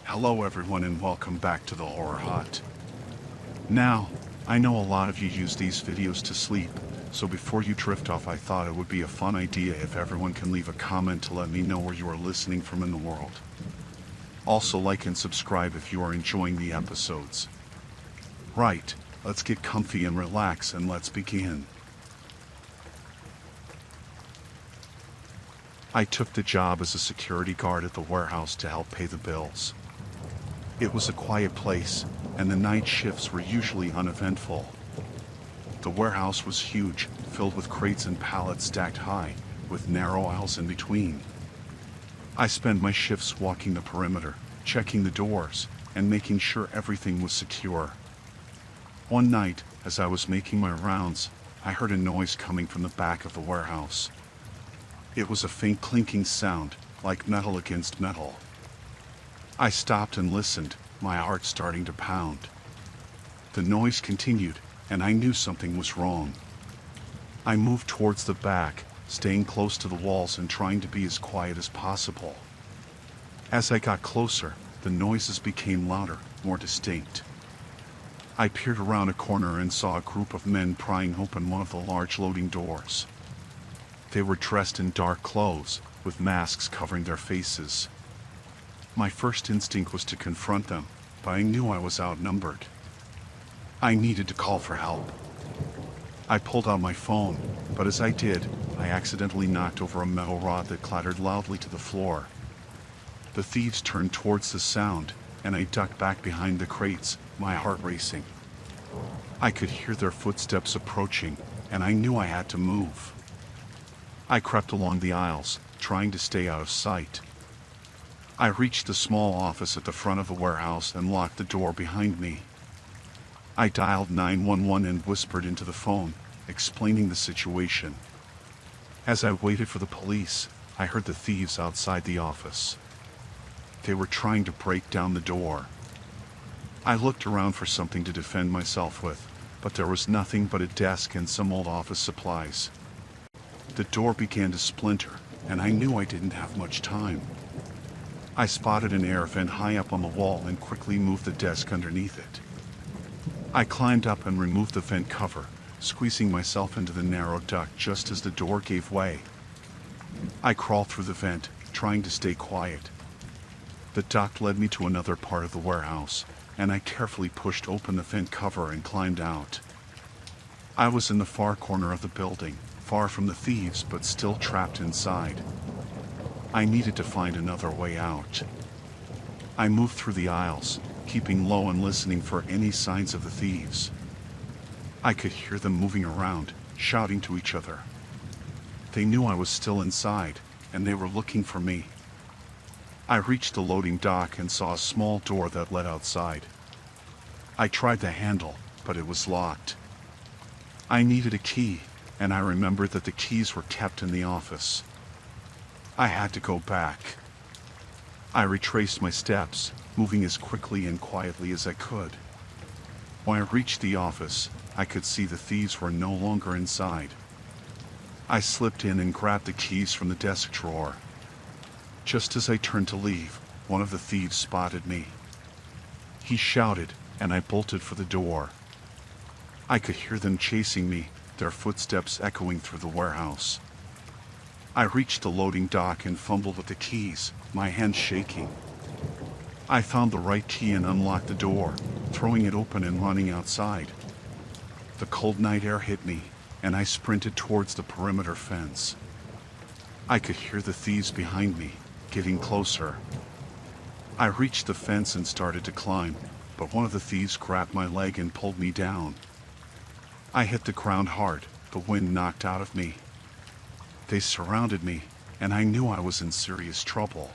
Hello everyone and welcome back to the Horror Hut. Now, I know a lot of you use these videos to sleep, so before you drift off I thought it would be a fun idea if everyone can leave a comment to let me know where you are listening from in the world. Also like and subscribe if you are enjoying the episodes. Right, let's get comfy and relax and let's begin. I took the job as a security guard at the warehouse to help pay the bills. It was a quiet place, and the night shifts were usually uneventful. The warehouse was huge, filled with crates and pallets stacked high, with narrow aisles in between. I spent my shifts walking the perimeter, checking the doors, and making sure everything was secure. One night, as I was making my rounds, I heard a noise coming from the back of the warehouse. It was a faint clinking sound, like metal against metal. I stopped and listened, my heart starting to pound. The noise continued, and I knew something was wrong. I moved towards the back, staying close to the walls and trying to be as quiet as possible. As I got closer, the noises became louder, more distinct. I peered around a corner and saw a group of men prying open one of the large loading doors. They were dressed in dark clothes, with masks covering their faces. My first instinct was to confront them, but I knew I was outnumbered. I needed to call for help. I pulled out my phone, but as I did, I accidentally knocked over a metal rod that clattered loudly to the floor. The thieves turned towards the sound, and I ducked back behind the crates, my heart racing. I could hear their footsteps approaching, and I knew I had to move. I crept along the aisles, trying to stay out of sight. I reached the small office at the front of the warehouse and locked the door behind me. I dialed 911 and whispered into the phone, explaining the situation. As I waited for the police, I heard the thieves outside the office. They were trying to break down the door. I looked around for something to defend myself with, but there was nothing but a desk and some old office supplies. The door began to splinter, and I knew I didn't have much time. I spotted an air vent high up on the wall and quickly moved the desk underneath it. I climbed up and removed the vent cover, squeezing myself into the narrow duct just as the door gave way. I crawled through the vent, trying to stay quiet. The duct led me to another part of the warehouse, and I carefully pushed open the vent cover and climbed out. I was in the far corner of the building, far from the thieves but still trapped inside. I needed to find another way out. I moved through the aisles, keeping low and listening for any signs of the thieves. I could hear them moving around, shouting to each other. They knew I was still inside, and they were looking for me. I reached the loading dock and saw a small door that led outside. I tried the handle, but it was locked. I needed a key, and I remembered that the keys were kept in the office. I had to go back. I retraced my steps, moving as quickly and quietly as I could. When I reached the office, I could see the thieves were no longer inside. I slipped in and grabbed the keys from the desk drawer. Just as I turned to leave, one of the thieves spotted me. He shouted, and I bolted for the door. I could hear them chasing me, their footsteps echoing through the warehouse. I reached the loading dock and fumbled with the keys, my hands shaking. I found the right key and unlocked the door, throwing it open and running outside. The cold night air hit me, and I sprinted towards the perimeter fence. I could hear the thieves behind me, getting closer. I reached the fence and started to climb, but one of the thieves grabbed my leg and pulled me down. I hit the ground hard, the wind knocked out of me. They surrounded me, and I knew I was in serious trouble.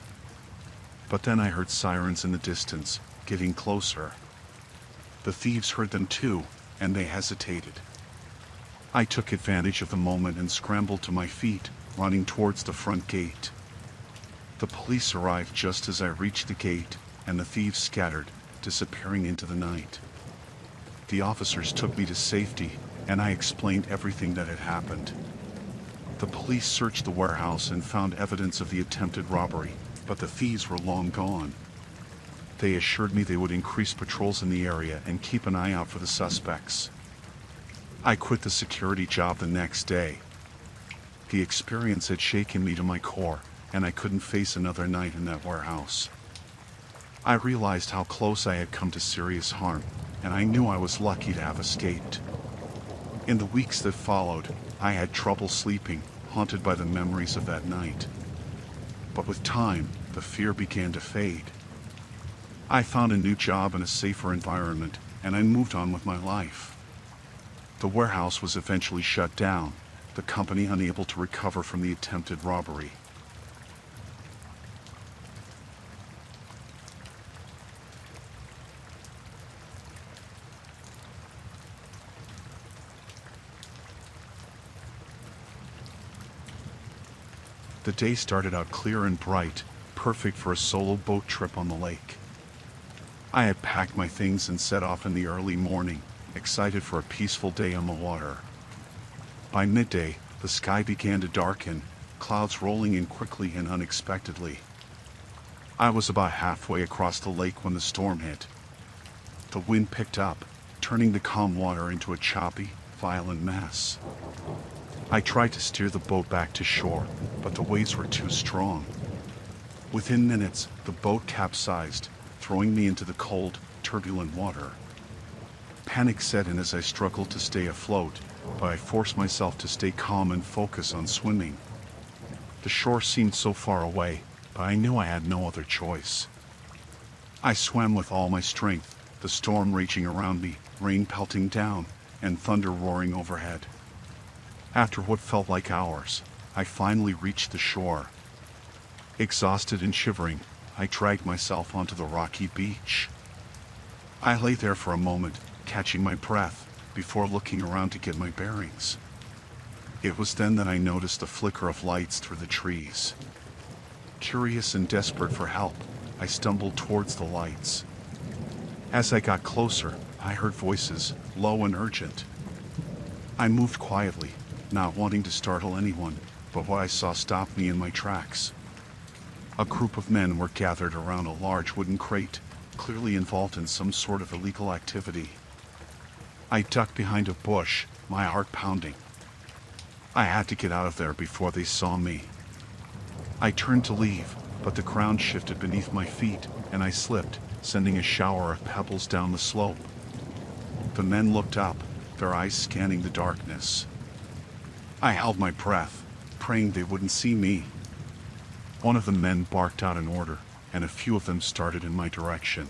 But then I heard sirens in the distance, getting closer. The thieves heard them too, and they hesitated. I took advantage of the moment and scrambled to my feet, running towards the front gate. The police arrived just as I reached the gate, and the thieves scattered, disappearing into the night. The officers took me to safety, and I explained everything that had happened. The police searched the warehouse and found evidence of the attempted robbery, but the thieves were long gone. They assured me they would increase patrols in the area and keep an eye out for the suspects. I quit the security job the next day. The experience had shaken me to my core, and I couldn't face another night in that warehouse. I realized how close I had come to serious harm, and I knew I was lucky to have escaped. In the weeks that followed, I had trouble sleeping, haunted by the memories of that night. But with time, the fear began to fade. I found a new job in a safer environment, and I moved on with my life. The warehouse was eventually shut down, the company unable to recover from the attempted robbery. The day started out clear and bright, perfect for a solo boat trip on the lake. I had packed my things and set off in the early morning, excited for a peaceful day on the water. By midday, the sky began to darken, clouds rolling in quickly and unexpectedly. I was about halfway across the lake when the storm hit. The wind picked up, turning the calm water into a choppy, violent mess. I tried to steer the boat back to shore, but the waves were too strong. Within minutes, the boat capsized, throwing me into the cold, turbulent water. Panic set in as I struggled to stay afloat, but I forced myself to stay calm and focus on swimming. The shore seemed so far away, but I knew I had no other choice. I swam with all my strength, the storm raging around me, rain pelting down, and thunder roaring overhead. After what felt like hours, I finally reached the shore. Exhausted and shivering, I dragged myself onto the rocky beach. I lay there for a moment, catching my breath, before looking around to get my bearings. It was then that I noticed the flicker of lights through the trees. Curious and desperate for help, I stumbled towards the lights. As I got closer, I heard voices, low and urgent. I moved quietly, not wanting to startle anyone, but what I saw stopped me in my tracks. A group of men were gathered around a large wooden crate, clearly involved in some sort of illegal activity. I ducked behind a bush, my heart pounding. I had to get out of there before they saw me. I turned to leave, but the ground shifted beneath my feet, and I slipped, sending a shower of pebbles down the slope. The men looked up, their eyes scanning the darkness. I held my breath, praying they wouldn't see me. One of the men barked out an order, and a few of them started in my direction.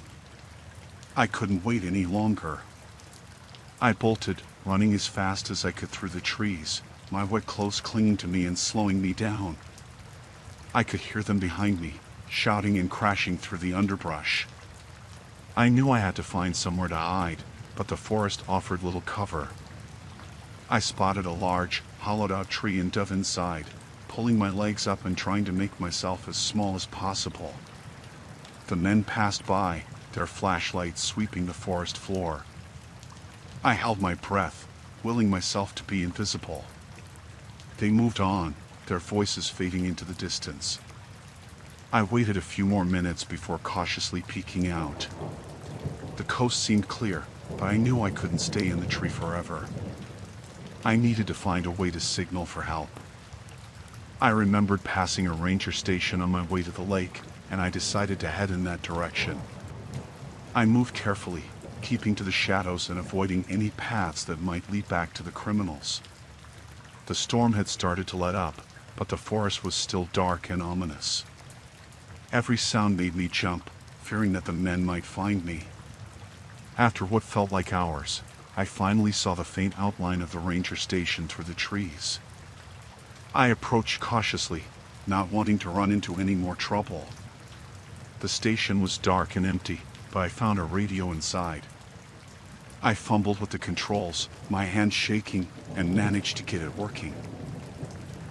I couldn't wait any longer. I bolted, running as fast as I could through the trees, my wet clothes clinging to me and slowing me down. I could hear them behind me, shouting and crashing through the underbrush. I knew I had to find somewhere to hide, but the forest offered little cover. I spotted a large, hollowed-out tree and dove inside, pulling my legs up and trying to make myself as small as possible. The men passed by, their flashlights sweeping the forest floor. I held my breath, willing myself to be invisible. They moved on, their voices fading into the distance. I waited a few more minutes before cautiously peeking out. The coast seemed clear, but I knew I couldn't stay in the tree forever. I needed to find a way to signal for help. I remembered passing a ranger station on my way to the lake, and I decided to head in that direction. I moved carefully, keeping to the shadows and avoiding any paths that might lead back to the criminals. The storm had started to let up, but the forest was still dark and ominous. Every sound made me jump, fearing that the men might find me. After what felt like hours, I finally saw the faint outline of the ranger station through the trees. I approached cautiously, not wanting to run into any more trouble. The station was dark and empty, but I found a radio inside. I fumbled with the controls, my hands shaking, and managed to get it working.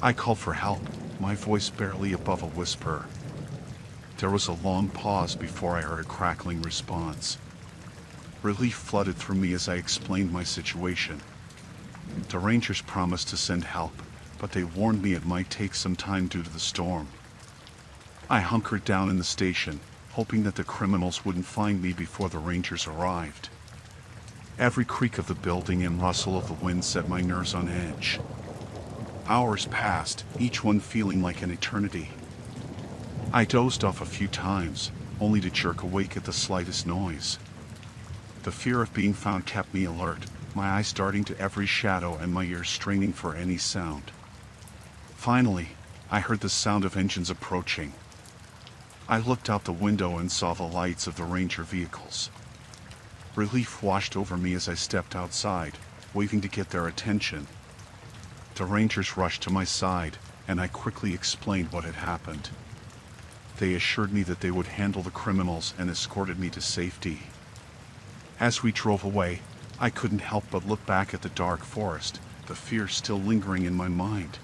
I called for help, my voice barely above a whisper. There was a long pause before I heard a crackling response. Relief flooded through me as I explained my situation. The rangers promised to send help, but they warned me it might take some time due to the storm. I hunkered down in the station, hoping that the criminals wouldn't find me before the Rangers arrived. Every creak of the building and rustle of the wind set my nerves on edge. Hours passed, each one feeling like an eternity. I dozed off a few times, only to jerk awake at the slightest noise. The fear of being found kept me alert, my eyes darting to every shadow and my ears straining for any sound. Finally, I heard the sound of engines approaching. I looked out the window and saw the lights of the Ranger vehicles. Relief washed over me as I stepped outside, waving to get their attention. The Rangers rushed to my side, and I quickly explained what had happened. They assured me that they would handle the criminals and escorted me to safety. As we drove away, I couldn't help but look back at the dark forest, the fear still lingering in my mind.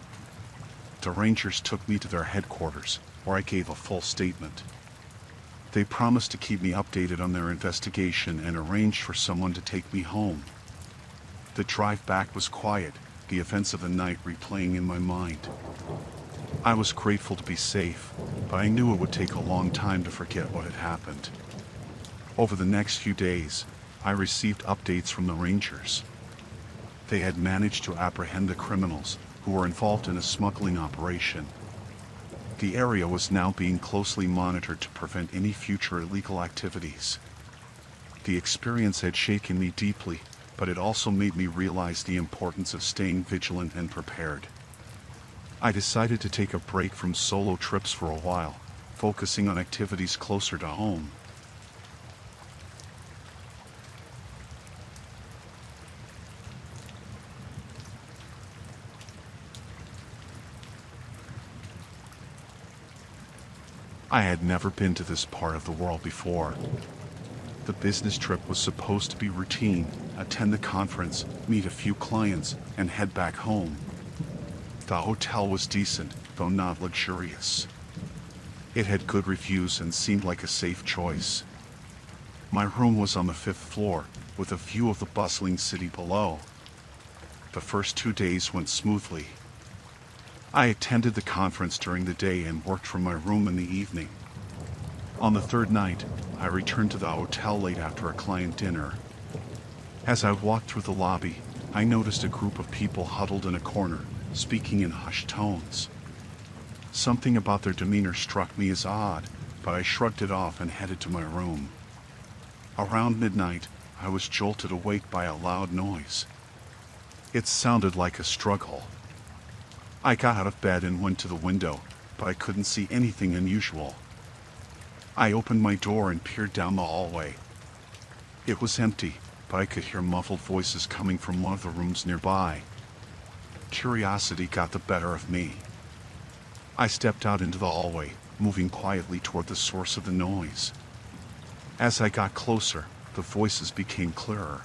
The Rangers took me to their headquarters, where I gave a full statement. They promised to keep me updated on their investigation and arranged for someone to take me home. The drive back was quiet, the events of the night replaying in my mind. I was grateful to be safe, but I knew it would take a long time to forget what had happened. Over the next few days, I received updates from the Rangers. They had managed to apprehend the criminals who were involved in a smuggling operation. The area was now being closely monitored to prevent any future illegal activities. The experience had shaken me deeply, but it also made me realize the importance of staying vigilant and prepared. I decided to take a break from solo trips for a while, focusing on activities closer to home. I had never been to this part of the world before. The business trip was supposed to be routine, attend the conference, meet a few clients, and head back home. The hotel was decent, though not luxurious. It had good reviews and seemed like a safe choice. My room was on the 5th floor, with a view of the bustling city below. The first 2 days went smoothly. I attended the conference during the day and worked from my room in the evening. On the 3rd night, I returned to the hotel late after a client dinner. As I walked through the lobby, I noticed a group of people huddled in a corner, speaking in hushed tones. Something about their demeanor struck me as odd, but I shrugged it off and headed to my room. Around midnight, I was jolted awake by a loud noise. It sounded like a struggle. I got out of bed and went to the window, but I couldn't see anything unusual. I opened my door and peered down the hallway. It was empty, but I could hear muffled voices coming from one of the rooms nearby. Curiosity got the better of me. I stepped out into the hallway, moving quietly toward the source of the noise. As I got closer, the voices became clearer.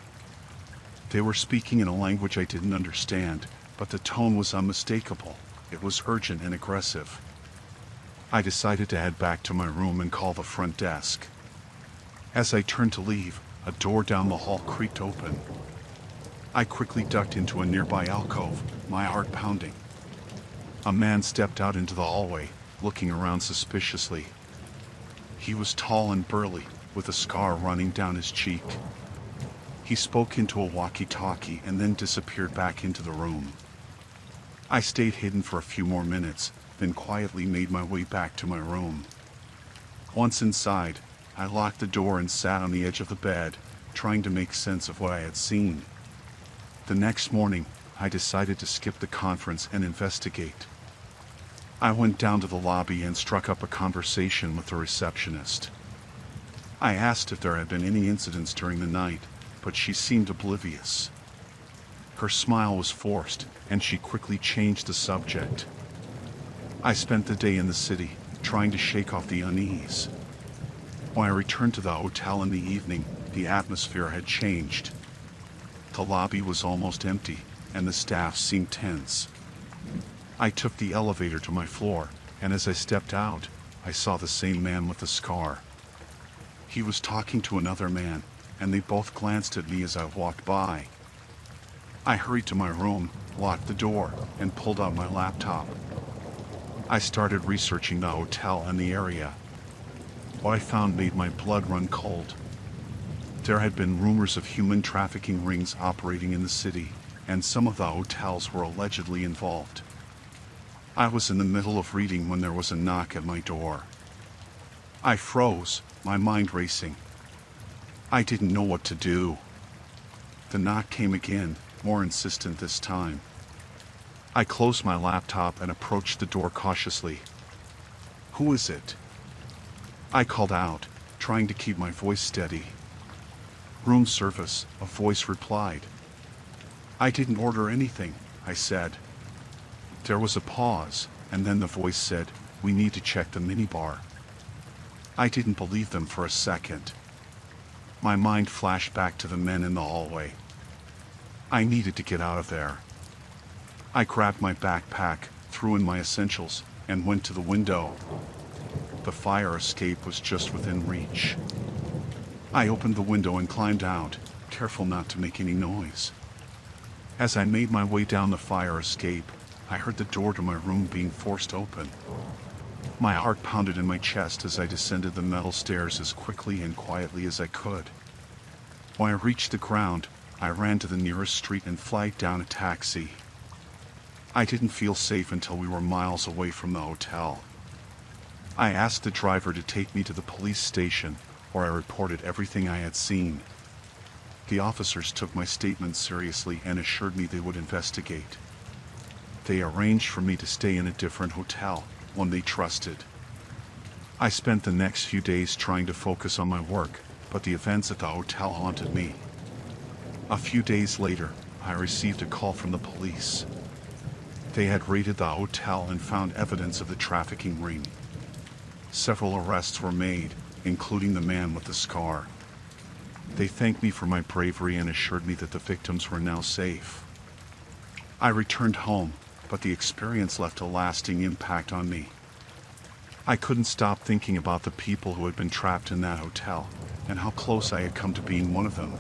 They were speaking in a language I didn't understand, but the tone was unmistakable. It was urgent and aggressive. I decided to head back to my room and call the front desk. As I turned to leave, a door down the hall creaked open. I quickly ducked into a nearby alcove, my heart pounding. A man stepped out into the hallway, looking around suspiciously. He was tall and burly, with a scar running down his cheek. He spoke into a walkie-talkie and then disappeared back into the room. I stayed hidden for a few more minutes, then quietly made my way back to my room. Once inside, I locked the door and sat on the edge of the bed, trying to make sense of what I had seen. The next morning, I decided to skip the conference and investigate. I went down to the lobby and struck up a conversation with the receptionist. I asked if there had been any incidents during the night, but she seemed oblivious. Her smile was forced, and she quickly changed the subject. I spent the day in the city, trying to shake off the unease. When I returned to the hotel in the evening, the atmosphere had changed. The lobby was almost empty, and the staff seemed tense. I took the elevator to my floor, and as I stepped out, I saw the same man with the scar. He was talking to another man, and they both glanced at me as I walked by. I hurried to my room, locked the door, and pulled out my laptop. I started researching the hotel and the area. What I found made my blood run cold. There had been rumors of human trafficking rings operating in the city, and some of the hotels were allegedly involved. I was in the middle of reading when there was a knock at my door. I froze, my mind racing. I didn't know what to do. The knock came again, more insistent this time. I closed my laptop and approached the door cautiously. "Who is it?" I called out, trying to keep my voice steady. "Room service," a voice replied. "I didn't order anything," I said. There was a pause, and then the voice said, "We need to check the minibar." I didn't believe them for a second. My mind flashed back to the men in the hallway. I needed to get out of there. I grabbed my backpack, threw in my essentials, and went to the window. The fire escape was just within reach. I opened the window and climbed out, careful not to make any noise. As I made my way down the fire escape, I heard the door to my room being forced open. My heart pounded in my chest as I descended the metal stairs as quickly and quietly as I could. When I reached the ground, I ran to the nearest street and flagged down a taxi. I didn't feel safe until we were miles away from the hotel. I asked the driver to take me to the police station, where I reported everything I had seen. The officers took my statement seriously and assured me they would investigate. They arranged for me to stay in a different hotel, one they trusted. I spent the next few days trying to focus on my work, but the events at the hotel haunted me. A few days later, I received a call from the police. They had raided the hotel and found evidence of the trafficking ring. Several arrests were made, including the man with the scar. They thanked me for my bravery and assured me that the victims were now safe. I returned home, but the experience left a lasting impact on me. I couldn't stop thinking about the people who had been trapped in that hotel, and how close I had come to being one of them.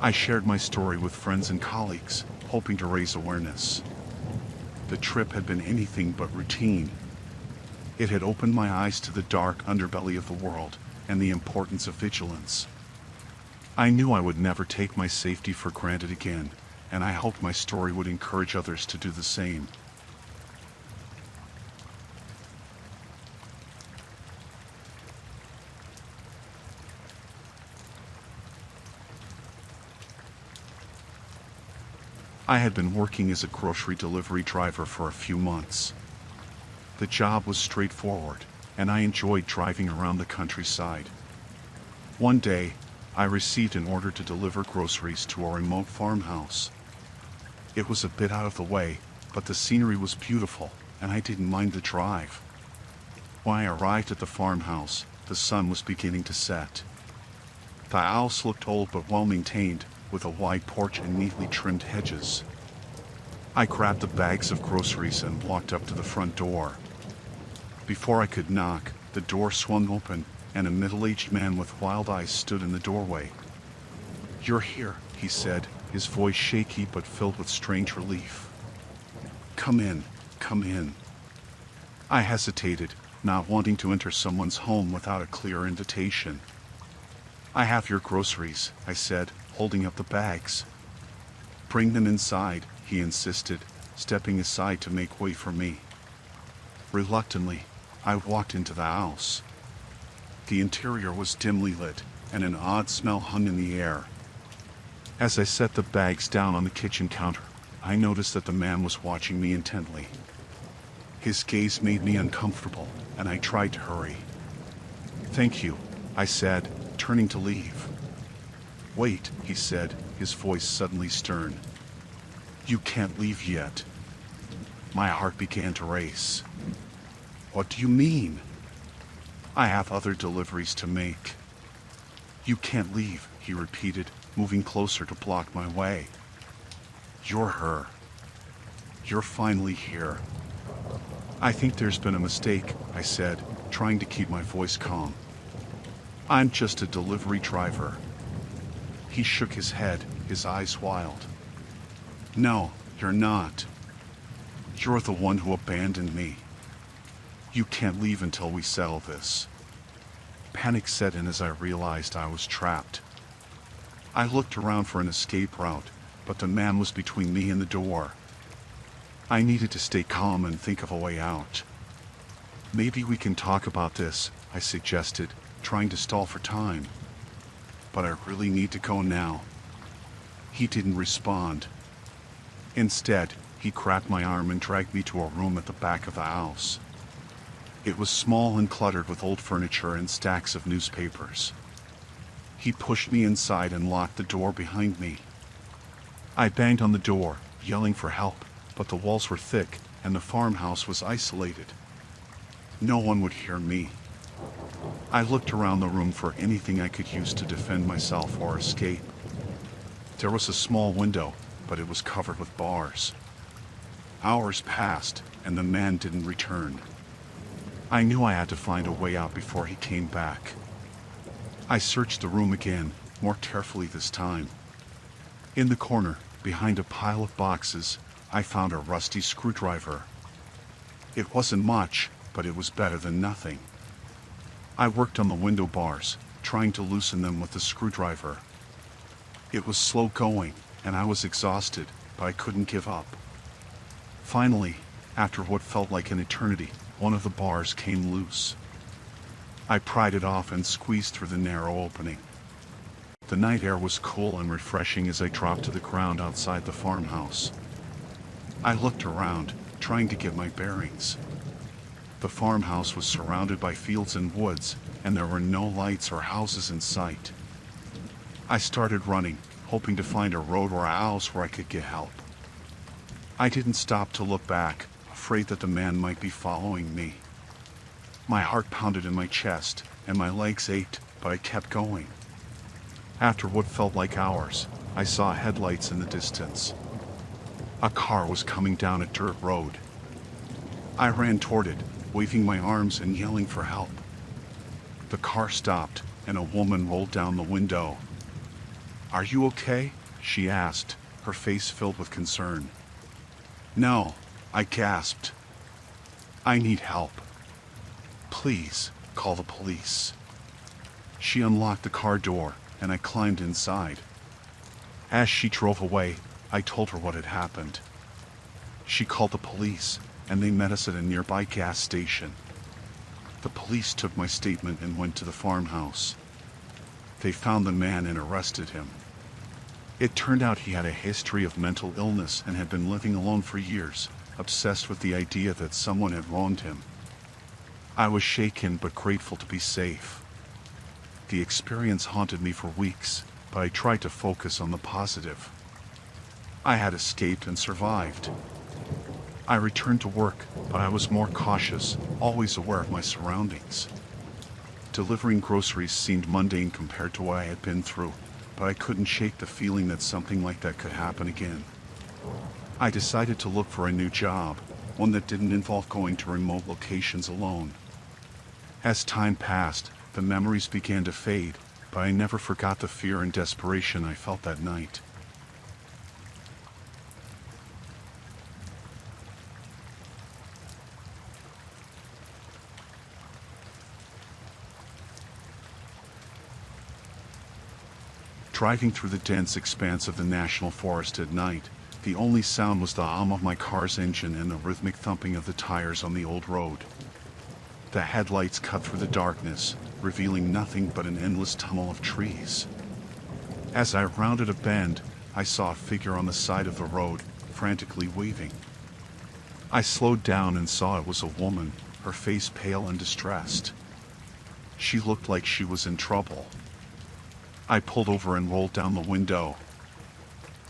I shared my story with friends and colleagues, hoping to raise awareness. The trip had been anything but routine. It had opened my eyes to the dark underbelly of the world and the importance of vigilance. I knew I would never take my safety for granted again, and I hoped my story would encourage others to do the same. I had been working as a grocery delivery driver for a few months. The job was straightforward, and I enjoyed driving around the countryside. One day, I received an order to deliver groceries to a remote farmhouse. It was a bit out of the way, but the scenery was beautiful, and I didn't mind the drive. When I arrived at the farmhouse, the sun was beginning to set. The house looked old but well maintained, with a wide porch and neatly trimmed hedges. I grabbed the bags of groceries and walked up to the front door. Before I could knock, the door swung open, and a middle-aged man with wild eyes stood in the doorway. "You're here," he said, his voice shaky but filled with strange relief. Come in, come in." I hesitated, not wanting to enter someone's home without a clear invitation. "I have your groceries," I said, holding up the bags. "Bring them inside," he insisted, stepping aside to make way for me. Reluctantly, I walked into the house. The interior was dimly lit, and an odd smell hung in the air. As I set the bags down on the kitchen counter, I noticed that the man was watching me intently. His gaze made me uncomfortable, and I tried to hurry. "Thank you," I said, turning to leave. "Wait," he said, his voice suddenly stern. "You can't leave yet." My heart began to race. "What do you mean?" "I have other deliveries to make." "You can't leave," he repeated, moving closer to block my way. "You're her. You're finally here." "I think there's been a mistake," I said, trying to keep my voice calm. "I'm just a delivery driver." He shook his head, his eyes wild. "No, you're not. You're the one who abandoned me. You can't leave until we settle this." Panic set in as I realized I was trapped. I looked around for an escape route, but the man was between me and the door. I needed to stay calm and think of a way out. "Maybe we can talk about this," I suggested, trying to stall for time. "But I really need to go now." He didn't respond. Instead, he grabbed my arm and dragged me to a room at the back of the house. It was small and cluttered with old furniture and stacks of newspapers. He pushed me inside and locked the door behind me. I banged on the door, yelling for help, but the walls were thick and the farmhouse was isolated. No one would hear me. I looked around the room for anything I could use to defend myself or escape. There was a small window, but it was covered with bars. Hours passed, and the man didn't return. I knew I had to find a way out before he came back. I searched the room again, more carefully this time. In the corner, behind a pile of boxes, I found a rusty screwdriver. It wasn't much, but it was better than nothing. I worked on the window bars, trying to loosen them with the screwdriver. It was slow going, and I was exhausted, but I couldn't give up. Finally, after what felt like an eternity, one of the bars came loose. I pried it off and squeezed through the narrow opening. The night air was cool and refreshing as I dropped to the ground outside the farmhouse. I looked around, trying to get my bearings. The farmhouse was surrounded by fields and woods, and there were no lights or houses in sight. I started running, hoping to find a road or a house where I could get help. I didn't stop to look back, afraid that the man might be following me. My heart pounded in my chest, and my legs ached, but I kept going. After what felt like hours, I saw headlights in the distance. A car was coming down a dirt road. I ran toward it, waving my arms and yelling for help. The car stopped, and a woman rolled down the window. "Are you okay?" she asked, her face filled with concern. "No," I gasped. "I need help. Please, call the police." She unlocked the car door, and I climbed inside. As she drove away, I told her what had happened. She called the police, and they met us at a nearby gas station. The police took my statement and went to the farmhouse. They found the man and arrested him. It turned out he had a history of mental illness and had been living alone for years, obsessed with the idea that someone had wronged him. I was shaken but grateful to be safe. The experience haunted me for weeks, but I tried to focus on the positive. I had escaped and survived. I returned to work, but I was more cautious, always aware of my surroundings. Delivering groceries seemed mundane compared to what I had been through, but I couldn't shake the feeling that something like that could happen again. I decided to look for a new job, one that didn't involve going to remote locations alone. As time passed, the memories began to fade, but I never forgot the fear and desperation I felt that night. Driving through the dense expanse of the national forest at night, the only sound was the hum of my car's engine and the rhythmic thumping of the tires on the old road. The headlights cut through the darkness, revealing nothing but an endless tunnel of trees. As I rounded a bend, I saw a figure on the side of the road, frantically waving. I slowed down and saw it was a woman, her face pale and distressed. She looked like she was in trouble. I pulled over and rolled down the window.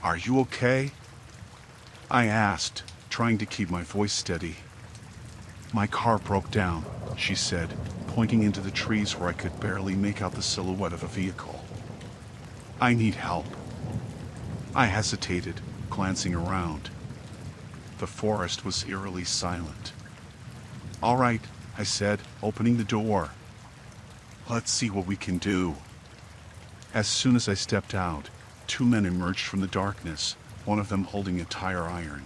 "Are you okay?" I asked, trying to keep my voice steady. "My car broke down," she said, pointing into the trees where I could barely make out the silhouette of a vehicle. "I need help." I hesitated, glancing around. The forest was eerily silent. "All right," I said, opening the door. "Let's see what we can do." As soon as I stepped out, two men emerged from the darkness, one of them holding a tire iron.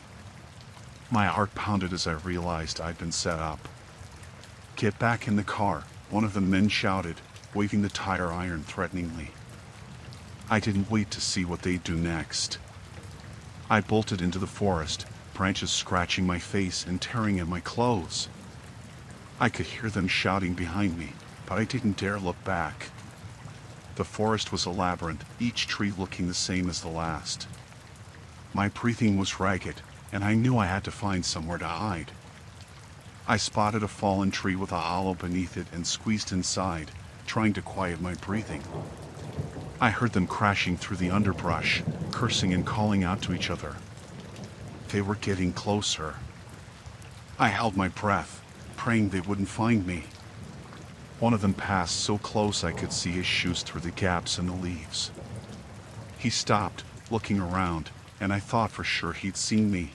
My heart pounded as I realized I'd been set up. "Get back in the car," one of the men shouted, waving the tire iron threateningly. I didn't wait to see what they'd do next. I bolted into the forest, branches scratching my face and tearing at my clothes. I could hear them shouting behind me, but I didn't dare look back. The forest was a labyrinth, each tree looking the same as the last. My breathing was ragged, and I knew I had to find somewhere to hide. I spotted a fallen tree with a hollow beneath it and squeezed inside, trying to quiet my breathing. I heard them crashing through the underbrush, cursing and calling out to each other. They were getting closer. I held my breath, praying they wouldn't find me. One of them passed so close I could see his shoes through the gaps in the leaves. He stopped, looking around, and I thought for sure he'd seen me.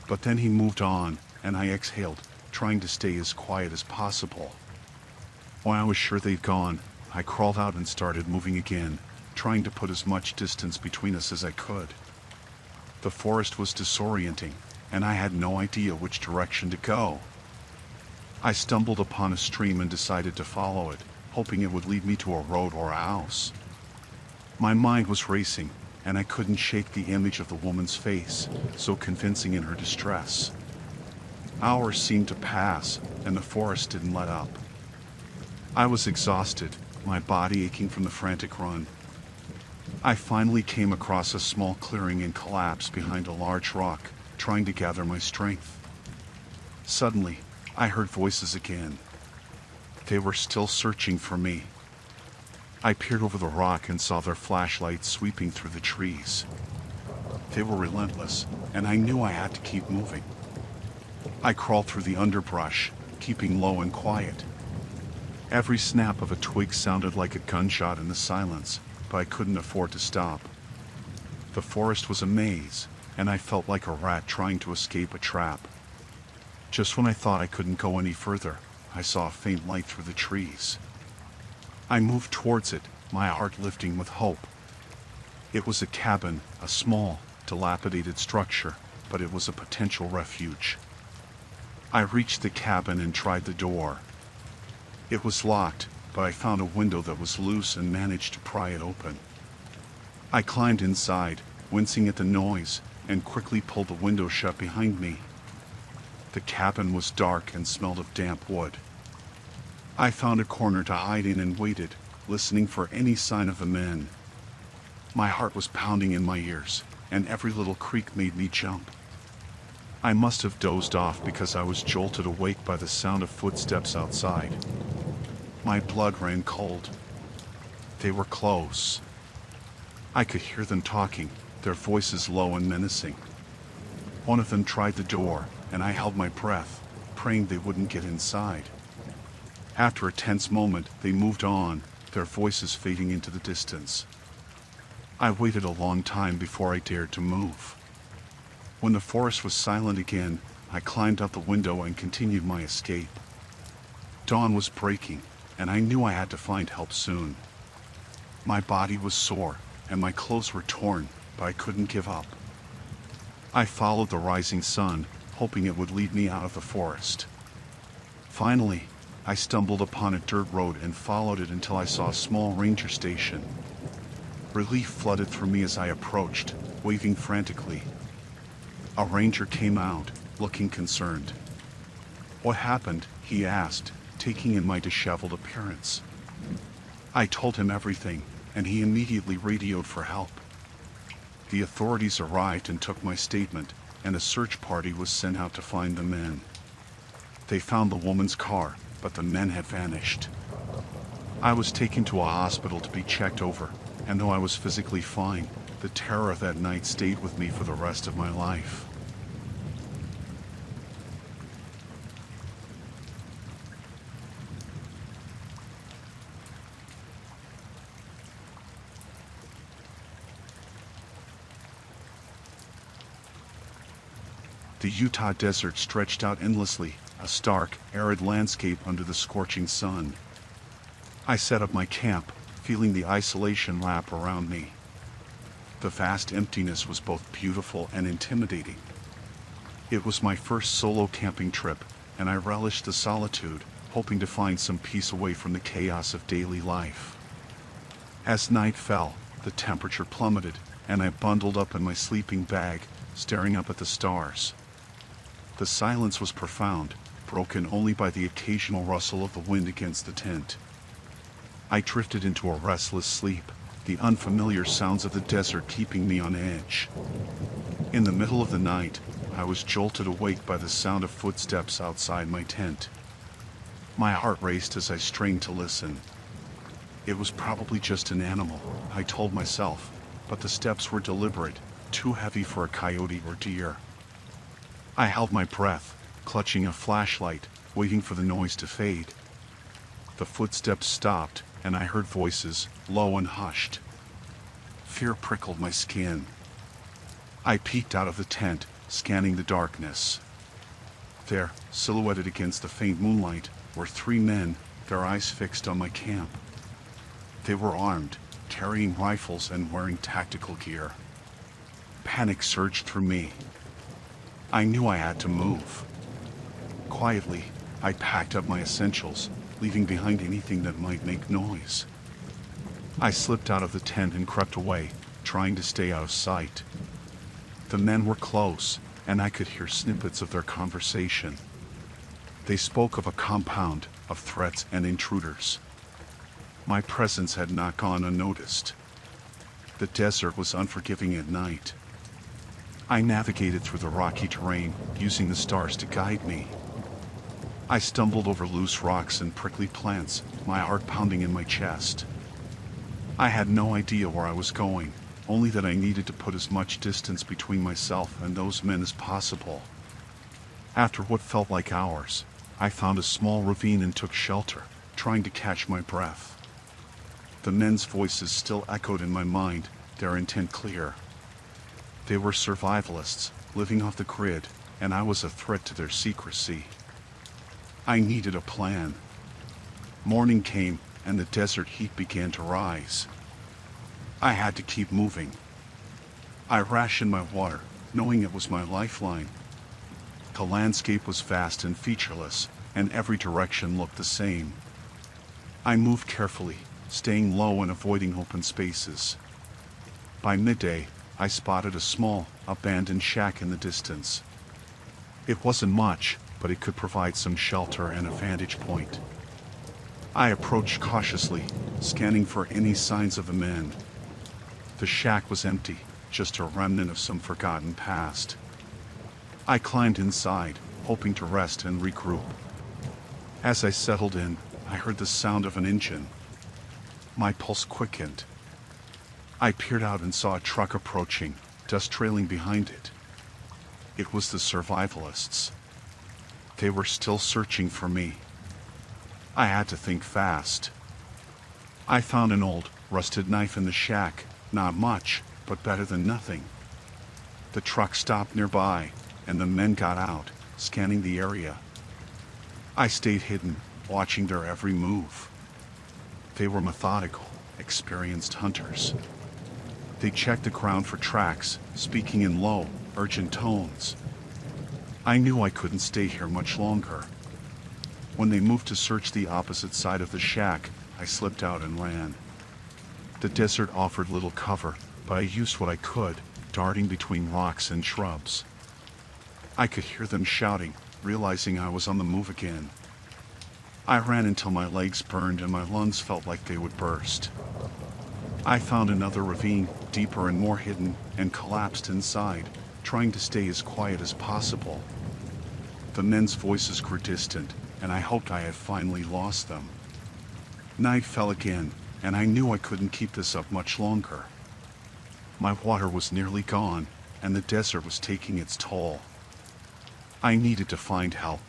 But then he moved on, and I exhaled, trying to stay as quiet as possible. When I was sure they'd gone, I crawled out and started moving again, trying to put as much distance between us as I could. The forest was disorienting, and I had no idea which direction to go. I stumbled upon a stream and decided to follow it, hoping it would lead me to a road or a house. My mind was racing, and I couldn't shake the image of the woman's face, so convincing in her distress. Hours seemed to pass, and the forest didn't let up. I was exhausted, my body aching from the frantic run. I finally came across a small clearing and collapsed behind a large rock, trying to gather my strength. Suddenly, I heard voices again. They were still searching for me. I peered over the rock and saw their flashlights sweeping through the trees. They were relentless, and I knew I had to keep moving. I crawled through the underbrush, keeping low and quiet. Every snap of a twig sounded like a gunshot in the silence, but I couldn't afford to stop. The forest was a maze, and I felt like a rat trying to escape a trap. Just when I thought I couldn't go any further, I saw a faint light through the trees. I moved towards it, my heart lifting with hope. It was a cabin, a small, dilapidated structure, but it was a potential refuge. I reached the cabin and tried the door. It was locked, but I found a window that was loose and managed to pry it open. I climbed inside, wincing at the noise, and quickly pulled the window shut behind me. The cabin was dark and smelled of damp wood. I found a corner to hide in and waited, listening for any sign of the men. My heart was pounding in my ears, and every little creak made me jump. I must have dozed off because I was jolted awake by the sound of footsteps outside. My blood ran cold. They were close. I could hear them talking, their voices low and menacing. One of them tried the door, and I held my breath, praying they wouldn't get inside. After a tense moment, they moved on, their voices fading into the distance. I waited a long time before I dared to move. When the forest was silent again, I climbed out the window and continued my escape. Dawn was breaking, and I knew I had to find help soon. My body was sore, and my clothes were torn, but I couldn't give up. I followed the rising sun, hoping it would lead me out of the forest. Finally, I stumbled upon a dirt road and followed it until I saw a small ranger station. Relief flooded through me as I approached, waving frantically. A ranger came out, looking concerned. "What happened?" he asked, taking in my disheveled appearance. I told him everything, and he immediately radioed for help. The authorities arrived and took my statement, and a search party was sent out to find the men. They found the woman's car, but the men had vanished. I was taken to a hospital to be checked over, and though I was physically fine, the terror of that night stayed with me for the rest of my life. The Utah desert stretched out endlessly, a stark, arid landscape under the scorching sun. I set up my camp, feeling the isolation lap around me. The vast emptiness was both beautiful and intimidating. It was my first solo camping trip, and I relished the solitude, hoping to find some peace away from the chaos of daily life. As night fell, the temperature plummeted, and I bundled up in my sleeping bag, staring up at the stars. The silence was profound, broken only by the occasional rustle of the wind against the tent. I drifted into a restless sleep, the unfamiliar sounds of the desert keeping me on edge. In the middle of the night, I was jolted awake by the sound of footsteps outside my tent. My heart raced as I strained to listen. It was probably just an animal, I told myself, but the steps were deliberate, too heavy for a coyote or deer. I held my breath, clutching a flashlight, waiting for the noise to fade. The footsteps stopped, and I heard voices, low and hushed. Fear prickled my skin. I peeked out of the tent, scanning the darkness. There, silhouetted against the faint moonlight, were 3 men, their eyes fixed on my camp. They were armed, carrying rifles and wearing tactical gear. Panic surged through me. I knew I had to move. Quietly, I packed up my essentials, leaving behind anything that might make noise. I slipped out of the tent and crept away, trying to stay out of sight. The men were close, and I could hear snippets of their conversation. They spoke of a compound, of threats and intruders. My presence had not gone unnoticed. The desert was unforgiving at night. I navigated through the rocky terrain, using the stars to guide me. I stumbled over loose rocks and prickly plants, my heart pounding in my chest. I had no idea where I was going, only that I needed to put as much distance between myself and those men as possible. After what felt like hours, I found a small ravine and took shelter, trying to catch my breath. The men's voices still echoed in my mind, their intent clear. They were survivalists, living off the grid, and I was a threat to their secrecy. I needed a plan. Morning came, and the desert heat began to rise. I had to keep moving. I rationed my water, knowing it was my lifeline. The landscape was vast and featureless, and every direction looked the same. I moved carefully, staying low and avoiding open spaces. By midday, I spotted a small, abandoned shack in the distance. It wasn't much, but it could provide some shelter and a vantage point. I approached cautiously, scanning for any signs of the men. The shack was empty, just a remnant of some forgotten past. I climbed inside, hoping to rest and regroup. As I settled in, I heard the sound of an engine. My pulse quickened. I peered out and saw a truck approaching, dust trailing behind it. It was the survivalists. They were still searching for me. I had to think fast. I found an old, rusted knife in the shack, not much, but better than nothing. The truck stopped nearby, and the men got out, scanning the area. I stayed hidden, watching their every move. They were methodical, experienced hunters. They checked the ground for tracks, speaking in low, urgent tones. I knew I couldn't stay here much longer. When they moved to search the opposite side of the shack, I slipped out and ran. The desert offered little cover, but I used what I could, darting between rocks and shrubs. I could hear them shouting, realizing I was on the move again. I ran until my legs burned and my lungs felt like they would burst. I found another ravine, deeper and more hidden, and collapsed inside, trying to stay as quiet as possible. The men's voices grew distant, and I hoped I had finally lost them. Night fell again, and I knew I couldn't keep this up much longer. My water was nearly gone, and the desert was taking its toll. I needed to find help.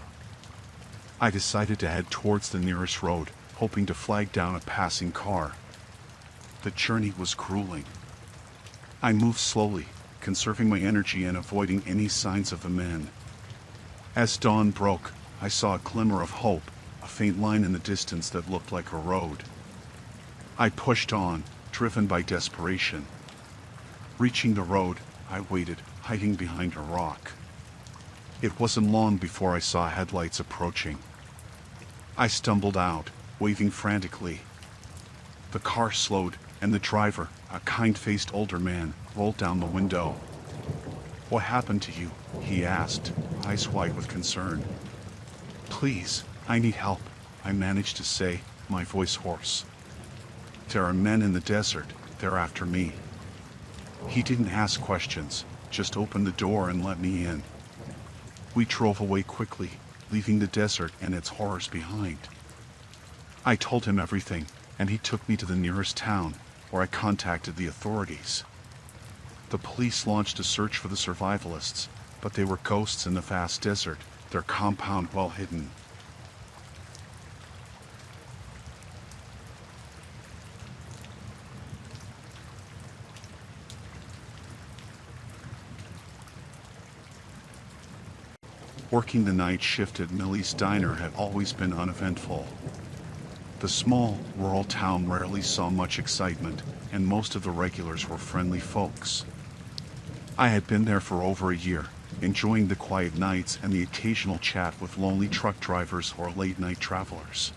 I decided to head towards the nearest road, hoping to flag down a passing car. The journey was grueling. I moved slowly, conserving my energy and avoiding any signs of the men. As dawn broke, I saw a glimmer of hope, a faint line in the distance that looked like a road. I pushed on, driven by desperation. Reaching the road, I waited, hiding behind a rock. It wasn't long before I saw headlights approaching. I stumbled out, waving frantically. The car slowed, and the driver, a kind-faced older man, rolled down the window. "What happened to you?" he asked, eyes wide with concern. "Please, I need help," I managed to say, my voice hoarse. "There are men in the desert. They're after me." He didn't ask questions, just opened the door and let me in. We drove away quickly, leaving the desert and its horrors behind. I told him everything, and he took me to the nearest town, where I contacted the authorities. The police launched a search for the survivalists, but they were ghosts in the vast desert, their compound well hidden. Working the night shift at Millie's Diner had always been uneventful. The small, rural town rarely saw much excitement, and most of the regulars were friendly folks. I had been there for over a year, enjoying the quiet nights and the occasional chat with lonely truck drivers or late-night travelers.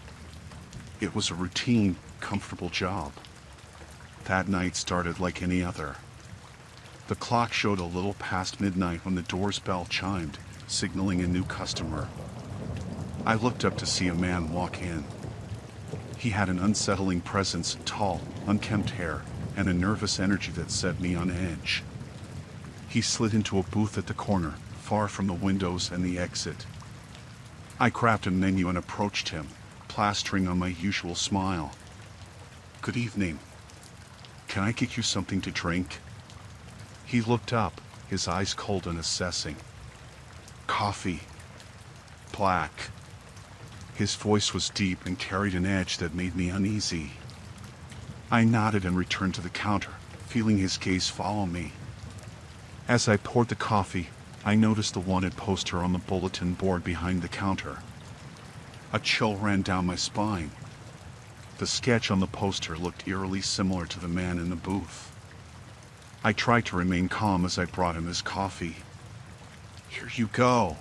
It was a routine, comfortable job. That night started like any other. The clock showed a little past midnight when the door's bell chimed, signaling a new customer. I looked up to see a man walk in. He had an unsettling presence, tall, unkempt hair, and a nervous energy that set me on edge. He slid into a booth at the corner, far from the windows and the exit. I grabbed a menu and approached him, plastering on my usual smile. "Good evening. Can I get you something to drink?" He looked up, his eyes cold and assessing. "Coffee. Black." His voice was deep and carried an edge that made me uneasy. I nodded and returned to the counter, feeling his gaze follow me. As I poured the coffee, I noticed the wanted poster on the bulletin board behind the counter. A chill ran down my spine. The sketch on the poster looked eerily similar to the man in the booth. I tried to remain calm as I brought him his coffee. "Here you go.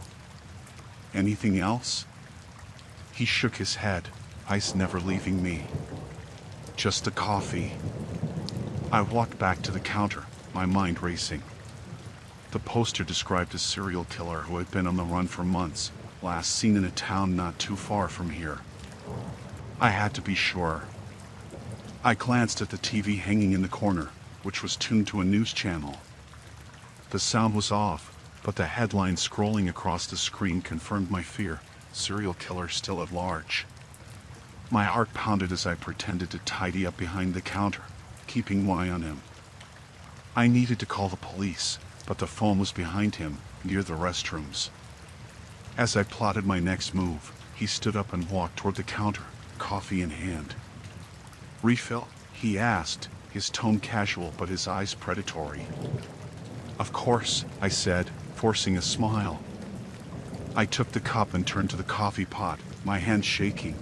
Anything else?" He shook his head, ice never leaving me. "Just the coffee." I walked back to the counter, my mind racing. The poster described a serial killer who had been on the run for months, last seen in a town not too far from here. I had to be sure. I glanced at the TV hanging in the corner, which was tuned to a news channel. The sound was off, but the headline scrolling across the screen confirmed my fear: serial killer still at large. My heart pounded as I pretended to tidy up behind the counter, keeping one eye on him. I needed to call the police, but the phone was behind him, near the restrooms. As I plotted my next move, he stood up and walked toward the counter, coffee in hand. "Refill?" he asked, his tone casual but his eyes predatory. "Of course," I said, forcing a smile. I took the cup and turned to the coffee pot, my hands shaking.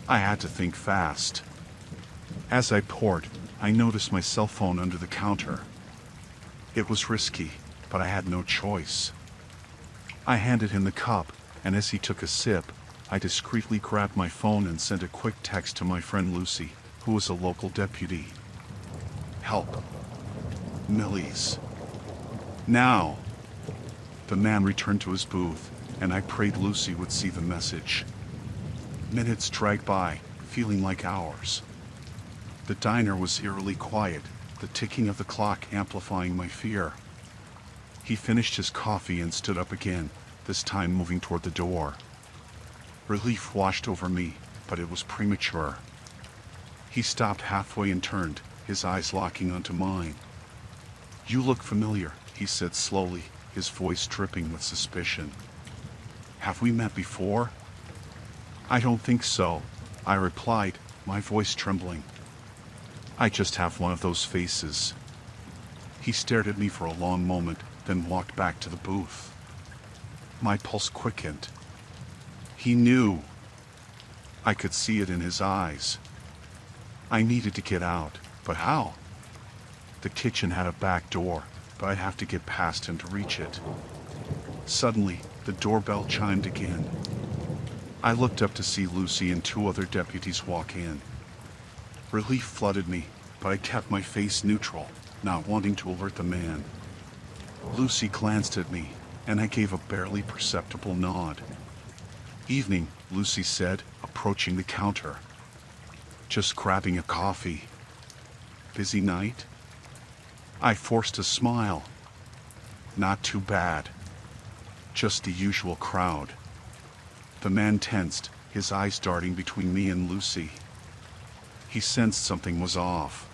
I had to think fast. As I poured, I noticed my cell phone under the counter. It was risky, but I had no choice. I handed him the cup, and as he took a sip, I discreetly grabbed my phone and sent a quick text to my friend Lucy, who was a local deputy. "Help. Millie's. Now." The man returned to his booth, and I prayed Lucy would see the message. Minutes dragged by, feeling like hours. The diner was eerily quiet, the ticking of the clock amplifying my fear. He finished his coffee and stood up again, this time moving toward the door. Relief washed over me, but it was premature. He stopped halfway and turned, his eyes locking onto mine. "You look familiar," he said slowly, his voice dripping with suspicion. "Have we met before?" "I don't think so," I replied, my voice trembling. "I just have one of those faces." He stared at me for a long moment, then walked back to the booth. My pulse quickened. He knew. I could see it in his eyes. I needed to get out, but how? The kitchen had a back door, but I'd have to get past him to reach it. Suddenly, the doorbell chimed again. I looked up to see Lucy and two other deputies walk in. Relief flooded me, but I kept my face neutral, not wanting to alert the man. Lucy glanced at me, and I gave a barely perceptible nod. "Evening," Lucy said, approaching the counter. "Just grabbing a coffee." "Busy night?" I forced a smile. "Not too bad. Just the usual crowd." The man tensed, his eyes darting between me and Lucy. He sensed something was off.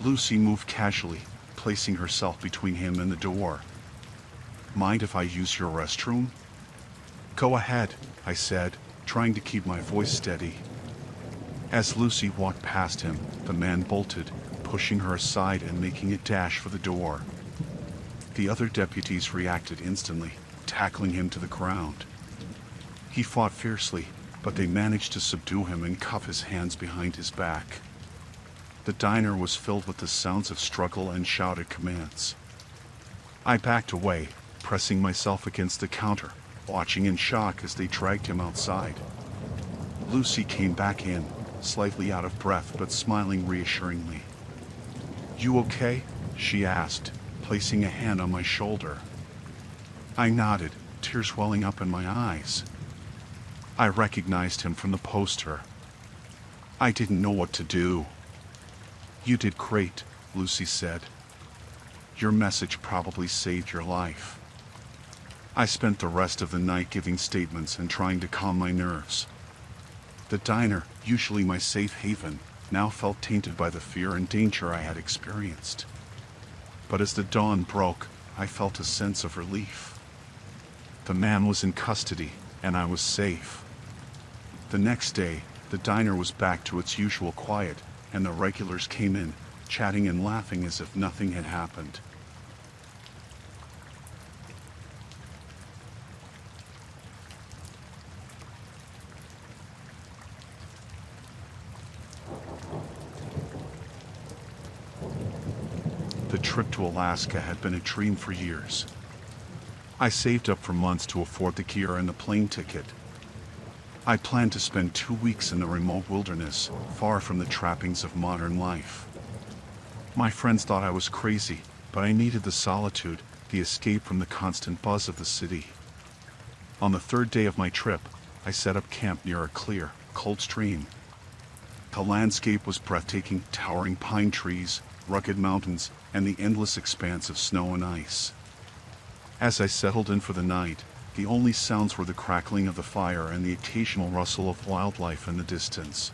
Lucy moved casually, placing herself between him and the door. "Mind if I use your restroom?" "Go ahead," I said, trying to keep my voice steady. As Lucy walked past him, the man bolted, pushing her aside and making a dash for the door. The other deputies reacted instantly, tackling him to the ground. He fought fiercely, but they managed to subdue him and cuff his hands behind his back. The diner was filled with the sounds of struggle and shouted commands. I backed away, pressing myself against the counter, watching in shock as they dragged him outside. Lucy came back in, slightly out of breath but smiling reassuringly. "You okay?" she asked, placing a hand on my shoulder. I nodded, tears welling up in my eyes. I recognized him from the poster. I didn't know what to do. "You did great," Lucy said. "Your message probably saved your life." I spent the rest of the night giving statements and trying to calm my nerves. The diner, usually my safe haven, now felt tainted by the fear and danger I had experienced. But as the dawn broke, I felt a sense of relief. The man was in custody, and I was safe. The next day, the diner was back to its usual quiet, and the regulars came in, chatting and laughing as if nothing had happened. The trip to Alaska had been a dream for years. I saved up for months to afford the gear and the plane ticket. I planned to spend 2 weeks in the remote wilderness, far from the trappings of modern life. My friends thought I was crazy, but I needed the solitude, the escape from the constant buzz of the city. On the third day of my trip, I set up camp near a clear, cold stream. The landscape was breathtaking, towering pine trees, rugged mountains, and the endless expanse of snow and ice. As I settled in for the night, the only sounds were the crackling of the fire and the occasional rustle of wildlife in the distance.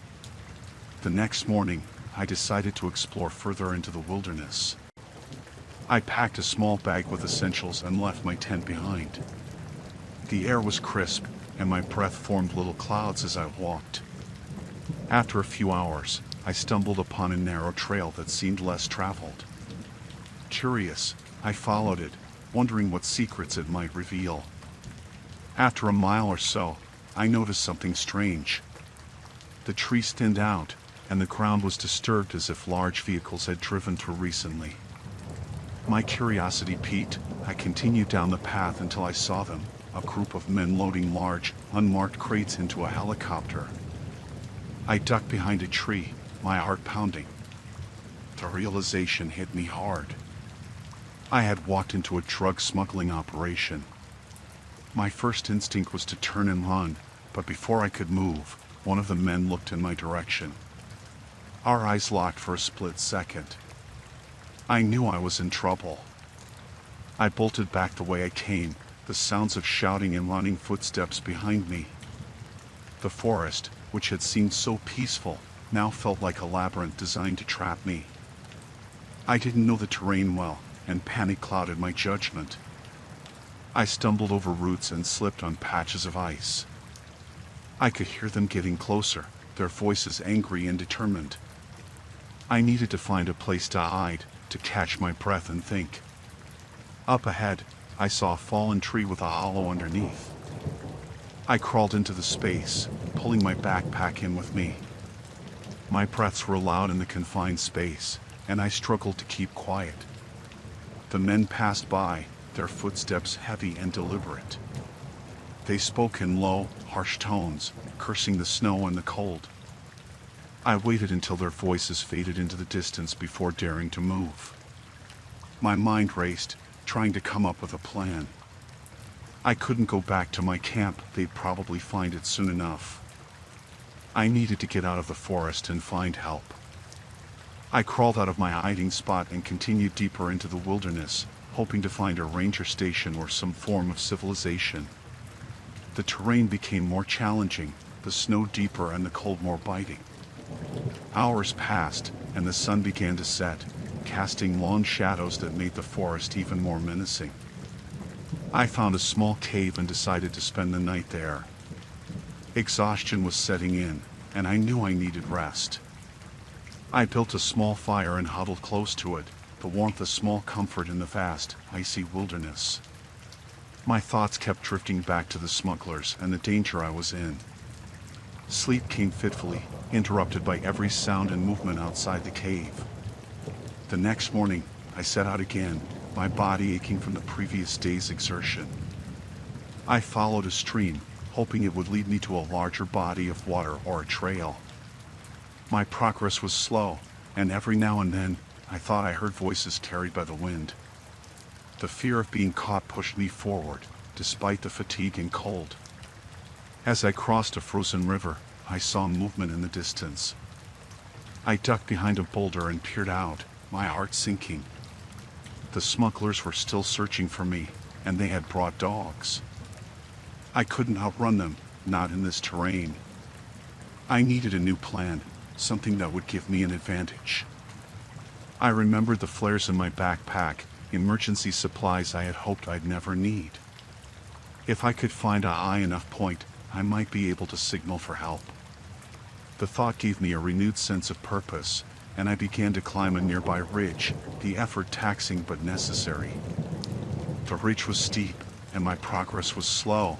The next morning, I decided to explore further into the wilderness. I packed a small bag with essentials and left my tent behind. The air was crisp, and my breath formed little clouds as I walked. After a few hours, I stumbled upon a narrow trail that seemed less traveled. Curious, I followed it, wondering what secrets it might reveal. After a mile or so, I noticed something strange. The trees thinned out, and the ground was disturbed as if large vehicles had driven through recently. My curiosity piqued. I continued down the path until I saw them, a group of men loading large, unmarked crates into a helicopter. I ducked behind a tree, my heart pounding. The realization hit me hard. I had walked into a drug smuggling operation. My first instinct was to turn and run, but before I could move, one of the men looked in my direction. Our eyes locked for a split second. I knew I was in trouble. I bolted back the way I came, the sounds of shouting and running footsteps behind me. The forest, which had seemed so peaceful, now felt like a labyrinth designed to trap me. I didn't know the terrain well, and panic clouded my judgment. I stumbled over roots and slipped on patches of ice. I could hear them getting closer, their voices angry and determined. I needed to find a place to hide, to catch my breath and think. Up ahead, I saw a fallen tree with a hollow underneath. I crawled into the space, pulling my backpack in with me. My breaths were loud in the confined space, and I struggled to keep quiet. The men passed by, their footsteps heavy and deliberate. They spoke in low, harsh tones, cursing the snow and the cold. I waited until their voices faded into the distance before daring to move. My mind raced, trying to come up with a plan. I couldn't go back to my camp, they'd probably find it soon enough. I needed to get out of the forest and find help. I crawled out of my hiding spot and continued deeper into the wilderness, hoping to find a ranger station or some form of civilization. The terrain became more challenging, the snow deeper and the cold more biting. Hours passed, and the sun began to set, casting long shadows that made the forest even more menacing. I found a small cave and decided to spend the night there. Exhaustion was setting in, and I knew I needed rest. I built a small fire and huddled close to it, the warmth a small comfort in the vast, icy wilderness. My thoughts kept drifting back to the smugglers and the danger I was in. Sleep came fitfully, interrupted by every sound and movement outside the cave. The next morning, I set out again, my body aching from the previous day's exertion. I followed a stream, hoping it would lead me to a larger body of water or a trail. My progress was slow, and every now and then, I thought I heard voices carried by the wind. The fear of being caught pushed me forward, despite the fatigue and cold. As I crossed a frozen river, I saw movement in the distance. I ducked behind a boulder and peered out, my heart sinking. The smugglers were still searching for me, and they had brought dogs. I couldn't outrun them, not in this terrain. I needed a new plan, something that would give me an advantage. I remembered the flares in my backpack, emergency supplies I had hoped I'd never need. If I could find a high enough point, I might be able to signal for help. The thought gave me a renewed sense of purpose, and I began to climb a nearby ridge, the effort taxing but necessary. The ridge was steep, and my progress was slow.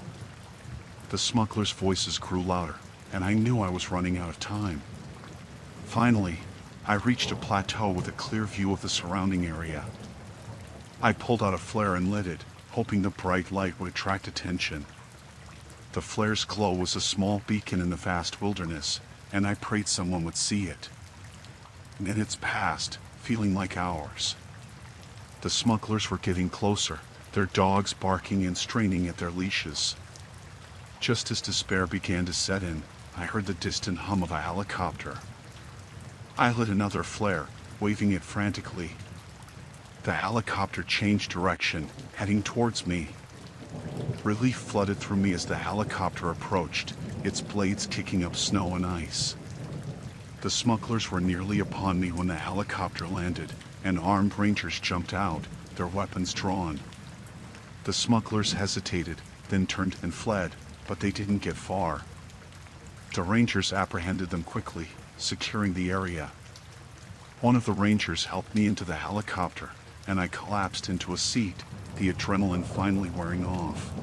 The smugglers' voices grew louder, and I knew I was running out of time. Finally, I reached a plateau with a clear view of the surrounding area. I pulled out a flare and lit it, hoping the bright light would attract attention. The flare's glow was a small beacon in the vast wilderness, and I prayed someone would see it. Minutes passed, feeling like hours. The smugglers were getting closer, their dogs barking and straining at their leashes. Just as despair began to set in, I heard the distant hum of a helicopter. I lit another flare, waving it frantically. The helicopter changed direction, heading towards me. Relief flooded through me as the helicopter approached, its blades kicking up snow and ice. The smugglers were nearly upon me when the helicopter landed, and armed rangers jumped out, their weapons drawn. The smugglers hesitated, then turned and fled, but they didn't get far. The rangers apprehended them quickly, securing the area. One of the rangers helped me into the helicopter, and I collapsed into a seat, the adrenaline finally wearing off.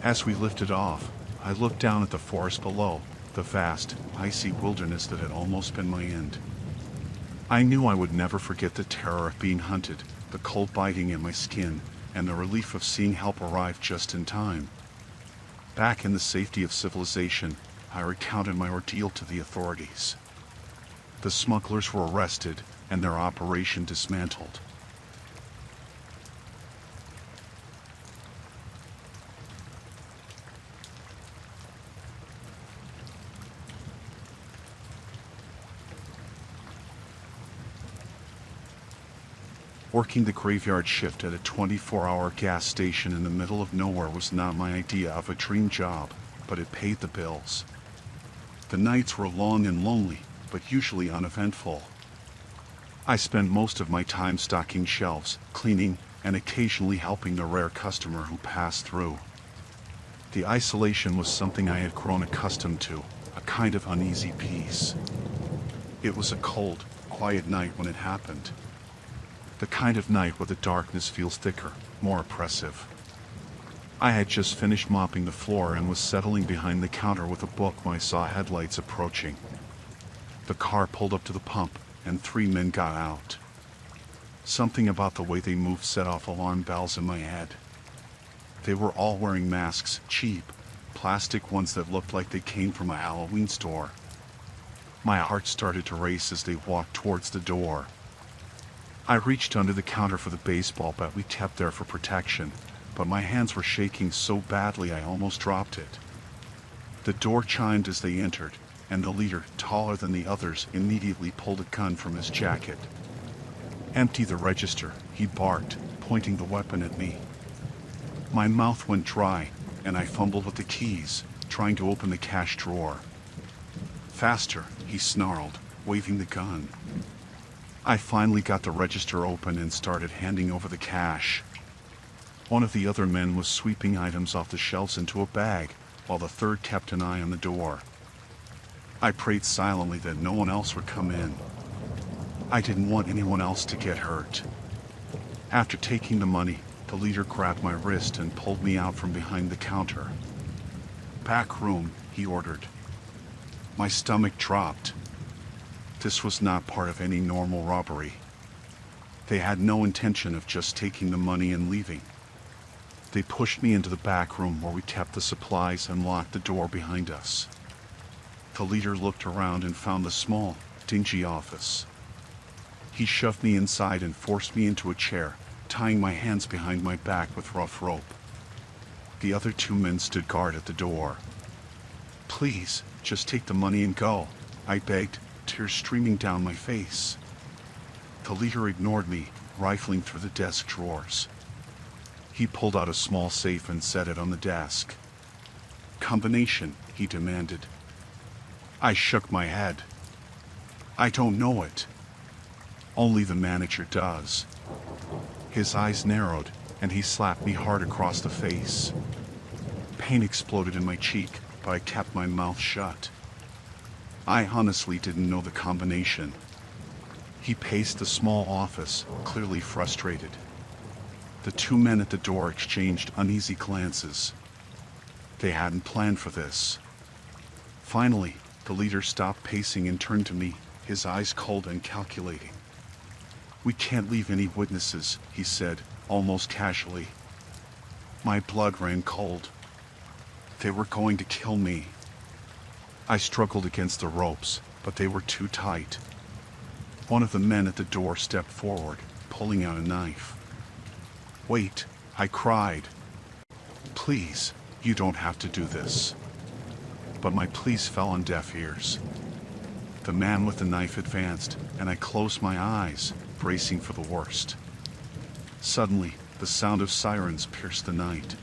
As we lifted off, I looked down at the forest below, the vast, icy wilderness that had almost been my end. I knew I would never forget the terror of being hunted, the cold biting at my skin, and the relief of seeing help arrive just in time. Back in the safety of civilization, I recounted my ordeal to the authorities. The smugglers were arrested, and their operation dismantled. Working the graveyard shift at a 24-hour gas station in the middle of nowhere was not my idea of a dream job, but it paid the bills. The nights were long and lonely, but usually uneventful. I spent most of my time stocking shelves, cleaning, and occasionally helping the rare customer who passed through. The isolation was something I had grown accustomed to, a kind of uneasy peace. It was a cold, quiet night when it happened. The kind of night where the darkness feels thicker, more oppressive. I had just finished mopping the floor and was settling behind the counter with a book when I saw headlights approaching. The car pulled up to the pump, and 3 men got out. Something about the way they moved set off alarm bells in my head. They were all wearing masks, cheap, plastic ones that looked like they came from a Halloween store. My heart started to race as they walked towards the door. I reached under the counter for the baseball bat we kept there for protection, but my hands were shaking so badly I almost dropped it. The door chimed as they entered, and the leader, taller than the others, immediately pulled a gun from his jacket. "Empty the register," he barked, pointing the weapon at me. My mouth went dry, and I fumbled with the keys, trying to open the cash drawer. "Faster," he snarled, waving the gun. I finally got the register open and started handing over the cash. One of the other men was sweeping items off the shelves into a bag, while the third kept an eye on the door. I prayed silently that no one else would come in. I didn't want anyone else to get hurt. After taking the money, the leader grabbed my wrist and pulled me out from behind the counter. "Back room," he ordered. My stomach dropped. This was not part of any normal robbery. They had no intention of just taking the money and leaving. They pushed me into the back room where we kept the supplies and locked the door behind us. The leader looked around and found the small, dingy office. He shoved me inside and forced me into a chair, tying my hands behind my back with rough rope. The other two men stood guard at the door. "Please, just take the money and go," I begged, tears streaming down my face. The leader ignored me, rifling through the desk drawers. He pulled out a small safe and set it on the desk. "Combination," he demanded. I shook my head. "I don't know it." "Only the manager does." His eyes narrowed, and he slapped me hard across the face. Pain exploded in my cheek, but I kept my mouth shut. I honestly didn't know the combination. He paced the small office, clearly frustrated. The two men at the door exchanged uneasy glances. They hadn't planned for this. Finally, the leader stopped pacing and turned to me, his eyes cold and calculating. "We can't leave any witnesses," he said, almost casually. My blood ran cold. They were going to kill me. I struggled against the ropes, but they were too tight. One of the men at the door stepped forward, pulling out a knife. "Wait," I cried. "Please, you don't have to do this." But my pleas fell on deaf ears. The man with the knife advanced, and I closed my eyes, bracing for the worst. Suddenly, the sound of sirens pierced the night.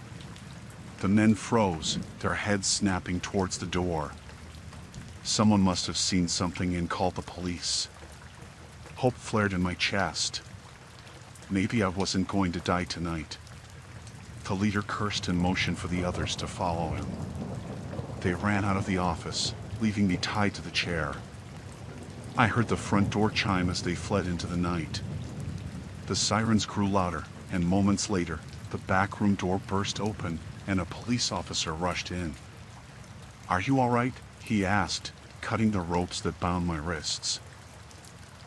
The men froze, their heads snapping towards the door. Someone must have seen something and called the police. Hope flared in my chest. Maybe I wasn't going to die tonight. The leader cursed and motioned for the others to follow him. They ran out of the office, leaving me tied to the chair. I heard the front door chime as they fled into the night. The sirens grew louder, and moments later, the back room door burst open, and a police officer rushed in. "Are you all right?" he asked, cutting the ropes that bound my wrists.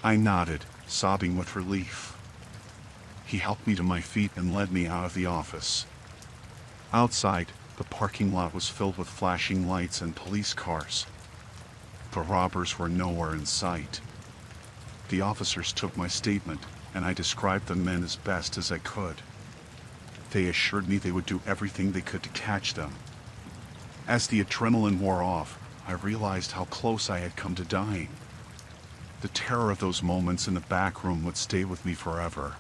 I nodded, sobbing with relief. He helped me to my feet and led me out of the office. Outside, the parking lot was filled with flashing lights and police cars. The robbers were nowhere in sight. The officers took my statement, and I described the men as best as I could. They assured me they would do everything they could to catch them. As the adrenaline wore off, I realized how close I had come to dying. The terror of those moments in the back room would stay with me forever.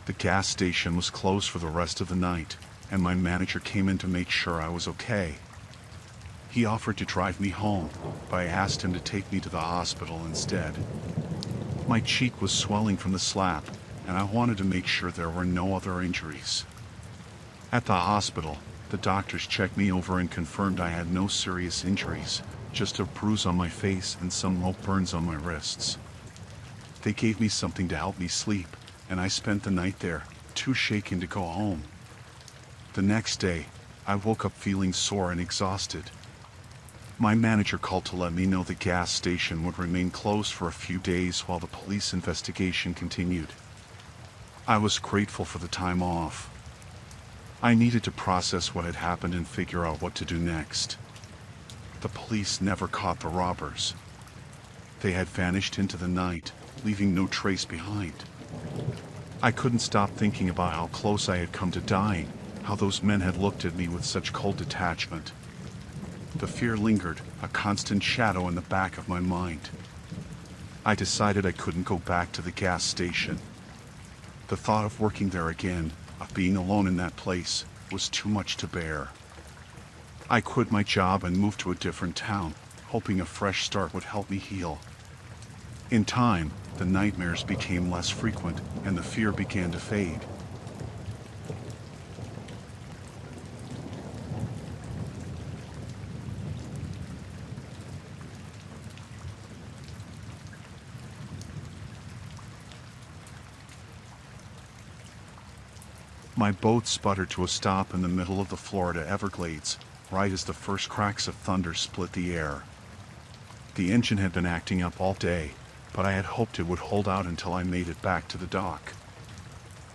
The gas station was closed for the rest of the night, and my manager came in to make sure I was okay. He offered to drive me home, but I asked him to take me to the hospital instead. My cheek was swelling from the slap, and I wanted to make sure there were no other injuries. At the hospital, the doctors checked me over and confirmed I had no serious injuries, just a bruise on my face and some rope burns on my wrists. They gave me something to help me sleep, and I spent the night there, too shaken to go home. The next day, I woke up feeling sore and exhausted. My manager called to let me know the gas station would remain closed for a few days while the police investigation continued. I was grateful for the time off. I needed to process what had happened and figure out what to do next. The police never caught the robbers. They had vanished into the night, leaving no trace behind. I couldn't stop thinking about how close I had come to dying, how those men had looked at me with such cold detachment. The fear lingered, a constant shadow in the back of my mind. I decided I couldn't go back to the gas station. The thought of working there again, of being alone in that place, was too much to bear. I quit my job and moved to a different town, hoping a fresh start would help me heal. In time, the nightmares became less frequent and the fear began to fade. My boat sputtered to a stop in the middle of the Florida Everglades, right as the first cracks of thunder split the air. The engine had been acting up all day, but I had hoped it would hold out until I made it back to the dock.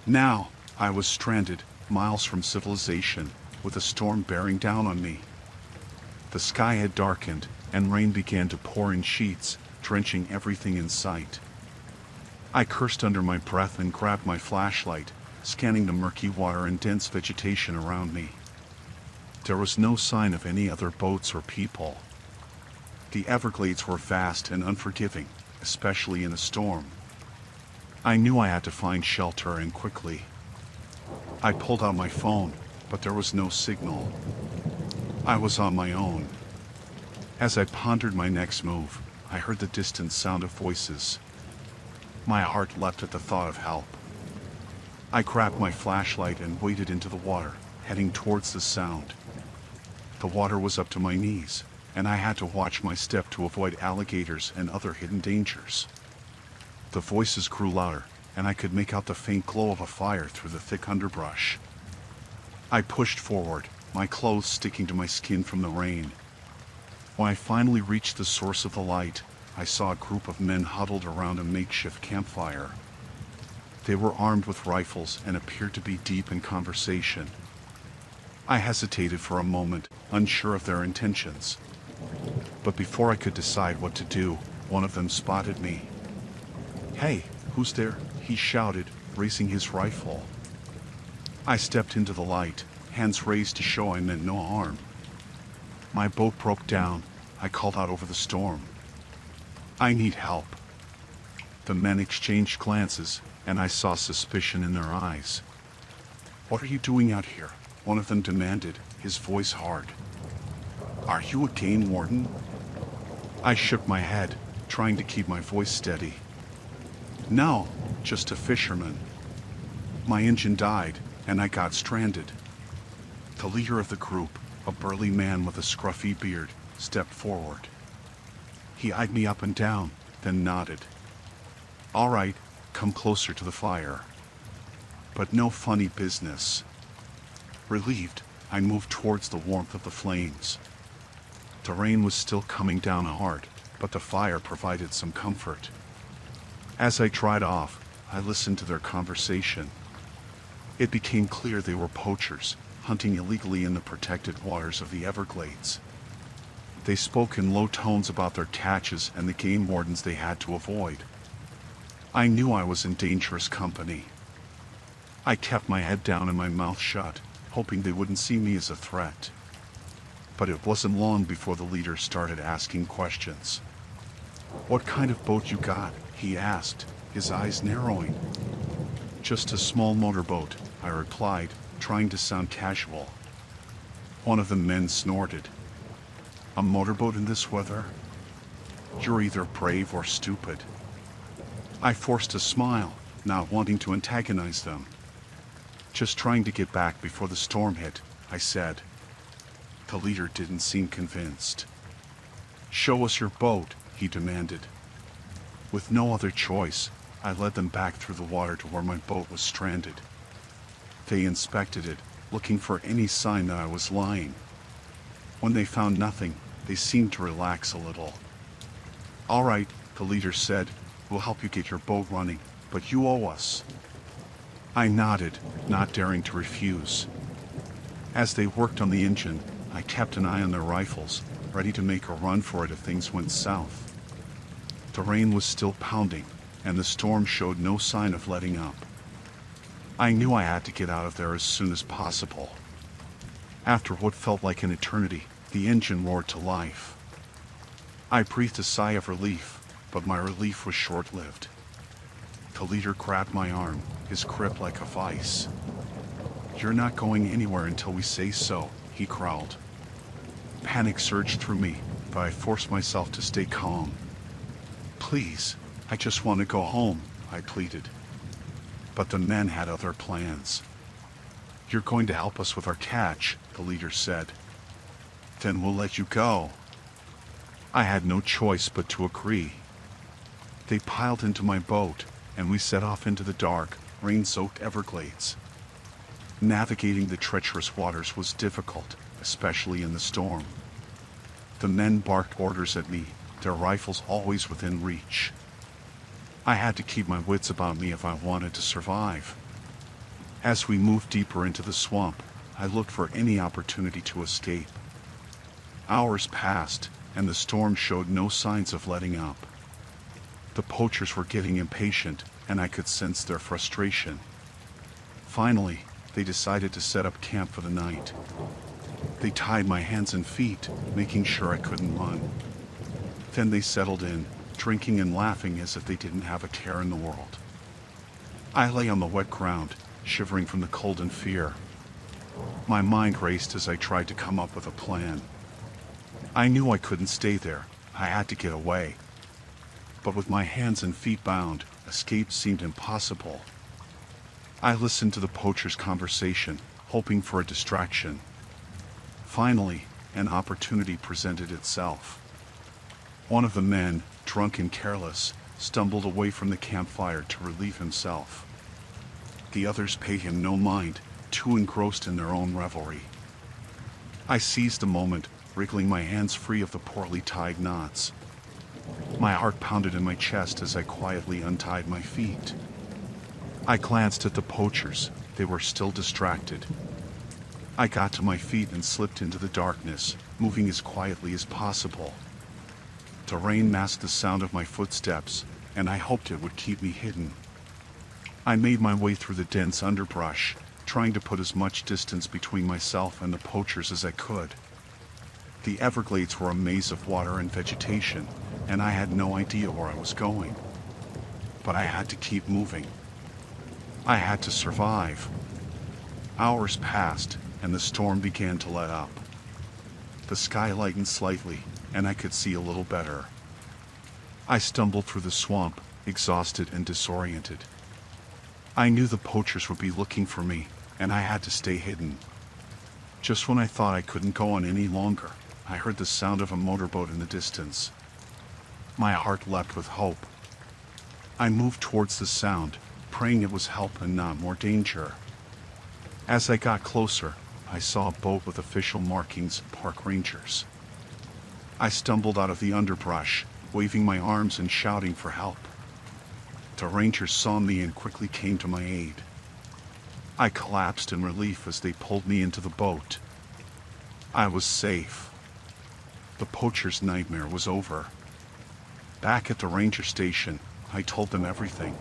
Now, I was stranded, miles from civilization, with a storm bearing down on me. The sky had darkened, and rain began to pour in sheets, drenching everything in sight. I cursed under my breath and grabbed my flashlight, scanning the murky water and dense vegetation around me. There was no sign of any other boats or people. The Everglades were vast and unforgiving, especially in a storm. I knew I had to find shelter and quickly. I pulled out my phone, but there was no signal. I was on my own. As I pondered my next move, I heard the distant sound of voices. My heart leapt at the thought of help. I grabbed my flashlight and waded into the water, heading towards the sound. The water was up to my knees, and I had to watch my step to avoid alligators and other hidden dangers. The voices grew louder, and I could make out the faint glow of a fire through the thick underbrush. I pushed forward, my clothes sticking to my skin from the rain. When I finally reached the source of the light, I saw a group of men huddled around a makeshift campfire. They were armed with rifles and appeared to be deep in conversation. I hesitated for a moment, unsure of their intentions. But before I could decide what to do, one of them spotted me. "Hey, who's there?" he shouted, raising his rifle. I stepped into the light, hands raised to show I meant no harm. My boat broke down. I called out over the storm. "I need help." The men exchanged glances, and I saw suspicion in their eyes. "What are you doing out here?" one of them demanded, his voice hard. "Are you a game warden?" I shook my head, trying to keep my voice steady. "No, just a fisherman. My engine died, and I got stranded." The leader of the group, a burly man with a scruffy beard, stepped forward. He eyed me up and down, then nodded. "All right, come closer to the fire. But no funny business." Relieved, I moved towards the warmth of the flames. The rain was still coming down hard, but the fire provided some comfort. As I dried off, I listened to their conversation. It became clear they were poachers, hunting illegally in the protected waters of the Everglades. They spoke in low tones about their catches and the game wardens they had to avoid. I knew I was in dangerous company. I kept my head down and my mouth shut, hoping they wouldn't see me as a threat. But it wasn't long before the leader started asking questions. "What kind of boat you got?" he asked, his eyes narrowing. "Just a small motorboat," I replied, trying to sound casual. One of the men snorted. "A motorboat in this weather? You're either brave or stupid." I forced a smile, not wanting to antagonize them. "Just trying to get back before the storm hit," I said. The leader didn't seem convinced. "Show us your boat," he demanded. With no other choice, I led them back through the water to where my boat was stranded. They inspected it, looking for any sign that I was lying. When they found nothing, they seemed to relax a little. "All right," the leader said, "we'll help you get your boat running, but you owe us." I nodded, not daring to refuse. As they worked on the engine, I kept an eye on their rifles, ready to make a run for it if things went south. The rain was still pounding, and the storm showed no sign of letting up. I knew I had to get out of there as soon as possible. After what felt like an eternity, the engine roared to life. I breathed a sigh of relief, but my relief was short-lived. The leader grabbed my arm, his grip like a vice. "You're not going anywhere until we say so," he growled. Panic surged through me, but I forced myself to stay calm. "Please, I just want to go home," I pleaded. But the men had other plans. "You're going to help us with our catch," the leader said. "Then we'll let you go." I had no choice but to agree. They piled into my boat, and we set off into the dark, rain-soaked Everglades. Navigating the treacherous waters was difficult, especially in the storm. The men barked orders at me, their rifles always within reach. I had to keep my wits about me if I wanted to survive. As we moved deeper into the swamp, I looked for any opportunity to escape. Hours passed, and the storm showed no signs of letting up. The poachers were getting impatient, and I could sense their frustration. Finally, they decided to set up camp for the night. They tied my hands and feet, making sure I couldn't run. Then they settled in, drinking and laughing as if they didn't have a care in the world. I lay on the wet ground, shivering from the cold and fear. My mind raced as I tried to come up with a plan. I knew I couldn't stay there. I had to get away. But with my hands and feet bound, escape seemed impossible. I listened to the poachers' conversation, hoping for a distraction. Finally, an opportunity presented itself. One of the men, drunk and careless, stumbled away from the campfire to relieve himself. The others paid him no mind, too engrossed in their own revelry. I seized the moment, wriggling my hands free of the poorly tied knots. My heart pounded in my chest as I quietly untied my feet. I glanced at the poachers. They were still distracted. I got to my feet and slipped into the darkness, moving as quietly as possible. The rain masked the sound of my footsteps, and I hoped it would keep me hidden. I made my way through the dense underbrush, trying to put as much distance between myself and the poachers as I could. The Everglades were a maze of water and vegetation, and I had no idea where I was going. But I had to keep moving. I had to survive. Hours passed, and the storm began to let up. The sky lightened slightly, and I could see a little better. I stumbled through the swamp, exhausted and disoriented. I knew the poachers would be looking for me, and I had to stay hidden. Just when I thought I couldn't go on any longer, I heard the sound of a motorboat in the distance. My heart leapt with hope. I moved towards the sound, praying it was help and not more danger. As I got closer, I saw a boat with official markings, park rangers. I stumbled out of the underbrush, waving my arms and shouting for help. The rangers saw me and quickly came to my aid. I collapsed in relief as they pulled me into the boat. I was safe. The poacher's nightmare was over. Back at the ranger station, I told them everything.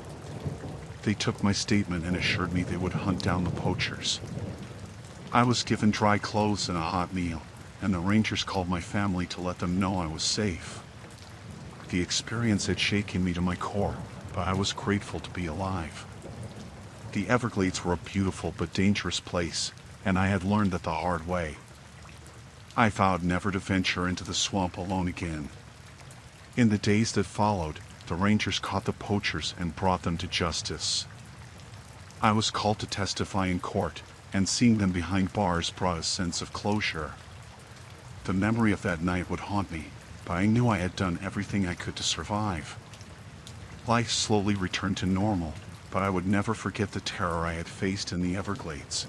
They took my statement and assured me they would hunt down the poachers. I was given dry clothes and a hot meal, and the rangers called my family to let them know I was safe. The experience had shaken me to my core, but I was grateful to be alive. The Everglades were a beautiful but dangerous place, and I had learned that the hard way. I vowed never to venture into the swamp alone again. In the days that followed, the rangers caught the poachers and brought them to justice. I was called to testify in court, and seeing them behind bars brought a sense of closure. The memory of that night would haunt me, but I knew I had done everything I could to survive. Life slowly returned to normal, but I would never forget the terror I had faced in the Everglades.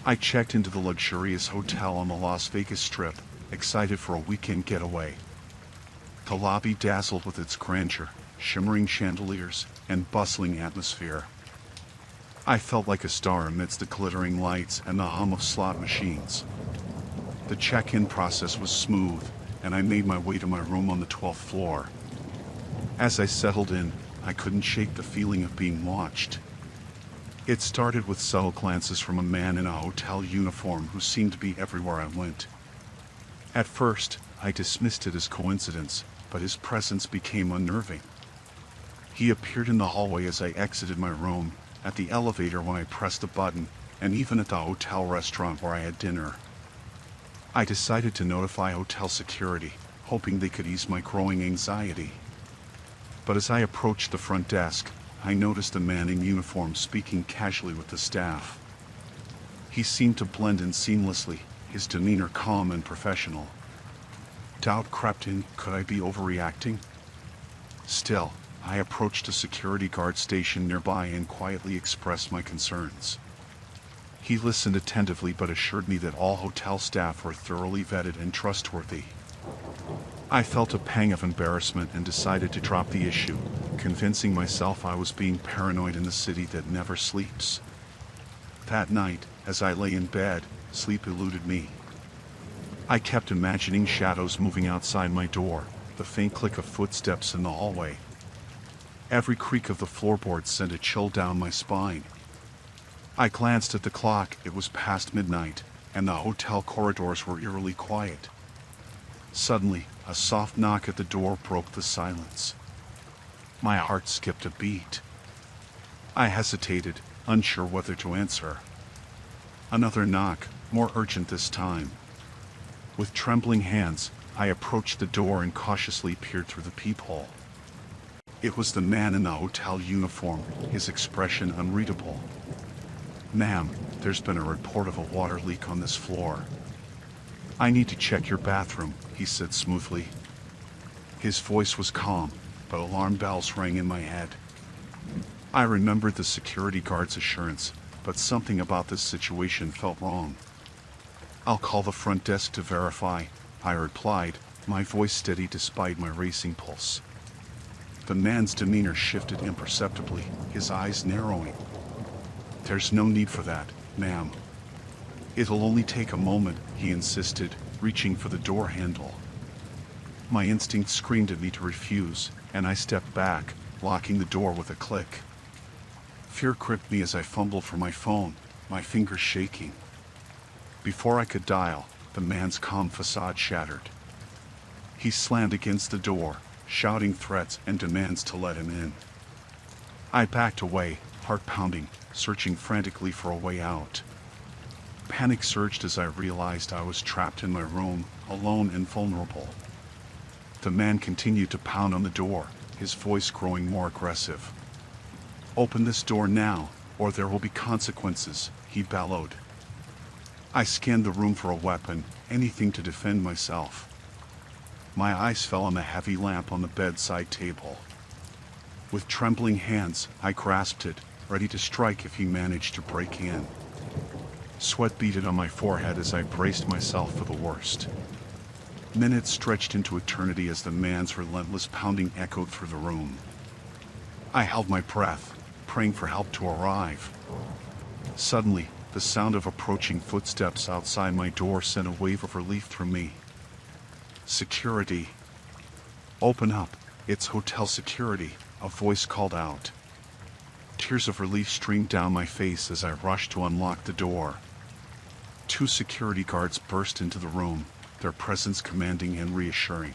I checked into the luxurious hotel on the Las Vegas Strip, excited for a weekend getaway. The lobby dazzled with its grandeur, shimmering chandeliers, and bustling atmosphere. I felt like a star amidst the glittering lights and the hum of slot machines. The check-in process was smooth, and I made my way to my room on the 12th floor. As I settled in, I couldn't shake the feeling of being watched. It started with subtle glances from a man in a hotel uniform who seemed to be everywhere I went. At first, I dismissed it as coincidence, but his presence became unnerving. He appeared in the hallway as I exited my room, at the elevator when I pressed a button, and even at the hotel restaurant where I had dinner. I decided to notify hotel security, hoping they could ease my growing anxiety. But as I approached the front desk, I noticed a man in uniform speaking casually with the staff. He seemed to blend in seamlessly, his demeanor calm and professional. Doubt crept in, could I be overreacting? Still, I approached a security guard stationed nearby and quietly expressed my concerns. He listened attentively but assured me that all hotel staff were thoroughly vetted and trustworthy. I felt a pang of embarrassment and decided to drop the issue, convincing myself I was being paranoid in the city that never sleeps. That night, as I lay in bed, sleep eluded me. I kept imagining shadows moving outside my door, the faint click of footsteps in the hallway. Every creak of the floorboards sent a chill down my spine. I glanced at the clock, it was past midnight, and the hotel corridors were eerily quiet. Suddenly, a soft knock at the door broke the silence. My heart skipped a beat. I hesitated, unsure whether to answer. Another knock, more urgent this time. With trembling hands, I approached the door and cautiously peered through the peephole. It was the man in the hotel uniform, his expression unreadable. "Ma'am, there's been a report of a water leak on this floor. I need to check your bathroom," he said smoothly. His voice was calm, but alarm bells rang in my head. I remembered the security guard's assurance, but something about this situation felt wrong. "I'll call the front desk to verify," I replied, my voice steady despite my racing pulse. The man's demeanor shifted imperceptibly, his eyes narrowing. "There's no need for that, ma'am. It'll only take a moment," he insisted, reaching for the door handle. My instinct screamed at me to refuse, and I stepped back, locking the door with a click. Fear gripped me as I fumbled for my phone, my fingers shaking. Before I could dial, the man's calm facade shattered. He slammed against the door, shouting threats and demands to let him in. I backed away, heart pounding, searching frantically for a way out. Panic surged as I realized I was trapped in my room, alone and vulnerable. The man continued to pound on the door, his voice growing more aggressive. "Open this door now, or there will be consequences," he bellowed. I scanned the room for a weapon, anything to defend myself. My eyes fell on the heavy lamp on the bedside table. With trembling hands, I grasped it, ready to strike if he managed to break in. Sweat beaded on my forehead as I braced myself for the worst. Minutes stretched into eternity as the man's relentless pounding echoed through the room. I held my breath, praying for help to arrive. Suddenly, the sound of approaching footsteps outside my door sent a wave of relief through me. "Security. Open up, it's hotel security," a voice called out. Tears of relief streamed down my face as I rushed to unlock the door. Two security guards burst into the room, their presence commanding and reassuring.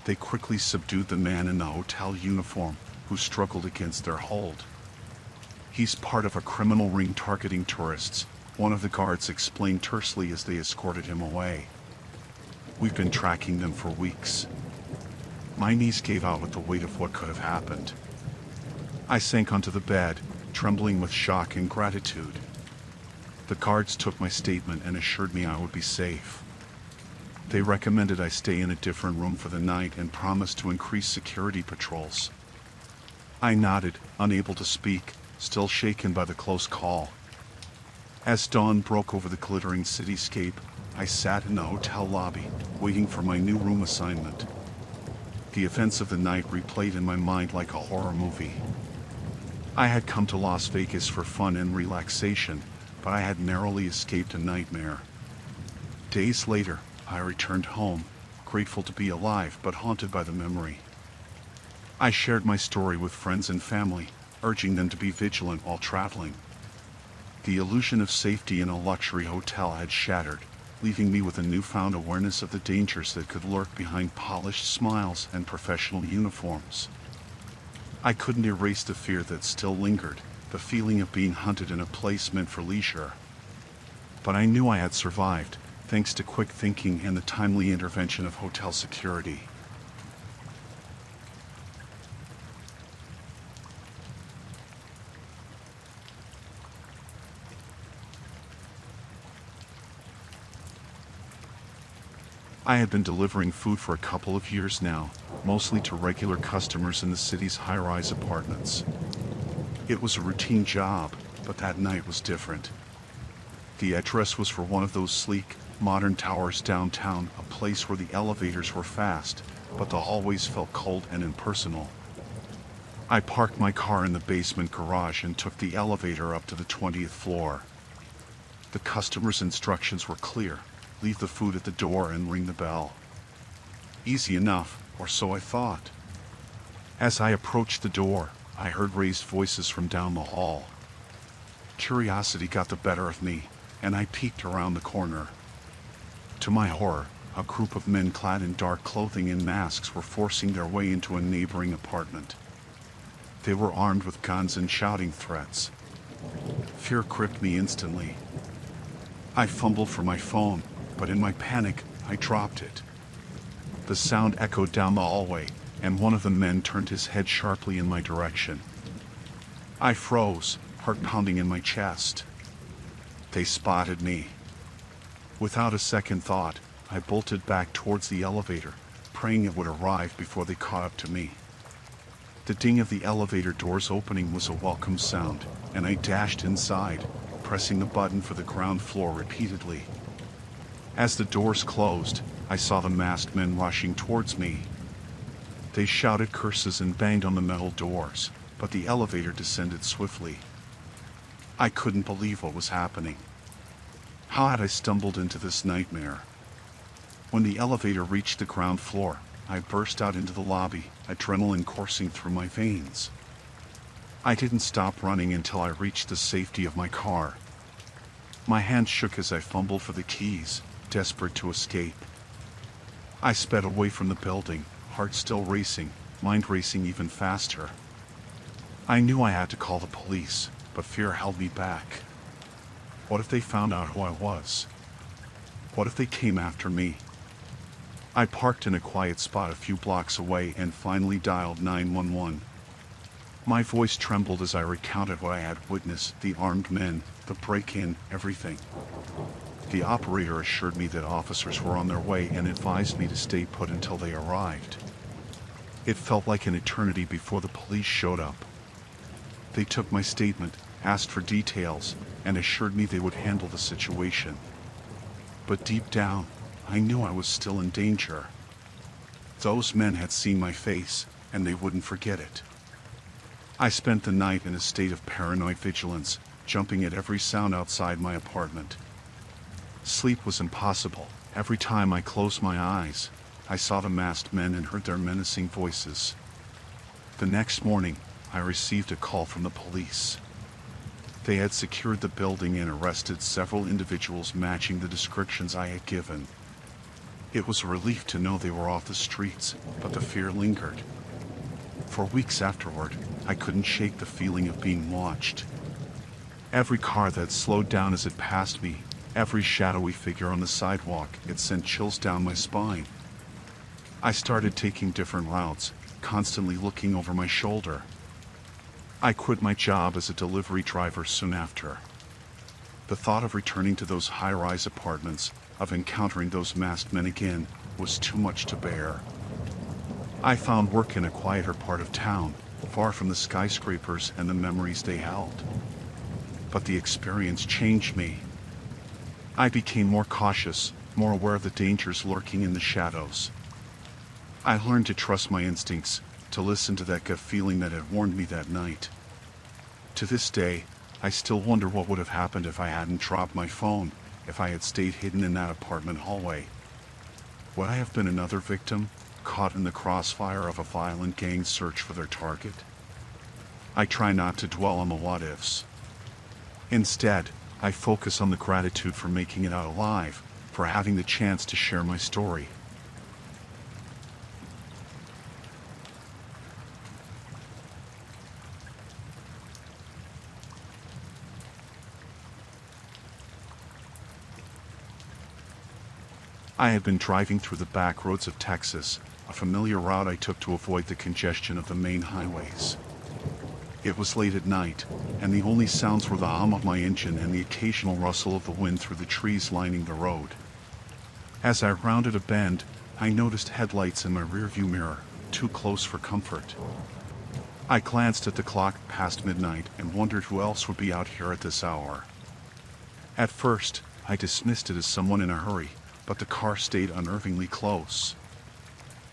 They quickly subdued the man in the hotel uniform, who struggled against their hold. "He's part of a criminal ring targeting tourists," one of the guards explained tersely as they escorted him away. "We've been tracking them for weeks." My knees gave out with the weight of what could have happened. I sank onto the bed, trembling with shock and gratitude. The guards took my statement and assured me I would be safe. They recommended I stay in a different room for the night and promised to increase security patrols. I nodded, unable to speak, still shaken by the close call. As dawn broke over the glittering cityscape, I sat in the hotel lobby, waiting for my new room assignment. The events of the night replayed in my mind like a horror movie. I had come to Las Vegas for fun and relaxation, but I had narrowly escaped a nightmare. Days later, I returned home, grateful to be alive but haunted by the memory. I shared my story with friends and family, urging them to be vigilant while traveling. The illusion of safety in a luxury hotel had shattered, leaving me with a newfound awareness of the dangers that could lurk behind polished smiles and professional uniforms. I couldn't erase the fear that still lingered, the feeling of being hunted in a place meant for leisure. But I knew I had survived, thanks to quick thinking and the timely intervention of hotel security. I had been delivering food for a couple of years now, mostly to regular customers in the city's high-rise apartments. It was a routine job, but that night was different. The address was for one of those sleek, modern towers downtown, a place where the elevators were fast, but the hallways felt cold and impersonal. I parked my car in the basement garage and took the elevator up to the 20th floor. The customer's instructions were clear. Leave the food at the door and ring the bell. Easy enough, or so I thought. As I approached the door, I heard raised voices from down the hall. Curiosity got the better of me, and I peeked around the corner. To my horror, a group of men clad in dark clothing and masks were forcing their way into a neighboring apartment. They were armed with guns and shouting threats. Fear gripped me instantly. I fumbled for my phone, but in my panic, I dropped it. The sound echoed down the hallway, and one of the men turned his head sharply in my direction. I froze, heart pounding in my chest. They spotted me. Without a second thought, I bolted back towards the elevator, praying it would arrive before they caught up to me. The ding of the elevator doors opening was a welcome sound, and I dashed inside, pressing the button for the ground floor repeatedly. As the doors closed, I saw the masked men rushing towards me. They shouted curses and banged on the metal doors, but the elevator descended swiftly. I couldn't believe what was happening. How had I stumbled into this nightmare? When the elevator reached the ground floor, I burst out into the lobby, adrenaline coursing through my veins. I didn't stop running until I reached the safety of my car. My hands shook as I fumbled for the keys, desperate to escape. I sped away from the building, heart still racing, mind racing even faster. I knew I had to call the police, but fear held me back. What if they found out who I was? What if they came after me? I parked in a quiet spot a few blocks away and finally dialed 911. My voice trembled as I recounted what I had witnessed, the armed men, the break-in, everything. The operator assured me that officers were on their way and advised me to stay put until they arrived. It felt like an eternity before the police showed up. They took my statement, asked for details, and assured me they would handle the situation. But deep down, I knew I was still in danger. Those men had seen my face, and they wouldn't forget it. I spent the night in a state of paranoid vigilance, jumping at every sound outside my apartment. Sleep was impossible. Every time I closed my eyes, I saw the masked men and heard their menacing voices. The next morning, I received a call from the police. They had secured the building and arrested several individuals matching the descriptions I had given. It was a relief to know they were off the streets, but the fear lingered. For weeks afterward, I couldn't shake the feeling of being watched. Every car that slowed down as it passed me, every shadowy figure on the sidewalk, it sent chills down my spine. I started taking different routes, constantly looking over my shoulder. I quit my job as a delivery driver soon after. The thought of returning to those high-rise apartments, of encountering those masked men again, was too much to bear. I found work in a quieter part of town, far from the skyscrapers and the memories they held. but the experience changed me. I became more cautious, more aware of the dangers lurking in the shadows. I learned to trust my instincts, to listen to that gut feeling that had warned me that night. To this day, I still wonder what would have happened if I hadn't dropped my phone, if I had stayed hidden in that apartment hallway. Would I have been another victim, caught in the crossfire of a violent gang's search for their target? I try not to dwell on the what-ifs. Instead, I focus on the gratitude for making it out alive, for having the chance to share my story. I had been driving through the back roads of Texas, a familiar route I took to avoid the congestion of the main highways. It was late at night, and the only sounds were the hum of my engine and the occasional rustle of the wind through the trees lining the road. As I rounded a bend, I noticed headlights in my rearview mirror, too close for comfort. I glanced at the clock past midnight and wondered who else would be out here at this hour. At first, I dismissed it as someone in a hurry, but the car stayed unnervingly close.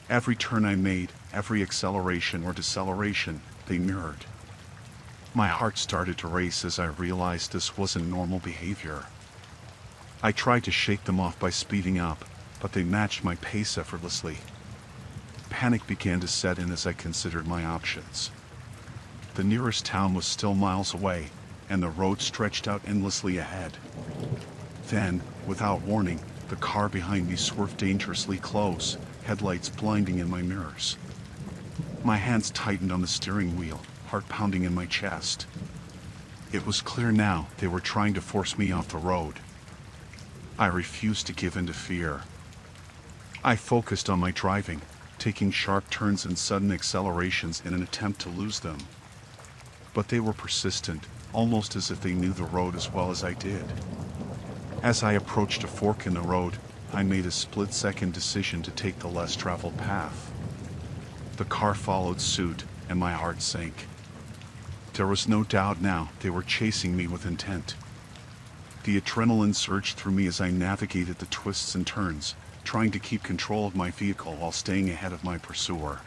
Every turn I made, every acceleration or deceleration, they mirrored. My heart started to race as I realized this wasn't normal behavior. I tried to shake them off by speeding up, but they matched my pace effortlessly. Panic began to set in as I considered my options. The nearest town was still miles away, and the road stretched out endlessly ahead. Then, without warning, the car behind me swerved dangerously close, headlights blinding in my mirrors. My hands tightened on the steering wheel, heart pounding in my chest. It was clear now they were trying to force me off the road. I refused to give in to fear. I focused on my driving, taking sharp turns and sudden accelerations in an attempt to lose them. But they were persistent, almost as if they knew the road as well as I did. As I approached a fork in the road, I made a split-second decision to take the less traveled path. The car followed suit, and my heart sank. There was no doubt now they were chasing me with intent. The adrenaline surged through me as I navigated the twists and turns, trying to keep control of my vehicle while staying ahead of my pursuer.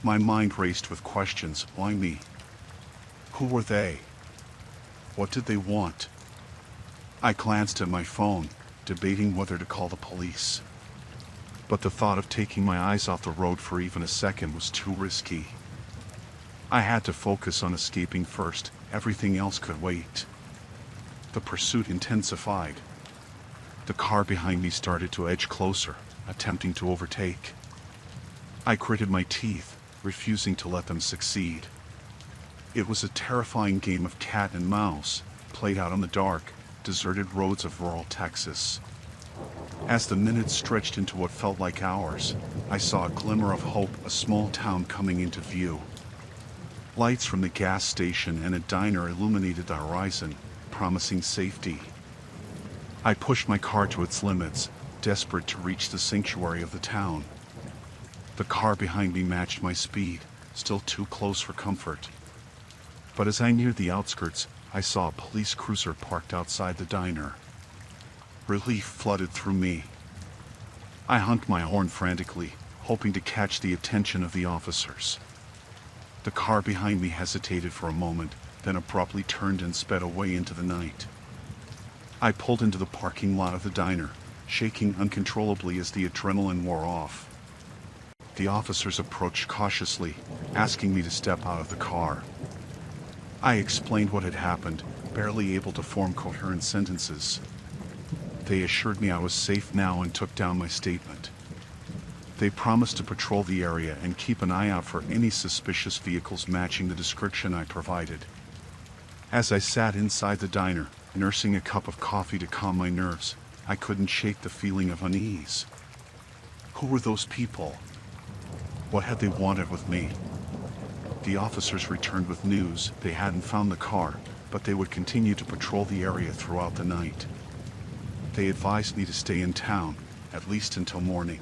My mind raced with questions. Why me? Who were they? What did they want? I glanced at my phone, debating whether to call the police. But the thought of taking my eyes off the road for even a second was too risky. I had to focus on escaping first. Everything else could wait. The pursuit intensified. The car behind me started to edge closer, attempting to overtake. I gritted my teeth, refusing to let them succeed. It was a terrifying game of cat and mouse, played out on the dark, deserted roads of rural Texas. As the minutes stretched into what felt like hours, I saw a glimmer of hope, a small town coming into view. Lights from the gas station and a diner illuminated the horizon, promising safety. I pushed my car to its limits, desperate to reach the sanctuary of the town. The car behind me matched my speed, still too close for comfort. But as I neared the outskirts, I saw a police cruiser parked outside the diner. Relief flooded through me. I honked my horn frantically, hoping to catch the attention of the officers. The car behind me hesitated for a moment, then abruptly turned and sped away into the night. I pulled into the parking lot of the diner, shaking uncontrollably as the adrenaline wore off. The officers approached cautiously, asking me to step out of the car. I explained what had happened, barely able to form coherent sentences. They assured me I was safe now and took down my statement. They promised to patrol the area and keep an eye out for any suspicious vehicles matching the description I provided. As I sat inside the diner, nursing a cup of coffee to calm my nerves, I couldn't shake the feeling of unease. Who were those people? What had they wanted with me? The officers returned with news they hadn't found the car, but they would continue to patrol the area throughout the night. They advised me to stay in town, at least until morning.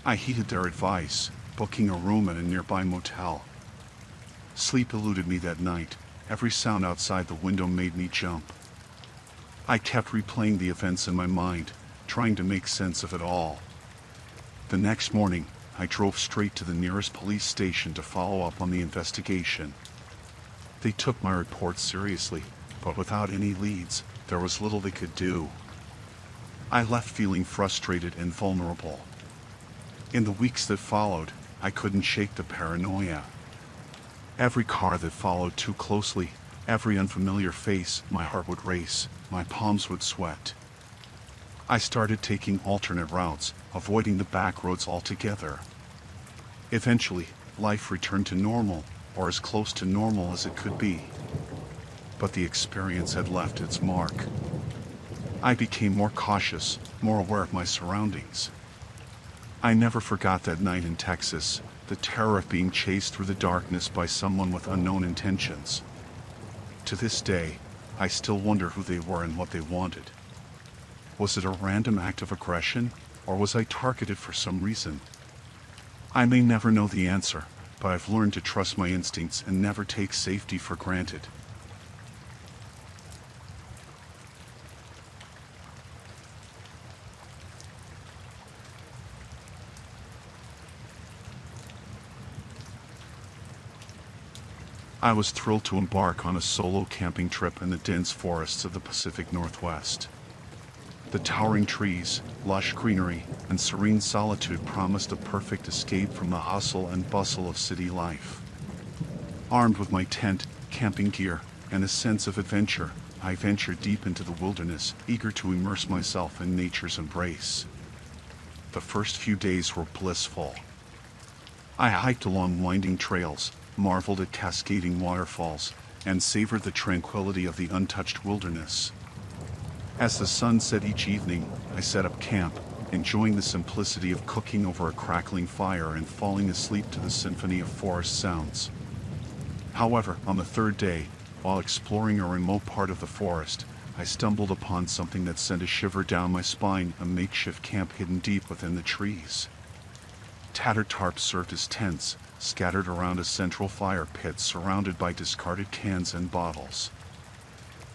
I heeded their advice, booking a room at a nearby motel. Sleep eluded me that night, Every sound outside the window made me jump. I kept replaying the events in my mind, trying to make sense of it all. The next morning, I drove straight to the nearest police station to follow up on the investigation. They took my report seriously, but without any leads, there was little they could do. I left feeling frustrated and vulnerable. In the weeks that followed, I couldn't shake the paranoia. Every car that followed too closely, every unfamiliar face, my heart would race, my palms would sweat. I started taking alternate routes, avoiding the back roads altogether. Eventually, life returned to normal, or as close to normal as it could be. But the experience had left its mark. I became more cautious, more aware of my surroundings. I never forgot that night in Texas, the terror of being chased through the darkness by someone with unknown intentions. To this day, I still wonder who they were and what they wanted. Was it a random act of aggression, or was I targeted for some reason? I may never know the answer, but I've learned to trust my instincts and never take safety for granted. I was thrilled to embark on a solo camping trip in the dense forests of the Pacific Northwest. The towering trees, lush greenery, and serene solitude promised a perfect escape from the hustle and bustle of city life. Armed with my tent, camping gear, and a sense of adventure, I ventured deep into the wilderness, eager to immerse myself in nature's embrace. The first few days were blissful. I hiked along winding trails, marveled at cascading waterfalls, and savored the tranquility of the untouched wilderness. As the sun set each evening, I set up camp, enjoying the simplicity of cooking over a crackling fire and falling asleep to the symphony of forest sounds. However, on the third day, while exploring a remote part of the forest, I stumbled upon something that sent a shiver down my spine, a makeshift camp hidden deep within the trees. Tattered tarps served as tents, scattered around a central fire pit surrounded by discarded cans and bottles.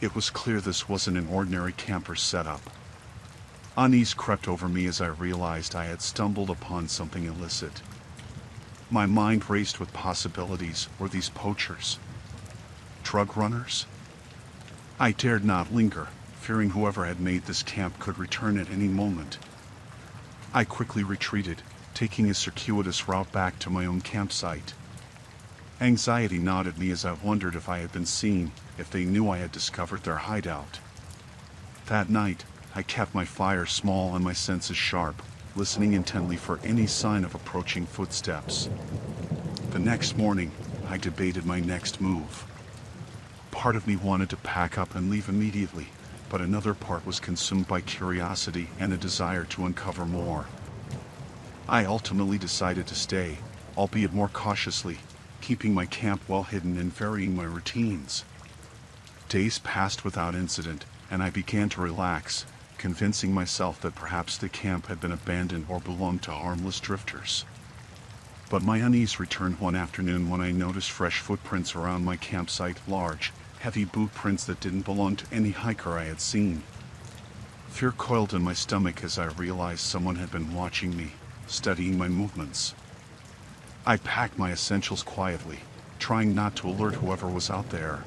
It was clear this wasn't an ordinary camper's setup. Unease crept over me as I realized I had stumbled upon something illicit. My mind raced with possibilities. Were these poachers? Drug runners? I dared not linger, fearing whoever had made this camp could return at any moment. I quickly retreated, taking a circuitous route back to my own campsite. Anxiety gnawed at me as I wondered if I had been seen, if they knew I had discovered their hideout. That night, I kept my fire small and my senses sharp, listening intently for any sign of approaching footsteps. The next morning, I debated my next move. Part of me wanted to pack up and leave immediately, but another part was consumed by curiosity and a desire to uncover more. I ultimately decided to stay, albeit more cautiously, keeping my camp well hidden and varying my routines. Days passed without incident, and I began to relax, convincing myself that perhaps the camp had been abandoned or belonged to harmless drifters. But my unease returned one afternoon when I noticed fresh footprints around my campsite, large, heavy boot prints that didn't belong to any hiker I had seen. Fear coiled in my stomach as I realized someone had been watching me, studying my movements. I packed my essentials quietly, trying not to alert whoever was out there.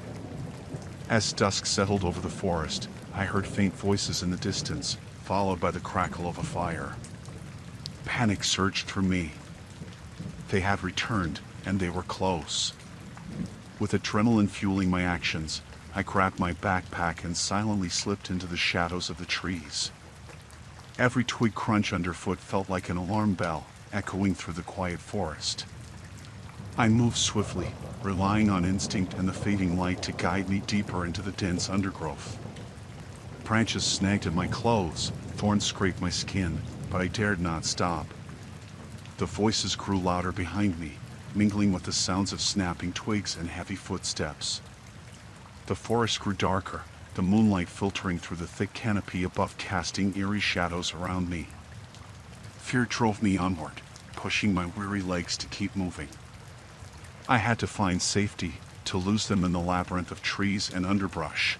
As dusk settled over the forest, I heard faint voices in the distance, followed by the crackle of a fire. Panic surged through me. They had returned, and they were close. With adrenaline fueling my actions, I grabbed my backpack and silently slipped into the shadows of the trees. Every twig crunch underfoot felt like an alarm bell, echoing through the quiet forest. I moved swiftly, relying on instinct and the fading light to guide me deeper into the dense undergrowth. Branches snagged at my clothes, thorns scraped my skin, but I dared not stop. The voices grew louder behind me, mingling with the sounds of snapping twigs and heavy footsteps. The forest grew darker, the moonlight filtering through the thick canopy above, casting eerie shadows around me. Fear drove me onward, pushing my weary legs to keep moving. I had to find safety, to lose them in the labyrinth of trees and underbrush.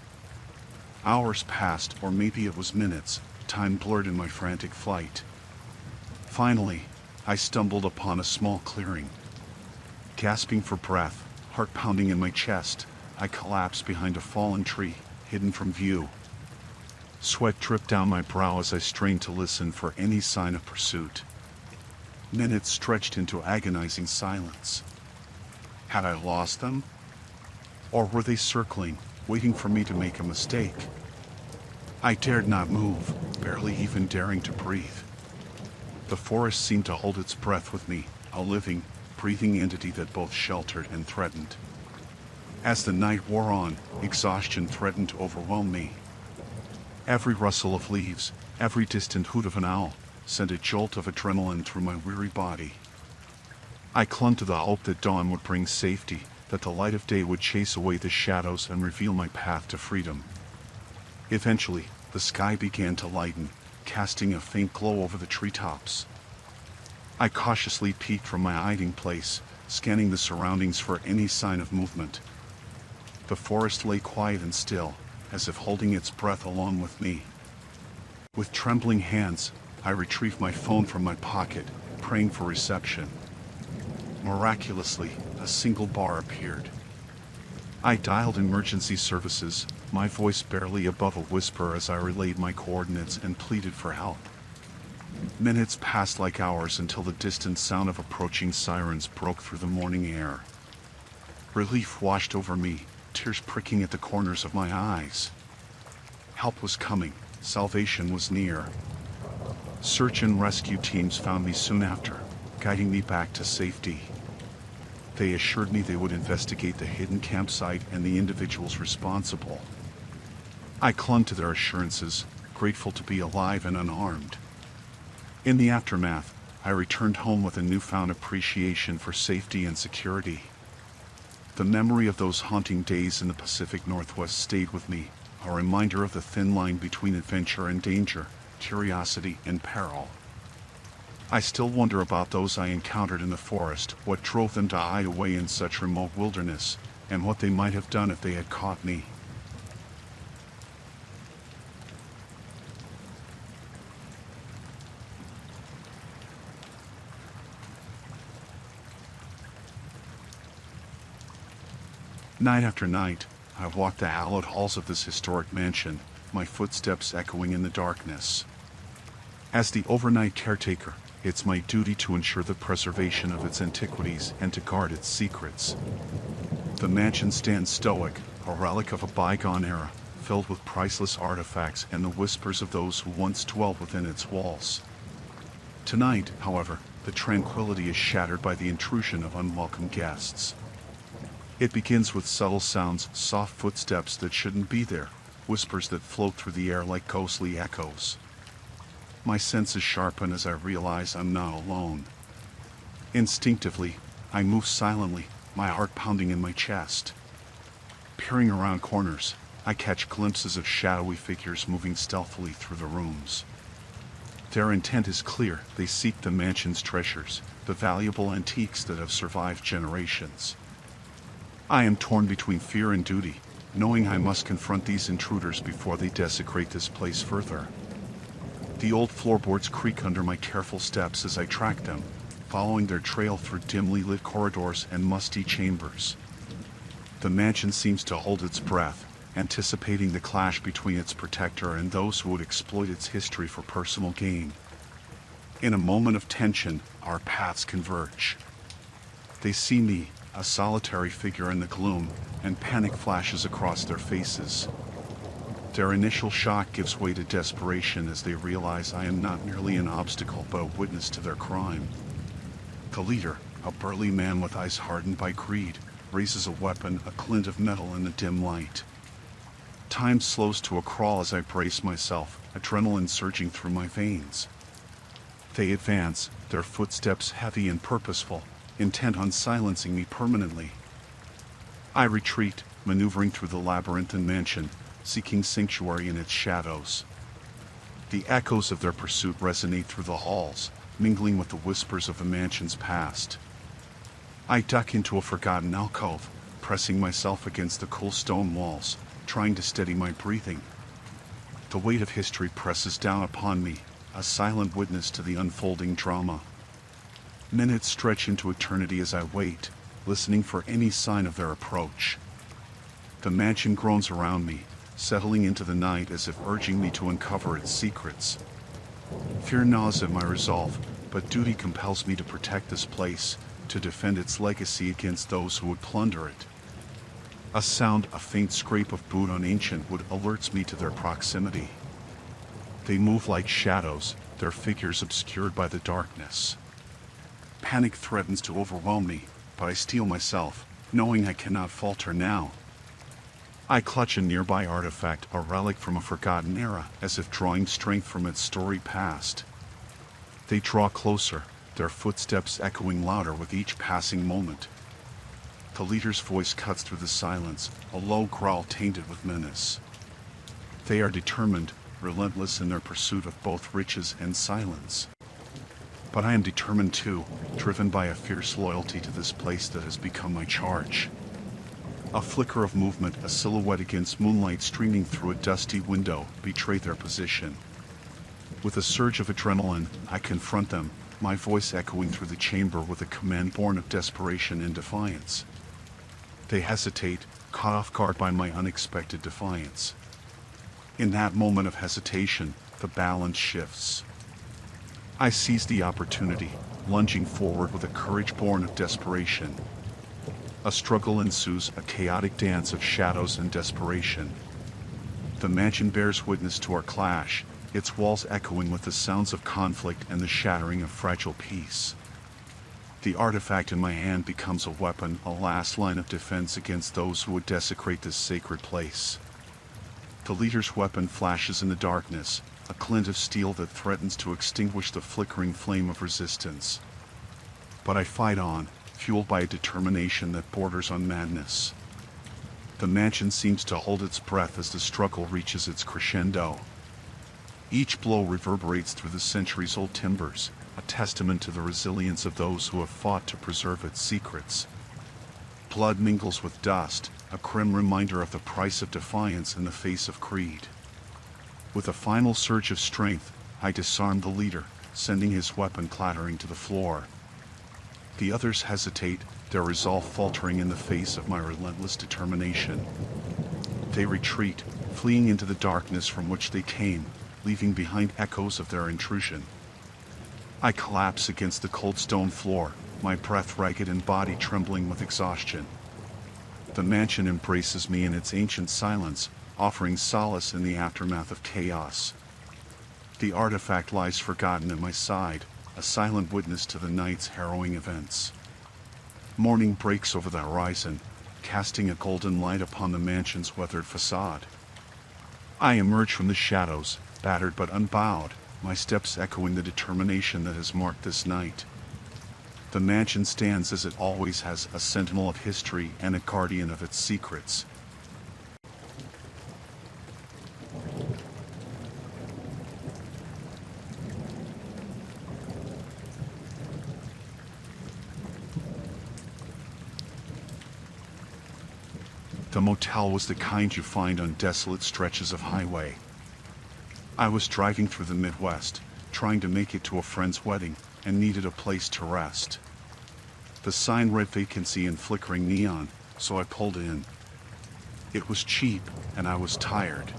Hours passed, or maybe it was minutes, time blurred in my frantic flight. Finally, I stumbled upon a small clearing. Gasping for breath, heart pounding in my chest, I collapsed behind a fallen tree, hidden from view. Sweat dripped down my brow as I strained to listen for any sign of pursuit. Minutes stretched into agonizing silence. Had I lost them? Or were they circling, waiting for me to make a mistake? I dared not move, barely even daring to breathe. The forest seemed to hold its breath with me, a living, breathing entity that both sheltered and threatened. As the night wore on, exhaustion threatened to overwhelm me. Every rustle of leaves, every distant hoot of an owl, sent a jolt of adrenaline through my weary body. I clung to the hope that dawn would bring safety, that the light of day would chase away the shadows and reveal my path to freedom. Eventually, the sky began to lighten, casting a faint glow over the treetops. I cautiously peeked from my hiding place, scanning the surroundings for any sign of movement. The forest lay quiet and still, as if holding its breath along with me. With trembling hands, I retrieved my phone from my pocket, praying for reception. Miraculously, a single bar appeared. I dialed emergency services, my voice barely above a whisper as I relayed my coordinates and pleaded for help. Minutes passed like hours until the distant sound of approaching sirens broke through the morning air. Relief washed over me, tears pricking at the corners of my eyes. Help was coming, salvation was near. Search and rescue teams found me soon after, guiding me back to safety. They assured me they would investigate the hidden campsite and the individuals responsible. I clung to their assurances, grateful to be alive and unharmed. In the aftermath, I returned home with a newfound appreciation for safety and security. The memory of those haunting days in the Pacific Northwest stayed with me, a reminder of the thin line between adventure and danger, curiosity and peril. I still wonder about those I encountered in the forest, what drove them to hide away in such remote wilderness, and what they might have done if they had caught me. Night after night, I walked the hallowed halls of this historic mansion, my footsteps echoing in the darkness. As the overnight caretaker, it's my duty to ensure the preservation of its antiquities and to guard its secrets. The mansion stands stoic, a relic of a bygone era, filled with priceless artifacts and the whispers of those who once dwelt within its walls. Tonight, however, the tranquility is shattered by the intrusion of unwelcome guests. It begins with subtle sounds, soft footsteps that shouldn't be there, whispers that float through the air like ghostly echoes. My senses sharpen as I realize I'm not alone. Instinctively, I move silently, my heart pounding in my chest. Peering around corners, I catch glimpses of shadowy figures moving stealthily through the rooms. Their intent is clear, they seek the mansion's treasures, the valuable antiques that have survived generations. I am torn between fear and duty, knowing I must confront these intruders before they desecrate this place further. The old floorboards creak under my careful steps as I track them, following their trail through dimly lit corridors and musty chambers. The mansion seems to hold its breath, anticipating the clash between its protector and those who would exploit its history for personal gain. In a moment of tension, our paths converge. They see me, a solitary figure in the gloom, and panic flashes across their faces. Their initial shock gives way to desperation as they realize I am not merely an obstacle but a witness to their crime. The leader, a burly man with eyes hardened by greed, raises a weapon, a glint of metal in the dim light. Time slows to a crawl as I brace myself, adrenaline surging through my veins. They advance, their footsteps heavy and purposeful, intent on silencing me permanently. I retreat, maneuvering through the labyrinthine mansion, seeking sanctuary in its shadows. The echoes of their pursuit resonate through the halls, mingling with the whispers of the mansion's past. I duck into a forgotten alcove, pressing myself against the cool stone walls, trying to steady my breathing. The weight of history presses down upon me, a silent witness to the unfolding drama. Minutes stretch into eternity as I wait, listening for any sign of their approach. The mansion groans around me, settling into the night as if urging me to uncover its secrets. Fear gnaws at my resolve, but duty compels me to protect this place, to defend its legacy against those who would plunder it. A faint scrape of boot on ancient wood alerts me to their proximity. They move like shadows, their figures obscured by the darkness. Panic threatens to overwhelm me, but I steel myself, knowing I cannot falter now. I clutch a nearby artifact, a relic from a forgotten era, as if drawing strength from its storied past. They draw closer, their footsteps echoing louder with each passing moment. The leader's voice cuts through the silence, a low growl tainted with menace. They are determined, relentless in their pursuit of both riches and silence. But I am determined too, driven by a fierce loyalty to this place that has become my charge. A flicker of movement, a silhouette against moonlight streaming through a dusty window, betray their position. With a surge of adrenaline, I confront them, my voice echoing through the chamber with a command born of desperation and defiance. They hesitate, caught off guard by my unexpected defiance. In that moment of hesitation, the balance shifts. I seize the opportunity, lunging forward with a courage born of desperation. A struggle ensues, a chaotic dance of shadows and desperation. The mansion bears witness to our clash, its walls echoing with the sounds of conflict and the shattering of fragile peace. The artifact in my hand becomes a weapon, a last line of defense against those who would desecrate this sacred place. The leader's weapon flashes in the darkness, a glint of steel that threatens to extinguish the flickering flame of resistance. But I fight on, fueled by a determination that borders on madness. The mansion seems to hold its breath as the struggle reaches its crescendo. Each blow reverberates through the centuries-old timbers, a testament to the resilience of those who have fought to preserve its secrets. Blood mingles with dust, a grim reminder of the price of defiance in the face of greed. With a final surge of strength, I disarm the leader, sending his weapon clattering to the floor. The others hesitate, their resolve faltering in the face of my relentless determination. They retreat, fleeing into the darkness from which they came, leaving behind echoes of their intrusion. I collapse against the cold stone floor, my breath ragged and body trembling with exhaustion. The mansion embraces me in its ancient silence, offering solace in the aftermath of chaos. The artifact lies forgotten at my side, a silent witness to the night's harrowing events. Morning breaks over the horizon, casting a golden light upon the mansion's weathered facade. I emerge from the shadows, battered but unbowed, my steps echoing the determination that has marked this night. The mansion stands as it always has, a sentinel of history and a guardian of its secrets. The motel was the kind you find on desolate stretches of highway. I was driving through the Midwest, trying to make it to a friend's wedding, and needed a place to rest. The sign read vacancy in flickering neon, so I pulled in. It was cheap, and I was tired.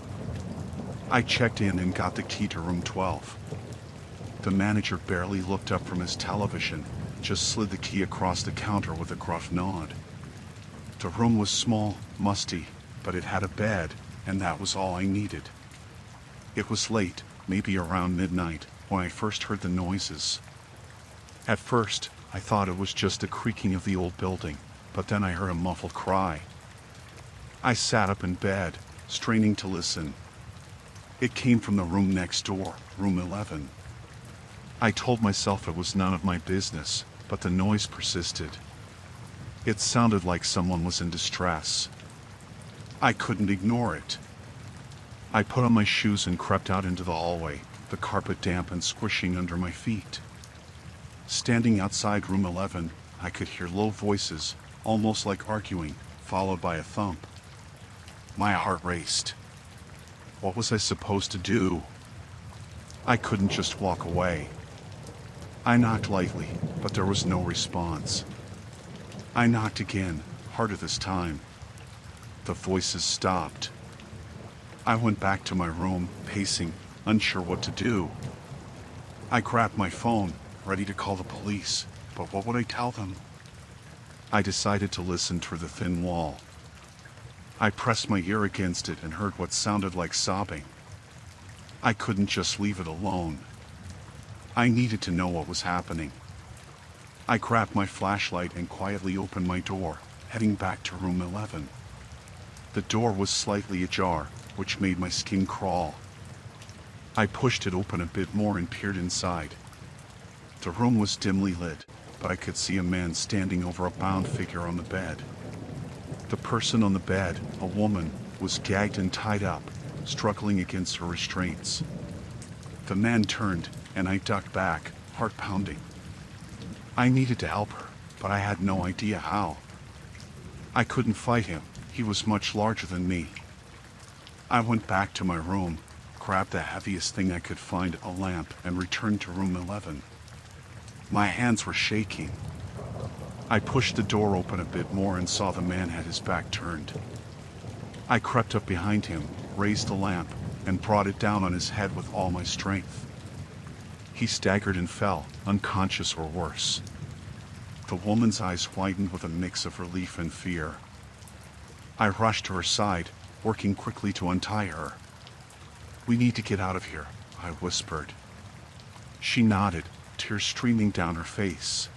I checked in and got the key to room 12. The manager barely looked up from his television, just slid the key across the counter with a gruff nod. The room was small, musty, but it had a bed, and that was all I needed. It was late, maybe around midnight, when I first heard the noises. At first, I thought it was just the creaking of the old building, but then I heard a muffled cry. I sat up in bed, straining to listen. It came from the room next door, room 11. I told myself it was none of my business, but the noise persisted. It sounded like someone was in distress. I couldn't ignore it. I put on my shoes and crept out into the hallway, the carpet damp and squishing under my feet. Standing outside room 11, I could hear low voices, almost like arguing, followed by a thump. My heart raced. What was I supposed to do? I couldn't just walk away. I knocked lightly, but there was no response. I knocked again, harder this time. The voices stopped. I went back to my room, pacing, unsure what to do. I grabbed my phone, ready to call the police, but what would I tell them? I decided to listen through the thin wall. I pressed my ear against it and heard what sounded like sobbing. I couldn't just leave it alone. I needed to know what was happening. I grabbed my flashlight and quietly opened my door, heading back to room 11. The door was slightly ajar, which made my skin crawl. I pushed it open a bit more and peered inside. The room was dimly lit, but I could see a man standing over a bound figure on the bed. The person on the bed, a woman, was gagged and tied up, struggling against her restraints. The man turned, and I ducked back, heart pounding. I needed to help her, but I had no idea how. I couldn't fight him. He was much larger than me. I went back to my room, grabbed the heaviest thing I could find, a lamp, and returned to room 11. My hands were shaking. I pushed the door open a bit more and saw the man had his back turned. I crept up behind him, raised the lamp, and brought it down on his head with all my strength. He staggered and fell, unconscious or worse. The woman's eyes widened with a mix of relief and fear. I rushed to her side, working quickly to untie her. "We need to get out of here," I whispered. She nodded, tears streaming down her face.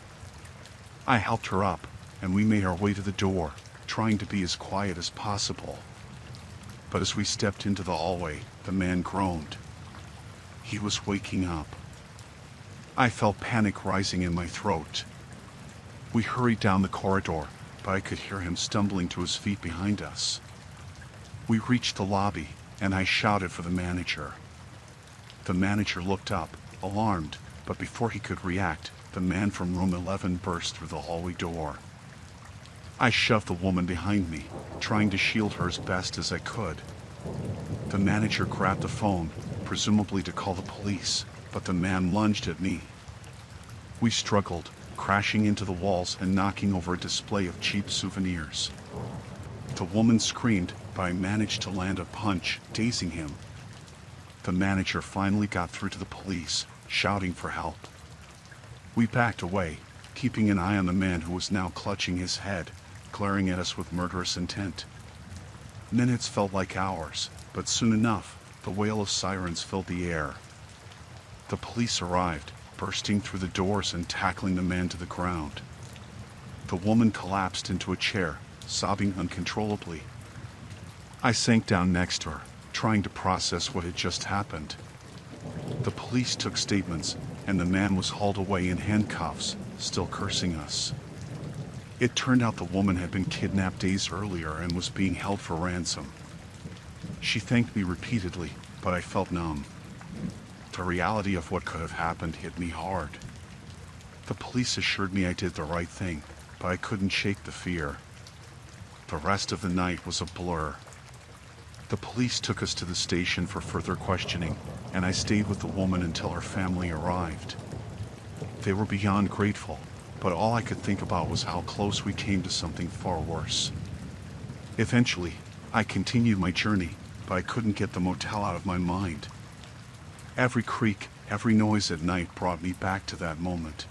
I helped her up, and we made our way to the door, trying to be as quiet as possible. But as we stepped into the hallway, the man groaned. He was waking up. I felt panic rising in my throat. We hurried down the corridor, but I could hear him stumbling to his feet behind us. We reached the lobby, and I shouted for the manager. The manager looked up, alarmed, but before he could react, the man from room 11 burst through the hallway door. I shoved the woman behind me, trying to shield her as best as I could. The manager grabbed the phone, presumably to call the police, but the man lunged at me. We struggled, crashing into the walls and knocking over a display of cheap souvenirs. The woman screamed, but I managed to land a punch, dazing him. The manager finally got through to the police, shouting for help. We backed away, keeping an eye on the man who was now clutching his head, glaring at us with murderous intent. Minutes felt like hours, but soon enough, the wail of sirens filled the air. The police arrived, bursting through the doors and tackling the man to the ground. The woman collapsed into a chair, sobbing uncontrollably. I sank down next to her, trying to process what had just happened. The police took statements, and the man was hauled away in handcuffs, still cursing us. It turned out the woman had been kidnapped days earlier and was being held for ransom. She thanked me repeatedly, but I felt numb. The reality of what could have happened hit me hard. The police assured me I did the right thing, but I couldn't shake the fear. The rest of the night was a blur. The police took us to the station for further questioning, and I stayed with the woman until her family arrived. They were beyond grateful, but all I could think about was how close we came to something far worse. Eventually, I continued my journey, but I couldn't get the motel out of my mind. Every creak, every noise at night brought me back to that moment.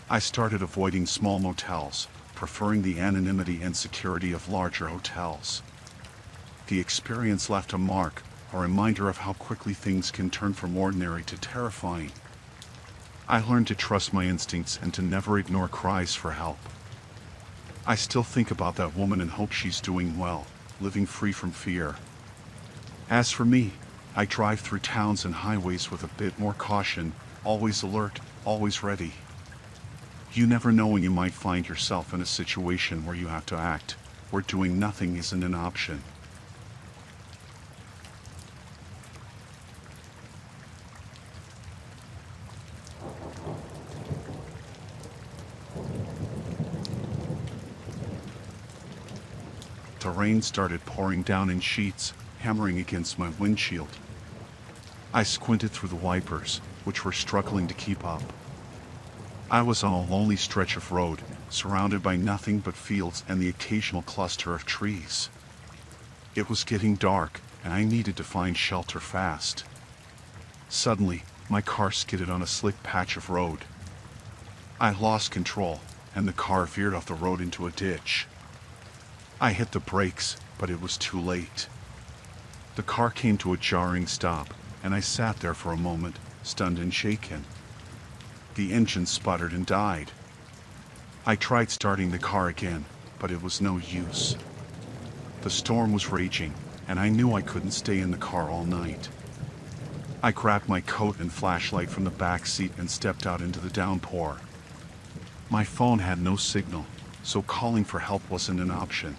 I started avoiding small motels, preferring the anonymity and security of larger hotels. The experience left a mark, a reminder of how quickly things can turn from ordinary to terrifying. I learned to trust my instincts and to never ignore cries for help. I still think about that woman and hope she's doing well, living free from fear. As for me, I drive through towns and highways with a bit more caution, always alert, always ready. You never know when you might find yourself in a situation where you have to act, where doing nothing isn't an option. The rain started pouring down in sheets, hammering against my windshield. I squinted through the wipers, which were struggling to keep up. I was on a lonely stretch of road, surrounded by nothing but fields and the occasional cluster of trees. It was getting dark, and I needed to find shelter fast. Suddenly, my car skidded on a slick patch of road. I lost control, and the car veered off the road into a ditch. I hit the brakes, but it was too late. The car came to a jarring stop, and I sat there for a moment, stunned and shaken. The engine sputtered and died. I tried starting the car again, but it was no use. The storm was raging, and I knew I couldn't stay in the car all night. I grabbed my coat and flashlight from the back seat and stepped out into the downpour. My phone had no signal, so calling for help wasn't an option.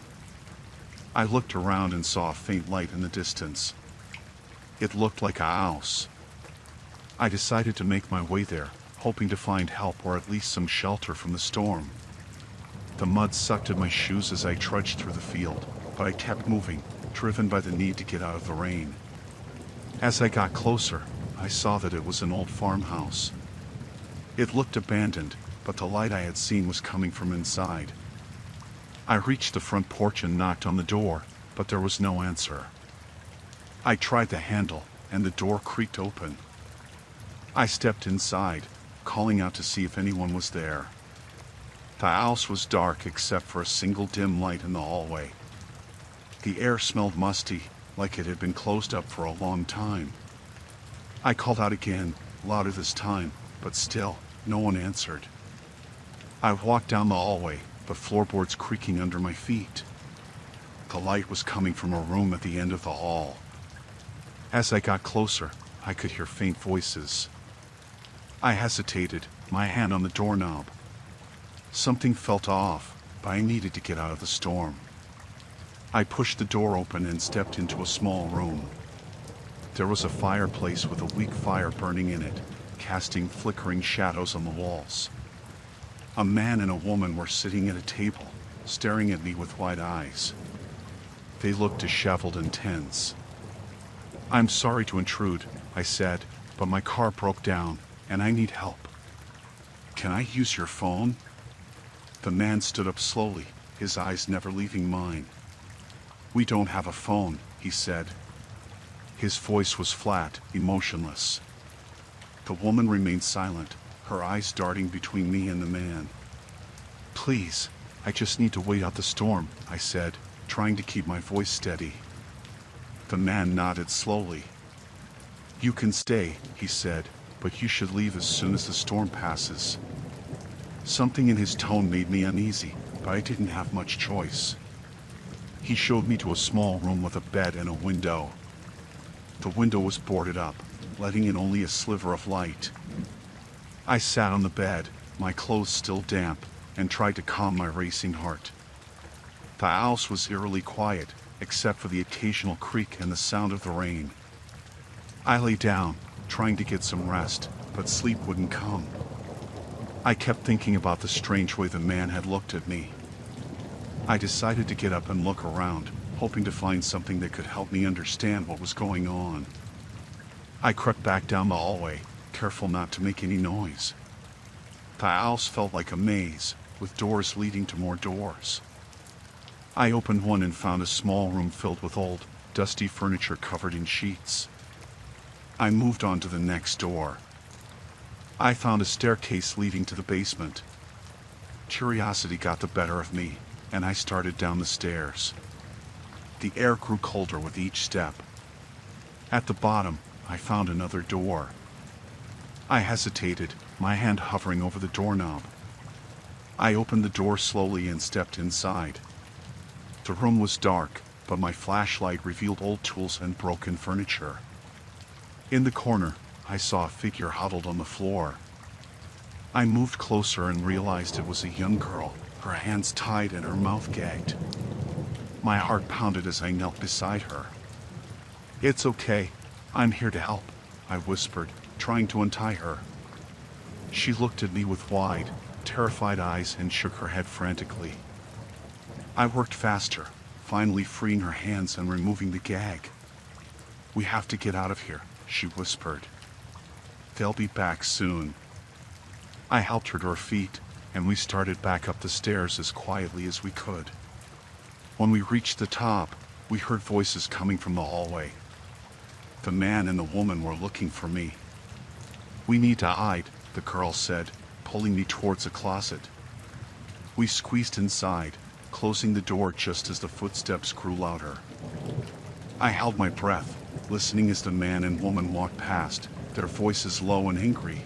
I looked around and saw a faint light in the distance. It looked like a house. I decided to make my way there, hoping to find help or at least some shelter from the storm. The mud sucked at my shoes as I trudged through the field, but I kept moving, driven by the need to get out of the rain. As I got closer, I saw that it was an old farmhouse. It looked abandoned, but the light I had seen was coming from inside. I reached the front porch and knocked on the door, but there was no answer. I tried the handle, and the door creaked open. I stepped inside, calling out to see if anyone was there. The house was dark except for a single dim light in the hallway. The air smelled musty, like it had been closed up for a long time. I called out again, louder this time, but still, no one answered. I walked down the hallway, the floorboards creaking under my feet. The light was coming from a room at the end of the hall. As I got closer, I could hear faint voices. I hesitated, my hand on the doorknob. Something felt off, but I needed to get out of the storm. I pushed the door open and stepped into a small room. There was a fireplace with a weak fire burning in it, casting flickering shadows on the walls. A man and a woman were sitting at a table, staring at me with wide eyes. They looked disheveled and tense. "I'm sorry to intrude," I said, "but my car broke down, and I need help. Can I use your phone?" The man stood up slowly, his eyes never leaving mine. "We don't have a phone," he said. His voice was flat, emotionless. The woman remained silent, her eyes darting between me and the man. "Please, I just need to wait out the storm," I said, trying to keep my voice steady. The man nodded slowly. "You can stay," he said, "but you should leave as soon as the storm passes." Something in his tone made me uneasy, but I didn't have much choice. He showed me to a small room with a bed and a window. The window was boarded up, letting in only a sliver of light. I sat on the bed, my clothes still damp, and tried to calm my racing heart. The house was eerily quiet, except for the occasional creak and the sound of the rain. I lay down, trying to get some rest, but sleep wouldn't come. I kept thinking about the strange way the man had looked at me. I decided to get up and look around, hoping to find something that could help me understand what was going on. I crept back down the hallway, careful not to make any noise. The house felt like a maze, with doors leading to more doors. I opened one and found a small room filled with old, dusty furniture covered in sheets. I moved on to the next door. I found a staircase leading to the basement. Curiosity got the better of me, and I started down the stairs. The air grew colder with each step. At the bottom, I found another door. I hesitated, my hand hovering over the doorknob. I opened the door slowly and stepped inside. The room was dark, but my flashlight revealed old tools and broken furniture. In the corner, I saw a figure huddled on the floor. I moved closer and realized it was a young girl, her hands tied and her mouth gagged. My heart pounded as I knelt beside her. "It's okay, I'm here to help," I whispered, trying to untie her. She looked at me with wide, terrified eyes and shook her head frantically. I worked faster, finally freeing her hands and removing the gag. "We have to get out of here," she whispered. "They'll be back soon." I helped her to her feet, and we started back up the stairs as quietly as we could. When we reached the top, we heard voices coming from the hallway. The man and the woman were looking for me. "We need to hide," the girl said, pulling me towards a closet. We squeezed inside, closing the door just as the footsteps grew louder. I held my breath, listening as the man and woman walked past, their voices low and angry.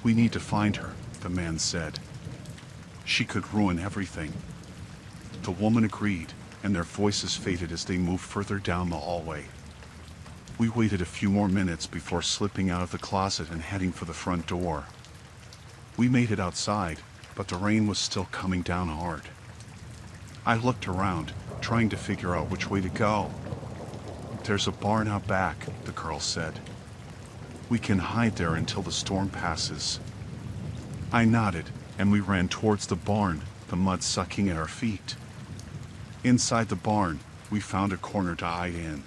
"We need to find her," the man said. "She could ruin everything." The woman agreed, and their voices faded as they moved further down the hallway. We waited a few more minutes before slipping out of the closet and heading for the front door. We made it outside, but the rain was still coming down hard. I looked around, trying to figure out which way to go. "There's a barn out back," the girl said. "We can hide there until the storm passes." I nodded, and we ran towards the barn, the mud sucking at our feet. Inside the barn, we found a corner to hide in.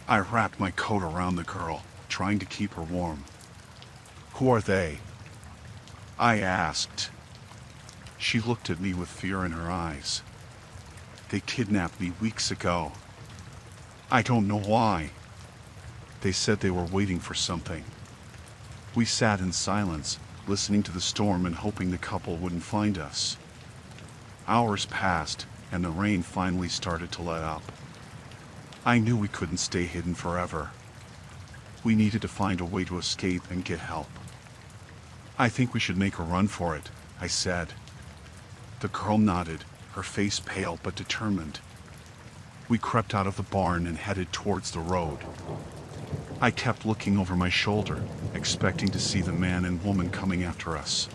I wrapped my coat around the girl, trying to keep her warm. "Who are they?" I asked. She looked at me with fear in her eyes. "They kidnapped me weeks ago. I don't know why. They said they were waiting for something." We sat in silence, listening to the storm and hoping the couple wouldn't find us. Hours passed, and the rain finally started to let up. I knew we couldn't stay hidden forever. We needed to find a way to escape and get help. "I think we should make a run for it," I said. The girl nodded, her face pale but determined. We crept out of the barn and headed towards the road. I kept looking over my shoulder, expecting to see the man and woman coming after us.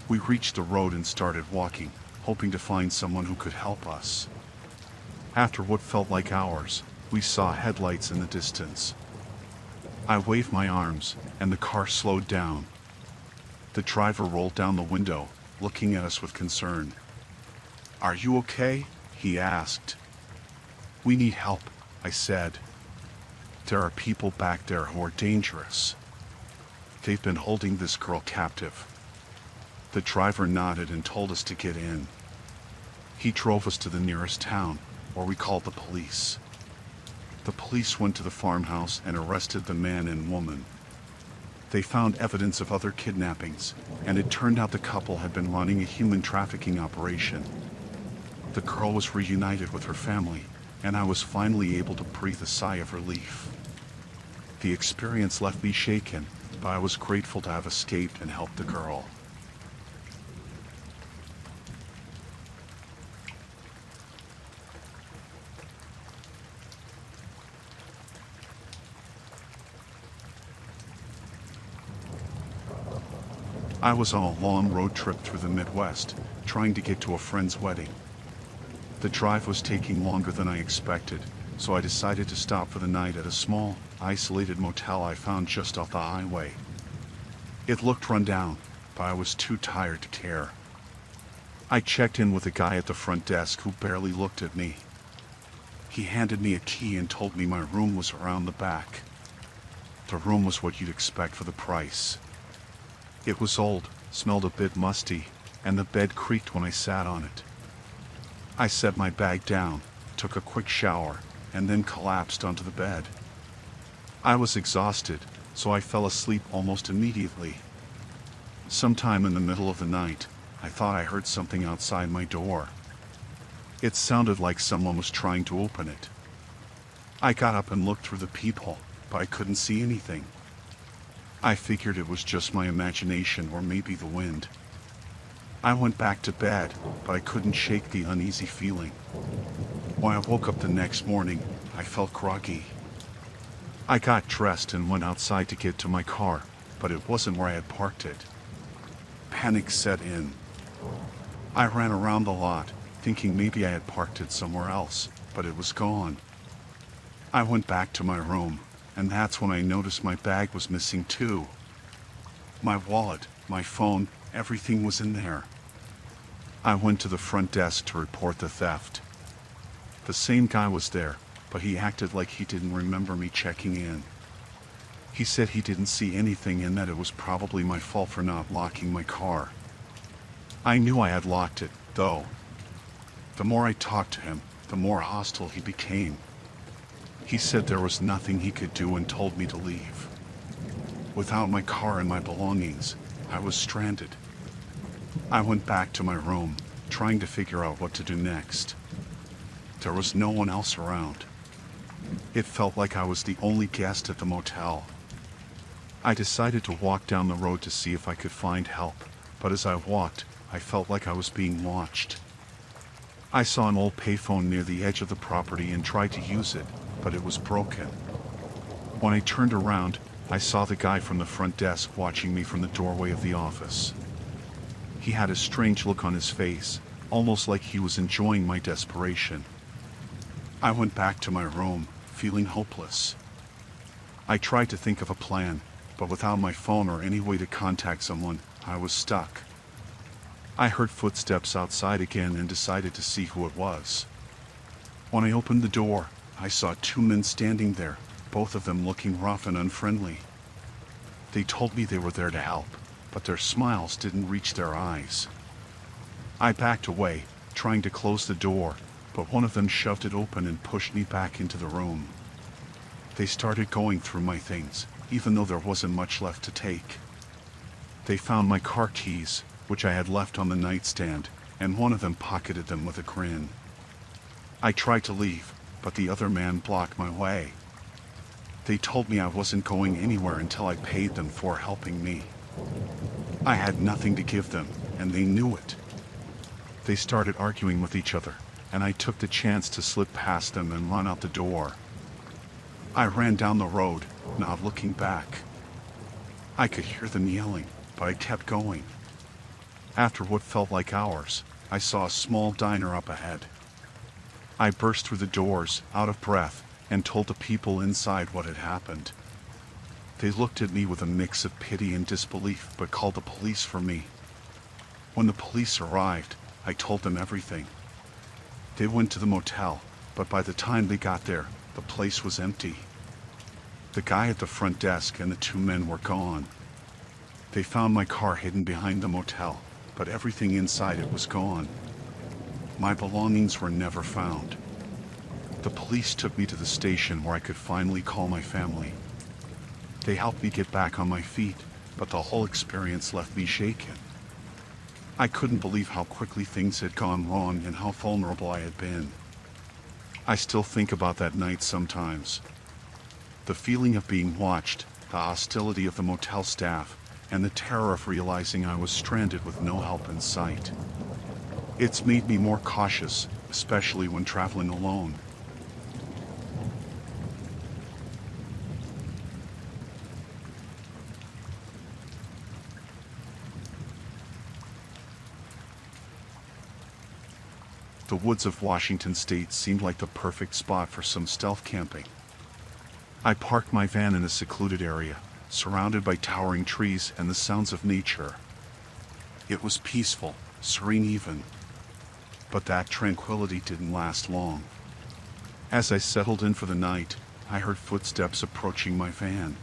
We reached the road and started walking, hoping to find someone who could help us. After what felt like hours, we saw headlights in the distance. I waved my arms, and the car slowed down. The driver rolled down the window, looking at us with concern. "Are you okay?" he asked. "We need help," I said. "There are people back there who are dangerous. They've been holding this girl captive." The driver nodded and told us to get in. He drove us to the nearest town, where we called the police. The police went to the farmhouse and arrested the man and woman. They found evidence of other kidnappings, and it turned out the couple had been running a human trafficking operation. The girl was reunited with her family, and I was finally able to breathe a sigh of relief. The experience left me shaken, but I was grateful to have escaped and helped the girl. I was on a long road trip through the Midwest, trying to get to a friend's wedding. The drive was taking longer than I expected, so I decided to stop for the night at a small, isolated motel I found just off the highway. It looked run down, but I was too tired to care. I checked in with a guy at the front desk who barely looked at me. He handed me a key and told me my room was around the back. The room was what you'd expect for the price. It was old, smelled a bit musty, and the bed creaked when I sat on it. I set my bag down, took a quick shower, and then collapsed onto the bed. I was exhausted, so I fell asleep almost immediately. Sometime in the middle of the night, I thought I heard something outside my door. It sounded like someone was trying to open it. I got up and looked through the peephole, but I couldn't see anything. I figured it was just my imagination or maybe the wind. I went back to bed, but I couldn't shake the uneasy feeling. When I woke up the next morning, I felt groggy. I got dressed and went outside to get to my car, but it wasn't where I had parked it. Panic set in. I ran around the lot, thinking maybe I had parked it somewhere else, but it was gone. I went back to my room, and that's when I noticed my bag was missing too. My wallet, my phone, everything was in there. I went to the front desk to report the theft. The same guy was there, but he acted like he didn't remember me checking in. He said he didn't see anything and that it was probably my fault for not locking my car. I knew I had locked it, though. The more I talked to him, the more hostile he became. He said there was nothing he could do and told me to leave. Without my car and my belongings, I was stranded. I went back to my room, trying to figure out what to do next. There was no one else around. It felt like I was the only guest at the motel. I decided to walk down the road to see if I could find help, but as I walked, I felt like I was being watched. I saw an old payphone near the edge of the property and tried to use it, but it was broken. When I turned around, I saw the guy from the front desk watching me from the doorway of the office. He had a strange look on his face, almost like he was enjoying my desperation. I went back to my room, feeling hopeless. I tried to think of a plan, but without my phone or any way to contact someone, I was stuck. I heard footsteps outside again and decided to see who it was. When I opened the door, I saw two men standing there, both of them looking rough and unfriendly. They told me they were there to help, but their smiles didn't reach their eyes. I backed away, trying to close the door, but one of them shoved it open and pushed me back into the room. They started going through my things, even though there wasn't much left to take. They found my car keys, which I had left on the nightstand, and one of them pocketed them with a grin. I tried to leave, but the other man blocked my way. They told me I wasn't going anywhere until I paid them for helping me. I had nothing to give them, and they knew it. They started arguing with each other, and I took the chance to slip past them and run out the door. I ran down the road, not looking back. I could hear them yelling, but I kept going. After what felt like hours, I saw a small diner up ahead. I burst through the doors, out of breath, and told the people inside what had happened. They looked at me with a mix of pity and disbelief, but called the police for me. When the police arrived, I told them everything. They went to the motel, but by the time they got there, the place was empty. The guy at the front desk and the two men were gone. They found my car hidden behind the motel, but everything inside it was gone. My belongings were never found. The police took me to the station where I could finally call my family. They helped me get back on my feet, but the whole experience left me shaken. I couldn't believe how quickly things had gone wrong and how vulnerable I had been. I still think about that night sometimes. The feeling of being watched, the hostility of the motel staff, and the terror of realizing I was stranded with no help in sight. It's made me more cautious, especially when traveling alone. The woods of Washington State seemed like the perfect spot for some stealth camping. I parked my van in a secluded area, surrounded by towering trees and the sounds of nature. It was peaceful, serene even. But that tranquility didn't last long. As I settled in for the night, I heard footsteps approaching my van.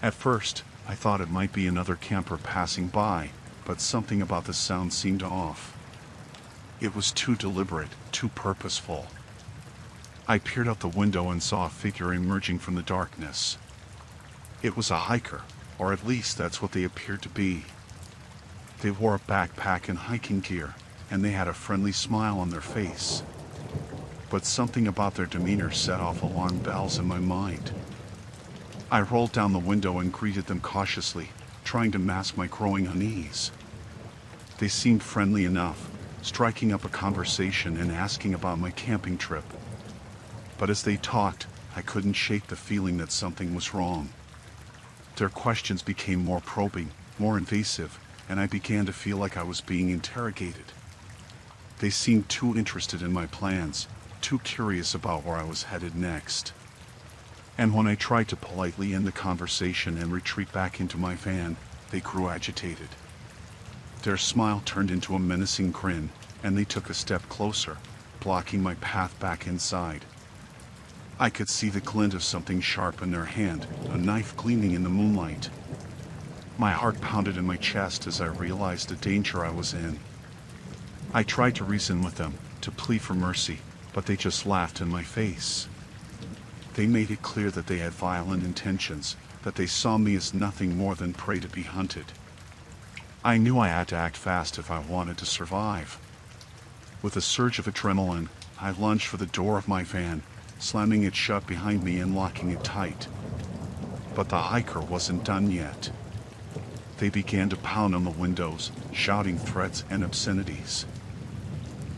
At first, I thought it might be another camper passing by, but something about the sound seemed off. It was too deliberate, too purposeful. I peered out the window and saw a figure emerging from the darkness. It was a hiker, or at least that's what they appeared to be. They wore a backpack and hiking gear, and they had a friendly smile on their face. But something about their demeanor set off alarm bells in my mind. I rolled down the window and greeted them cautiously, trying to mask my growing unease. They seemed friendly enough, striking up a conversation and asking about my camping trip. But as they talked, I couldn't shake the feeling that something was wrong. Their questions became more probing, more invasive, and I began to feel like I was being interrogated. They seemed too interested in my plans, too curious about where I was headed next. And when I tried to politely end the conversation and retreat back into my van, they grew agitated. Their smile turned into a menacing grin, and they took a step closer, blocking my path back inside. I could see the glint of something sharp in their hand, a knife gleaming in the moonlight. My heart pounded in my chest as I realized the danger I was in. I tried to reason with them, to plead for mercy, but they just laughed in my face. They made it clear that they had violent intentions, that they saw me as nothing more than prey to be hunted. I knew I had to act fast if I wanted to survive. With a surge of adrenaline, I lunged for the door of my van, slamming it shut behind me and locking it tight. But the hiker wasn't done yet. They began to pound on the windows, shouting threats and obscenities.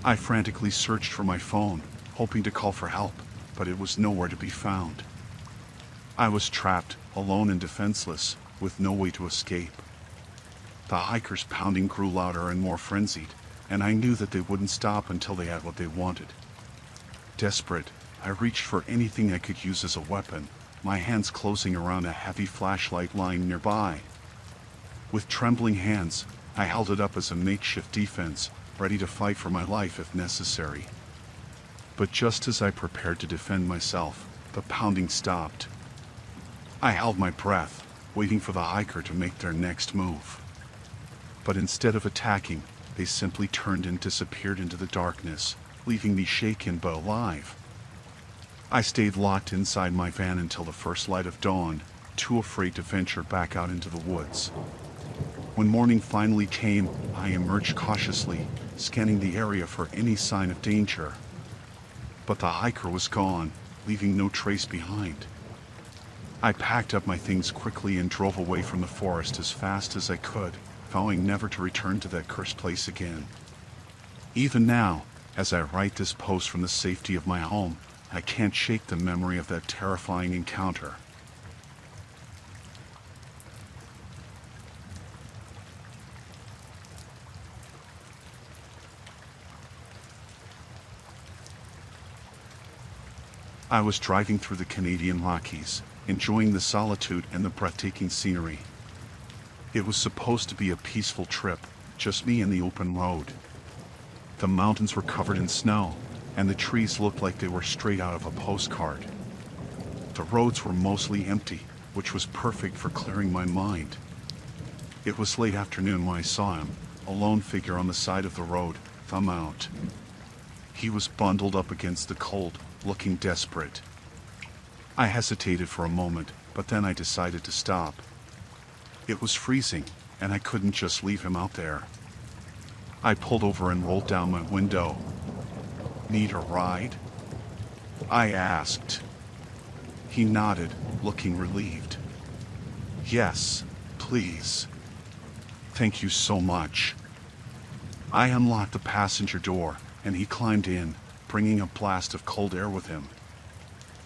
I frantically searched for my phone, hoping to call for help, but it was nowhere to be found. I was trapped, alone and defenseless, with no way to escape. The hikers' pounding grew louder and more frenzied, and I knew that they wouldn't stop until they had what they wanted. Desperate, I reached for anything I could use as a weapon, my hands closing around a heavy flashlight lying nearby. With trembling hands, I held it up as a makeshift defense, ready to fight for my life if necessary. But just as I prepared to defend myself, the pounding stopped. I held my breath, waiting for the hiker to make their next move. But instead of attacking, they simply turned and disappeared into the darkness, leaving me shaken but alive. I stayed locked inside my van until the first light of dawn, too afraid to venture back out into the woods. When morning finally came, I emerged cautiously, scanning the area for any sign of danger. But the hiker was gone, leaving no trace behind. I packed up my things quickly and drove away from the forest as fast as I could, vowing never to return to that cursed place again. Even now, as I write this post from the safety of my home, I can't shake the memory of that terrifying encounter. I was driving through the Canadian Rockies, enjoying the solitude and the breathtaking scenery. It was supposed to be a peaceful trip, just me and the open road. The mountains were covered in snow, and the trees looked like they were straight out of a postcard. The roads were mostly empty, which was perfect for clearing my mind. It was late afternoon when I saw him, a lone figure on the side of the road, thumb out. He was bundled up against the cold, looking desperate. I hesitated for a moment, but then I decided to stop. It was freezing, and I couldn't just leave him out there. I pulled over and rolled down my window. "Need a ride?" I asked. He nodded, looking relieved. "Yes, please. Thank you so much." I unlocked the passenger door, and he climbed in, bringing a blast of cold air with him.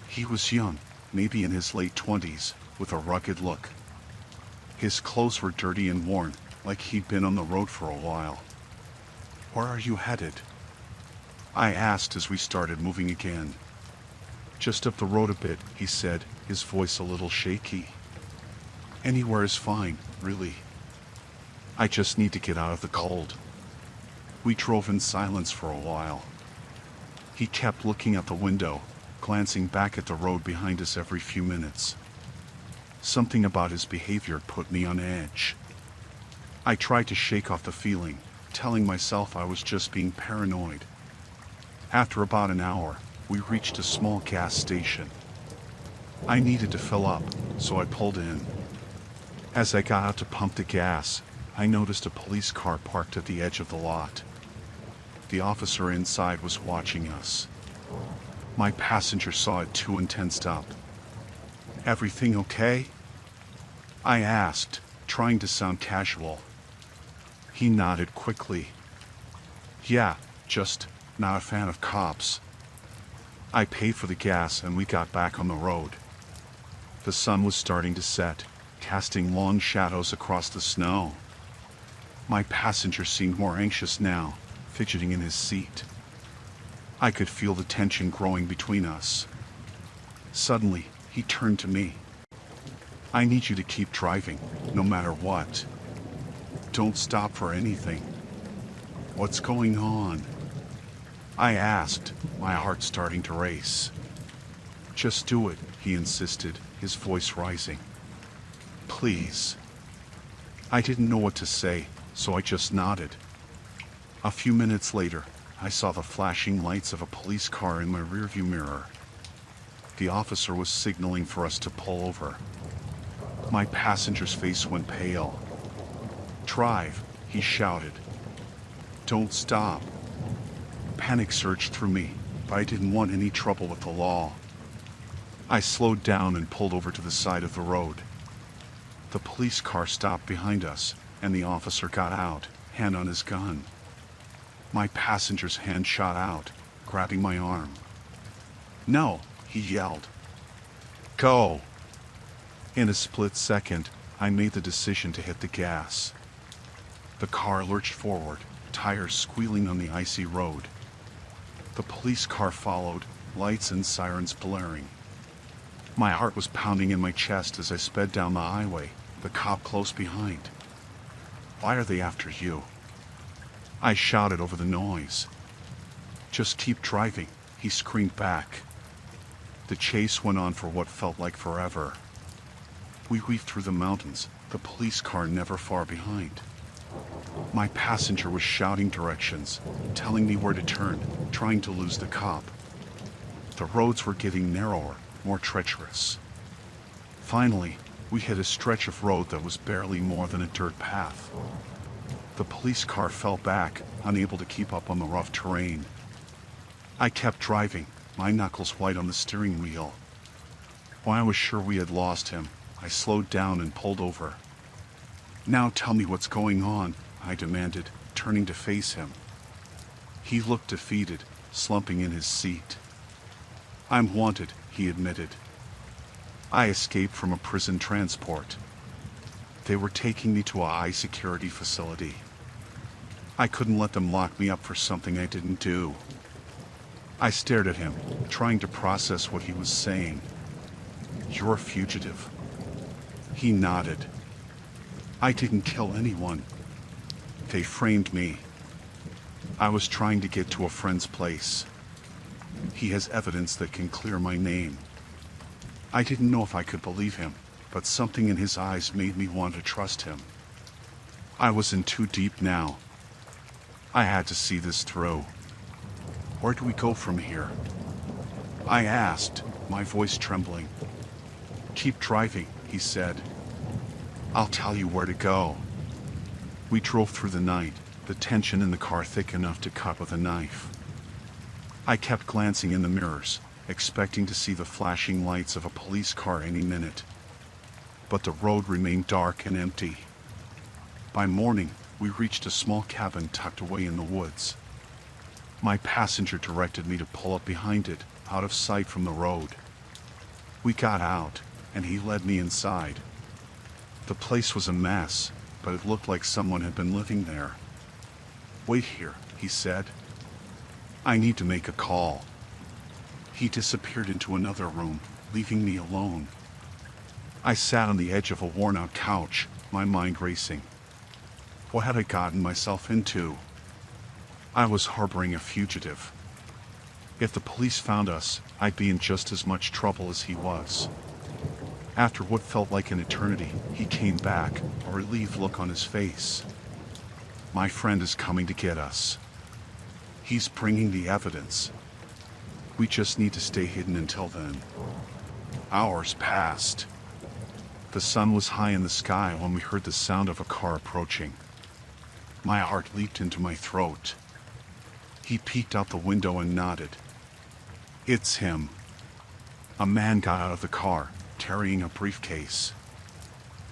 He was young, maybe in his late 20s, with a rugged look. His clothes were dirty and worn, like he'd been on the road for a while. "Where are you headed?" I asked as we started moving again. "Just up the road a bit," he said, his voice a little shaky. "Anywhere is fine, really. I just need to get out of the cold." We drove in silence for a while. He kept looking out the window, glancing back at the road behind us every few minutes. Something about his behavior put me on edge. I tried to shake off the feeling, telling myself I was just being paranoid. After about an hour, we reached a small gas station. I needed to fill up, so I pulled in. As I got out to pump the gas, I noticed a police car parked at the edge of the lot. The officer inside was watching us. My passenger saw it too and tensed up. "Everything okay?" I asked, trying to sound casual. He nodded quickly. "Yeah, just not a fan of cops." I paid for the gas and we got back on the road. The sun was starting to set, casting long shadows across the snow. My passenger seemed more anxious now, fidgeting in his seat. I could feel the tension growing between us. Suddenly, he turned to me. "I need you to keep driving, no matter what. Don't stop for anything." "What's going on?" I asked, my heart starting to race. Just do it, he insisted, his voice rising. Please. I didn't know what to say, so I just nodded. A few minutes later, I saw the flashing lights of a police car in my rearview mirror. The officer was signaling for us to pull over. My passenger's face went pale. Drive, he shouted. Don't stop. Panic surged through me, but I didn't want any trouble with the law. I slowed down and pulled over to the side of the road. The police car stopped behind us, and the officer got out, hand on his gun. My passenger's hand shot out, grabbing my arm. No, he yelled. Go! In a split second, I made the decision to hit the gas. The car lurched forward, tires squealing on the icy road. The police car followed, lights and sirens blaring. My heart was pounding in my chest as I sped down the highway, the cop close behind. Why are they after you? I shouted over the noise. Just keep driving, he screamed back. The chase went on for what felt like forever. We weaved through the mountains, the police car never far behind. My passenger was shouting directions, telling me where to turn, trying to lose the cop. The roads were getting narrower, more treacherous. Finally, we hit a stretch of road that was barely more than a dirt path. The police car fell back, unable to keep up on the rough terrain. I kept driving, my knuckles white on the steering wheel. When I was sure we had lost him, I slowed down and pulled over. Now tell me what's going on, I demanded, turning to face him. He looked defeated, slumping in his seat. I'm wanted, he admitted. I escaped from a prison transport. They were taking me to a high-security facility. I couldn't let them lock me up for something I didn't do. I stared at him, trying to process what he was saying. You're a fugitive. He nodded. I didn't kill anyone. They framed me. I was trying to get to a friend's place. He has evidence that can clear my name. I didn't know if I could believe him, but something in his eyes made me want to trust him. I was in too deep now. I had to see this through. Where do we go from here? I asked, my voice trembling. Keep driving, he said. I'll tell you where to go. We drove through the night, the tension in the car thick enough to cut with a knife. I kept glancing in the mirrors, expecting to see the flashing lights of a police car any minute. But the road remained dark and empty. By morning, we reached a small cabin tucked away in the woods. My passenger directed me to pull up behind it, out of sight from the road. We got out, and he led me inside. The place was a mess, but it looked like someone had been living there. Wait here, he said. I need to make a call. He disappeared into another room, leaving me alone. I sat on the edge of a worn-out couch, my mind racing. What had I gotten myself into? I was harboring a fugitive. If the police found us, I'd be in just as much trouble as he was. After what felt like an eternity, he came back, a relieved look on his face. My friend is coming to get us. He's bringing the evidence. We just need to stay hidden until then. Hours passed. The sun was high in the sky when we heard the sound of a car approaching. My heart leaped into my throat. He peeked out the window and nodded. It's him. A man got out of the car, carrying a briefcase.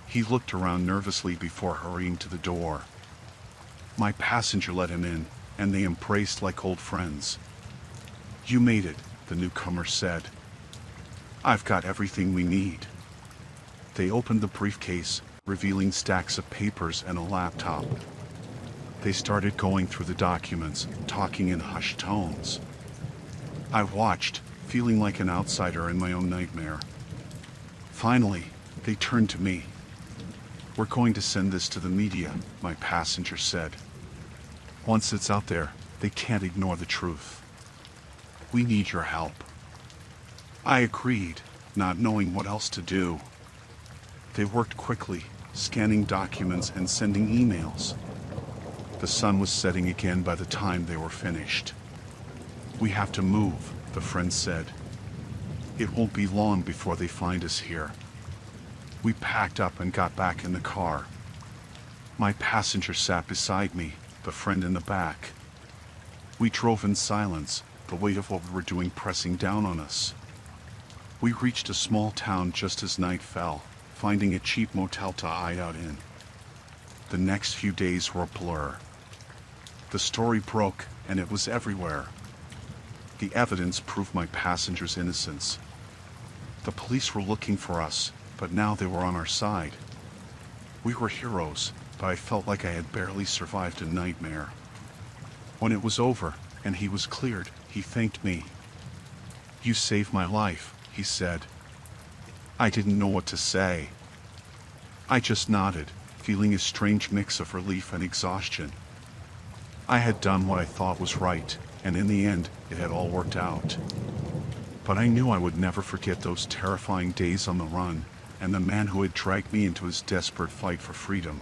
He looked around nervously before hurrying to the door. My passenger let him in, and they embraced like old friends. You made it, the newcomer said. I've got everything we need. They opened the briefcase, revealing stacks of papers and a laptop. They started going through the documents, talking in hushed tones. I watched, feeling like an outsider in my own nightmare. Finally, they turned to me. We're going to send this to the media, my passenger said. Once it's out there, they can't ignore the truth. We need your help. I agreed, not knowing what else to do. They worked quickly, scanning documents and sending emails. The sun was setting again by the time they were finished. We have to move, the friend said. It won't be long before they find us here. We packed up and got back in the car. My passenger sat beside me, the friend in the back. We drove in silence, the weight of what we were doing pressing down on us. We reached a small town just as night fell, finding a cheap motel to hide out in. The next few days were a blur. The story broke, and it was everywhere. The evidence proved my passenger's innocence. The police were looking for us, but now they were on our side. We were heroes, but I felt like I had barely survived a nightmare. When it was over, and he was cleared, he thanked me. "You saved my life," he said. I didn't know what to say. I just nodded, feeling a strange mix of relief and exhaustion. I had done what I thought was right, and in the end, it had all worked out. But I knew I would never forget those terrifying days on the run, and the man who had dragged me into his desperate fight for freedom.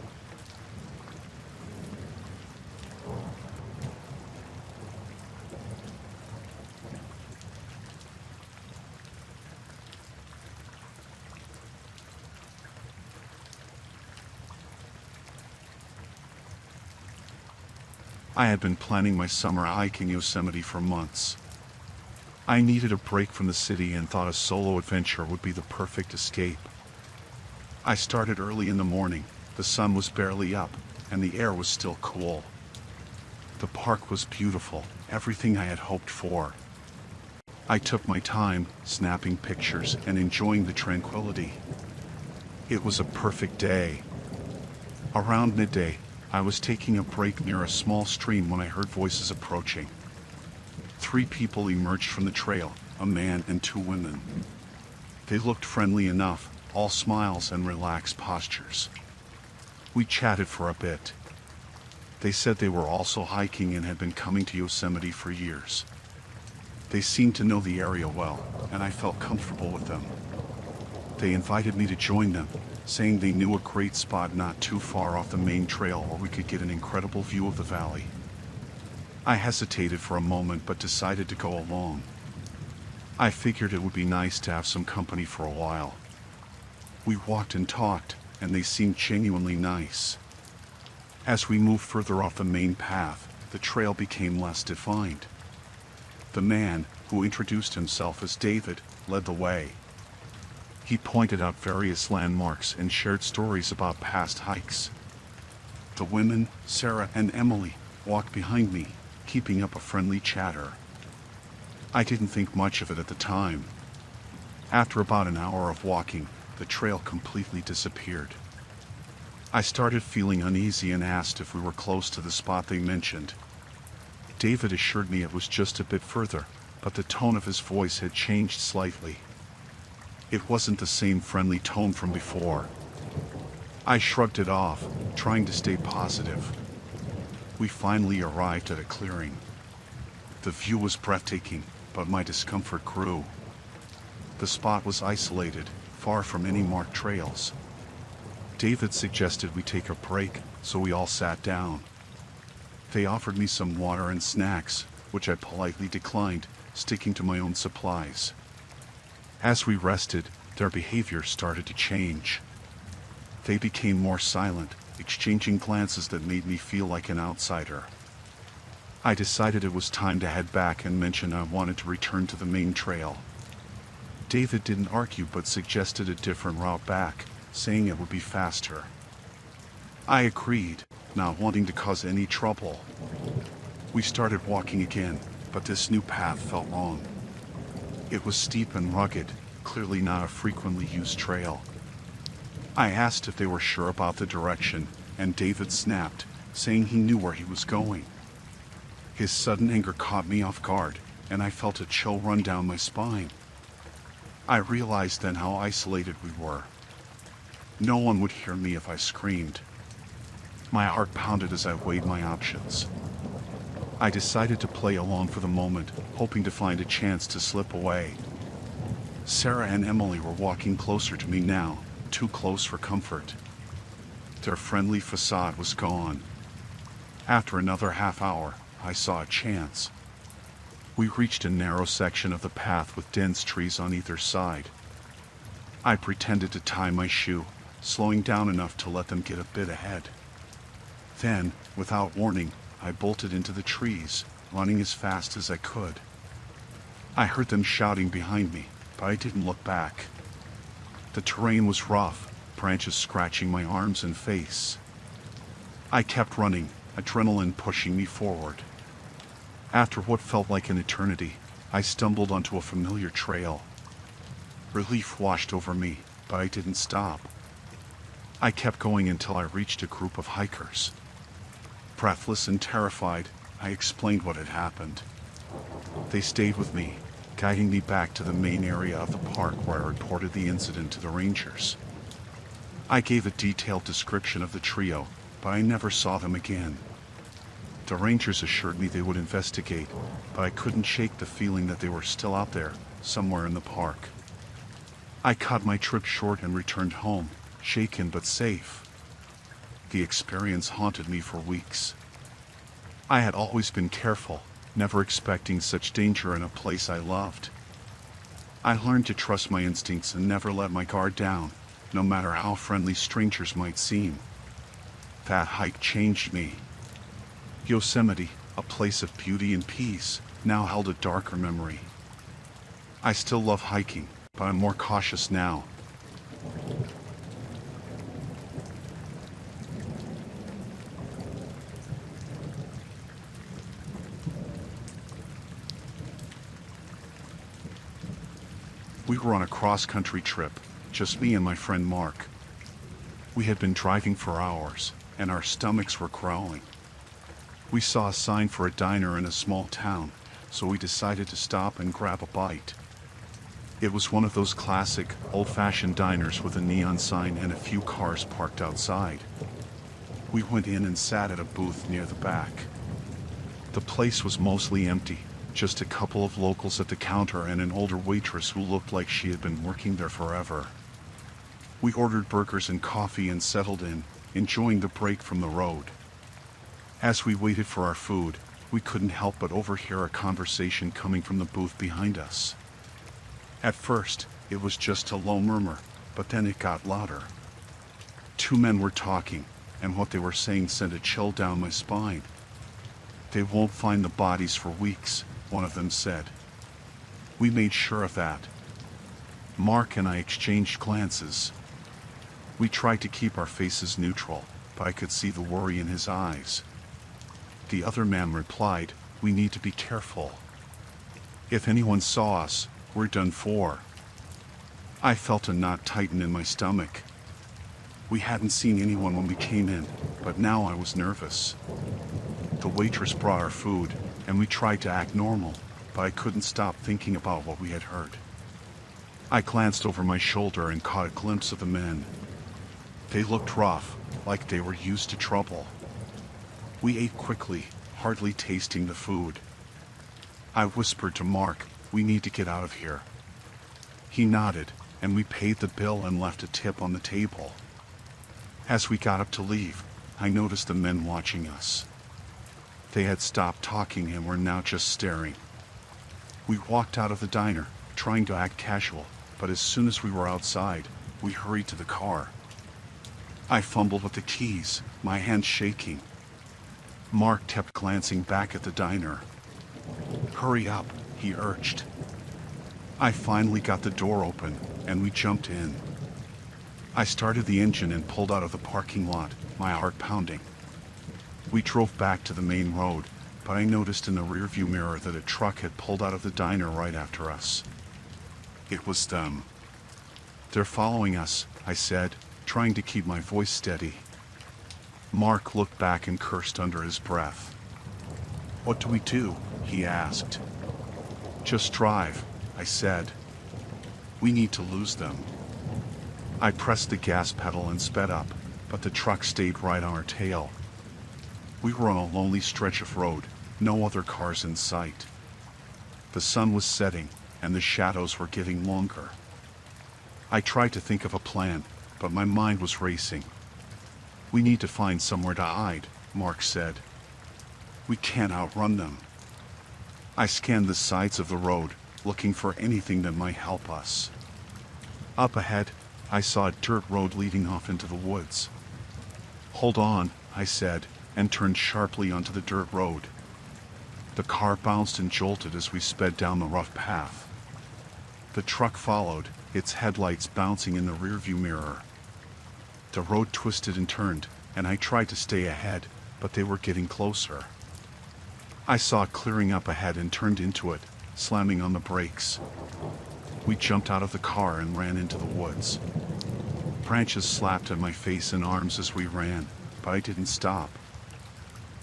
I had been planning my summer hike in Yosemite for months. I needed a break from the city and thought a solo adventure would be the perfect escape. I started early in the morning. The sun was barely up, and the air was still cool. The park was beautiful, everything I had hoped for. I took my time, snapping pictures and enjoying the tranquility. It was a perfect day. Around midday, I was taking a break near a small stream when I heard voices approaching. 3 people emerged from the trail, a man and 2 women. They looked friendly enough, all smiles and relaxed postures. We chatted for a bit. They said they were also hiking and had been coming to Yosemite for years. They seemed to know the area well, and I felt comfortable with them. They invited me to join them, saying they knew a great spot not too far off the main trail where we could get an incredible view of the valley. I hesitated for a moment but decided to go along. I figured it would be nice to have some company for a while. We walked and talked, and they seemed genuinely nice. As we moved further off the main path, the trail became less defined. The man, who introduced himself as David, led the way. He pointed out various landmarks and shared stories about past hikes. The women, Sarah and Emily, walked behind me, keeping up a friendly chatter. I didn't think much of it at the time. After about an hour of walking, the trail completely disappeared. I started feeling uneasy and asked if we were close to the spot they mentioned. David assured me it was just a bit further, but the tone of his voice had changed slightly. It wasn't the same friendly tone from before. I shrugged it off, trying to stay positive. We finally arrived at a clearing. The view was breathtaking, but my discomfort grew. The spot was isolated, far from any marked trails. David suggested we take a break, so we all sat down. They offered me some water and snacks, which I politely declined, sticking to my own supplies. As we rested, their behavior started to change. They became more silent, exchanging glances that made me feel like an outsider. I decided it was time to head back and mentioned I wanted to return to the main trail. David didn't argue but suggested a different route back, saying it would be faster. I agreed, not wanting to cause any trouble. We started walking again, but this new path felt wrong. It was steep and rugged, clearly not a frequently used trail. I asked if they were sure about the direction, and David snapped, saying he knew where he was going. His sudden anger caught me off guard, and I felt a chill run down my spine. I realized then how isolated we were. No one would hear me if I screamed. My heart pounded as I weighed my options. I decided to play along for the moment, hoping to find a chance to slip away. Sarah and Emily were walking closer to me now, too close for comfort. Their friendly facade was gone. After another half hour, I saw a chance. We reached a narrow section of the path with dense trees on either side. I pretended to tie my shoe, slowing down enough to let them get a bit ahead. Then, without warning, I bolted into the trees, running as fast as I could. I heard them shouting behind me, but I didn't look back. The terrain was rough, branches scratching my arms and face. I kept running, adrenaline pushing me forward. After what felt like an eternity, I stumbled onto a familiar trail. Relief washed over me, but I didn't stop. I kept going until I reached a group of hikers. Breathless and terrified, I explained what had happened. They stayed with me, guiding me back to the main area of the park where I reported the incident to the rangers. I gave a detailed description of the trio, but I never saw them again. The rangers assured me they would investigate, but I couldn't shake the feeling that they were still out there, somewhere in the park. I cut my trip short and returned home, shaken but safe. The experience haunted me for weeks. I had always been careful, never expecting such danger in a place I loved. I learned to trust my instincts and never let my guard down, no matter how friendly strangers might seem. That hike changed me. Yosemite, a place of beauty and peace, now held a darker memory. I still love hiking, but I'm more cautious now. We were on a cross-country trip, just me and my friend Mark. We had been driving for hours, and our stomachs were growling. We saw a sign for a diner in a small town, so we decided to stop and grab a bite. It was one of those classic, old-fashioned diners with a neon sign and a few cars parked outside. We went in and sat at a booth near the back. The place was mostly empty. Just a couple of locals at the counter and an older waitress who looked like she had been working there forever. We ordered burgers and coffee and settled in, enjoying the break from the road. As we waited for our food, we couldn't help but overhear a conversation coming from the booth behind us. At first, it was just a low murmur, but then it got louder. Two men were talking, and what they were saying sent a chill down my spine. "They won't find the bodies for weeks," one of them said. We made sure of that. Mark and I exchanged glances. We tried to keep our faces neutral, but I could see the worry in his eyes. The other man replied, "We need to be careful. If anyone saw us, we're done for." I felt a knot tighten in my stomach. We hadn't seen anyone when we came in, but now I was nervous. The waitress brought our food, and we tried to act normal, but I couldn't stop thinking about what we had heard. I glanced over my shoulder and caught a glimpse of the men. They looked rough, like they were used to trouble. We ate quickly, hardly tasting the food. I whispered to Mark, "We need to get out of here." He nodded, and we paid the bill and left a tip on the table. As we got up to leave, I noticed the men watching us. They had stopped talking and were now just staring. We walked out of the diner, trying to act casual, but as soon as we were outside, we hurried to the car. I fumbled with the keys, my hands shaking. Mark kept glancing back at the diner. "Hurry up," he urged. I finally got the door open, and we jumped in. I started the engine and pulled out of the parking lot, my heart pounding. We drove back to the main road, but I noticed in the rearview mirror that a truck had pulled out of the diner right after us. It was them. "They're following us," I said, trying to keep my voice steady. Mark looked back and cursed under his breath. "What do we do?" he asked. "Just drive," I said. "We need to lose them." I pressed the gas pedal and sped up, but the truck stayed right on our tail. We were on a lonely stretch of road, No other cars in sight. The sun was setting, and the shadows were getting longer. I tried to think of a plan, but my mind was racing. "We need to find somewhere to hide," Mark said. "We can't outrun them." I scanned the sides of the road, looking for anything that might help us. Up ahead, I saw a dirt road leading off into the woods. "Hold on," I said, and turned sharply onto the dirt road. The car bounced and jolted as we sped down the rough path. The truck followed, its headlights bouncing in the rearview mirror. The road twisted and turned, and I tried to stay ahead, but they were getting closer. I saw a clearing up ahead and turned into it, slamming on the brakes. We jumped out of the car and ran into the woods. Branches slapped at my face and arms as we ran, but I didn't stop.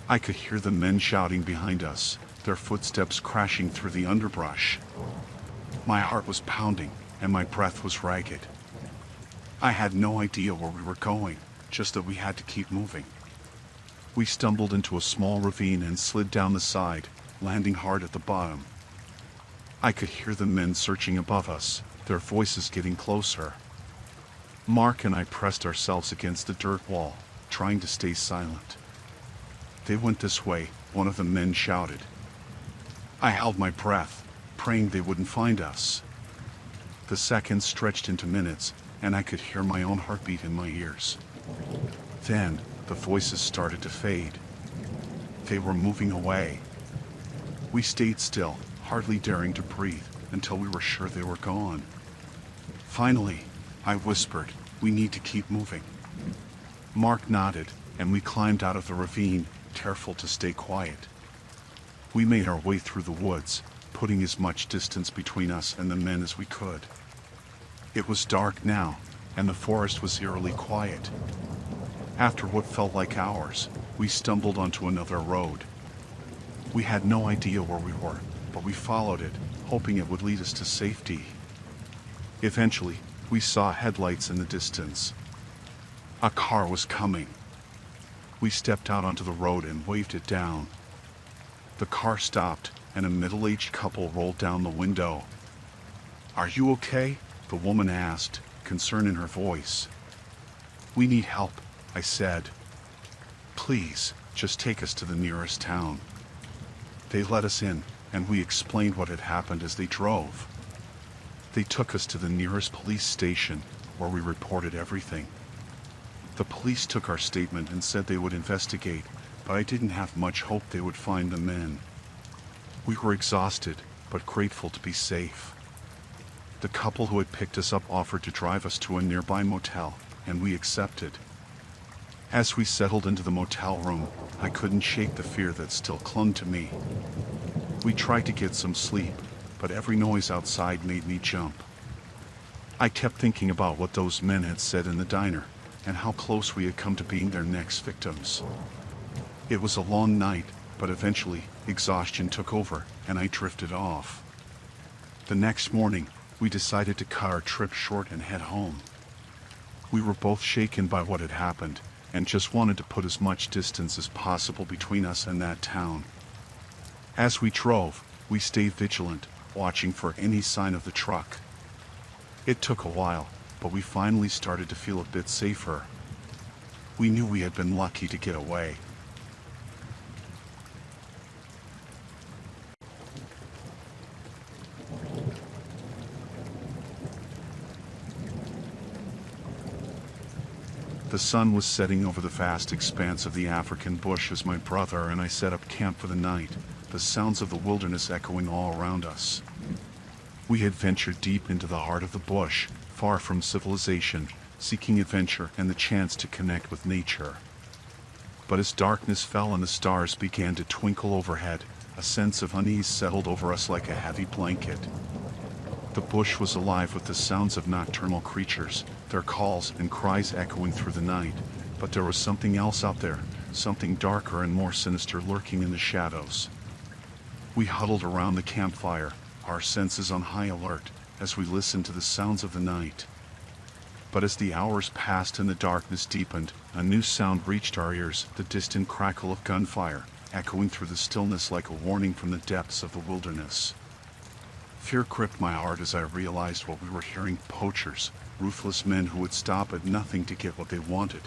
I could hear the men shouting behind us, their footsteps crashing through the underbrush. My heart was pounding, and my breath was ragged. I had no idea where we were going, just that we had to keep moving. We stumbled into a small ravine and slid down the side, landing hard at the bottom. I could hear the men searching above us, their voices getting closer. Mark and I pressed ourselves against the dirt wall, trying to stay silent. "They went this way," one of the men shouted. I held my breath, praying they wouldn't find us. The seconds stretched into minutes, and I could hear my own heartbeat in my ears. Then, the voices started to fade. They were moving away. We stayed still, hardly daring to breathe, until we were sure they were gone. Finally, I whispered, "We need to keep moving." Mark nodded, and we climbed out of the ravine, careful to stay quiet. We made our way through the woods, putting as much distance between us and the men as we could. It was dark now, and the forest was eerily quiet. After what felt like hours, we stumbled onto another road. We had no idea where we were, but we followed it, hoping it would lead us to safety. Eventually, we saw headlights in the distance. A car was coming. We stepped out onto the road and waved it down. The car stopped, and a middle-aged couple rolled down the window. "Are you okay?" the woman asked, concern in her voice. "We need help," I said. "Please, just take us to the nearest town." They let us in, and we explained what had happened as they drove. They took us to the nearest police station, where we reported everything. The police took our statement and said they would investigate, but I didn't have much hope they would find the men. We were exhausted, but grateful to be safe. The couple who had picked us up offered to drive us to a nearby motel, and we accepted. As we settled into the motel room, I couldn't shake the fear that still clung to me. We tried to get some sleep, but every noise outside made me jump. I kept thinking about what those men had said in the diner, and how close we had come to being their next victims. It was a long night, but eventually, exhaustion took over, and I drifted off. The next morning, we decided to cut our trip short and head home. We were both shaken by what had happened, and just wanted to put as much distance as possible between us and that town. As we drove, we stayed vigilant, watching for any sign of the truck. It took a while, but we finally started to feel a bit safer. We knew we had been lucky to get away. The sun was setting over the vast expanse of the African bush as my brother and I set up camp for the night, the sounds of the wilderness echoing all around us. We had ventured deep into the heart of the bush, far from civilization, seeking adventure and the chance to connect with nature. But as darkness fell and the stars began to twinkle overhead, a sense of unease settled over us like a heavy blanket. The bush was alive with the sounds of nocturnal creatures, their calls and cries echoing through the night, but there was something else out there, something darker and more sinister lurking in the shadows. We huddled around the campfire, our senses on high alert, as we listened to the sounds of the night. But as the hours passed and the darkness deepened, a new sound reached our ears, the distant crackle of gunfire, echoing through the stillness like a warning from the depths of the wilderness. Fear gripped my heart as I realized what we were hearing: poachers, ruthless men who would stop at nothing to get what they wanted.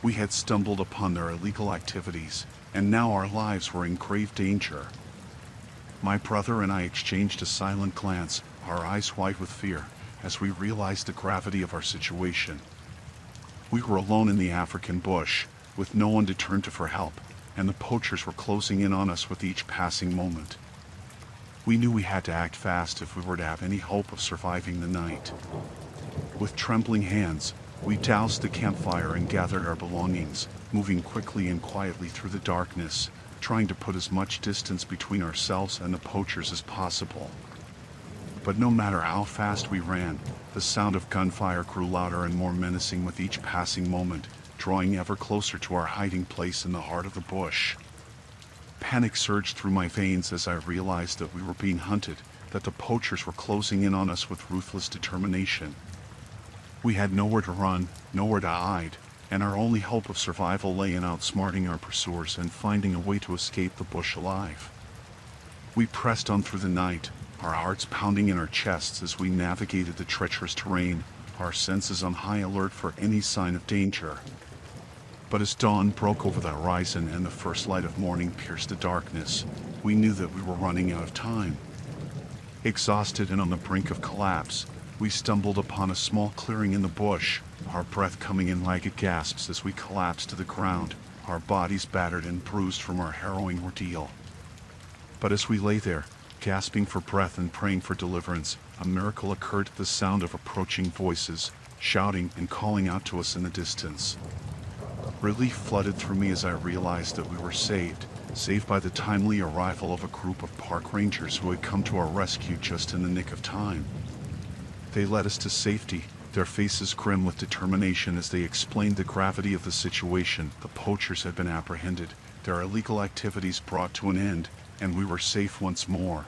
We had stumbled upon their illegal activities, and now our lives were in grave danger. My brother and I exchanged a silent glance, our eyes wide with fear, as we realized the gravity of our situation. We were alone in the African bush, with no one to turn to for help, and the poachers were closing in on us with each passing moment. We knew we had to act fast if we were to have any hope of surviving the night. With trembling hands, we doused the campfire and gathered our belongings, moving quickly and quietly through the darkness, trying to put as much distance between ourselves and the poachers as possible. But no matter how fast we ran, the sound of gunfire grew louder and more menacing with each passing moment, drawing ever closer to our hiding place in the heart of the bush. Panic surged through my veins as I realized that we were being hunted, that the poachers were closing in on us with ruthless determination. We had nowhere to run, nowhere to hide, and our only hope of survival lay in outsmarting our pursuers and finding a way to escape the bush alive. We pressed on through the night, our hearts pounding in our chests as we navigated the treacherous terrain, our senses on high alert for any sign of danger. But as dawn broke over the horizon and the first light of morning pierced the darkness, we knew that we were running out of time. Exhausted and on the brink of collapse, we stumbled upon a small clearing in the bush, our breath coming in ragged gasps as we collapsed to the ground, our bodies battered and bruised from our harrowing ordeal. But as we lay there, gasping for breath and praying for deliverance, a miracle occurred at the sound of approaching voices, shouting and calling out to us in the distance. Relief flooded through me as I realized that we were saved by the timely arrival of a group of park rangers who had come to our rescue just in the nick of time. They led us to safety, their faces grim with determination as they explained the gravity of the situation. The poachers had been apprehended, their illegal activities brought to an end, and we were safe once more.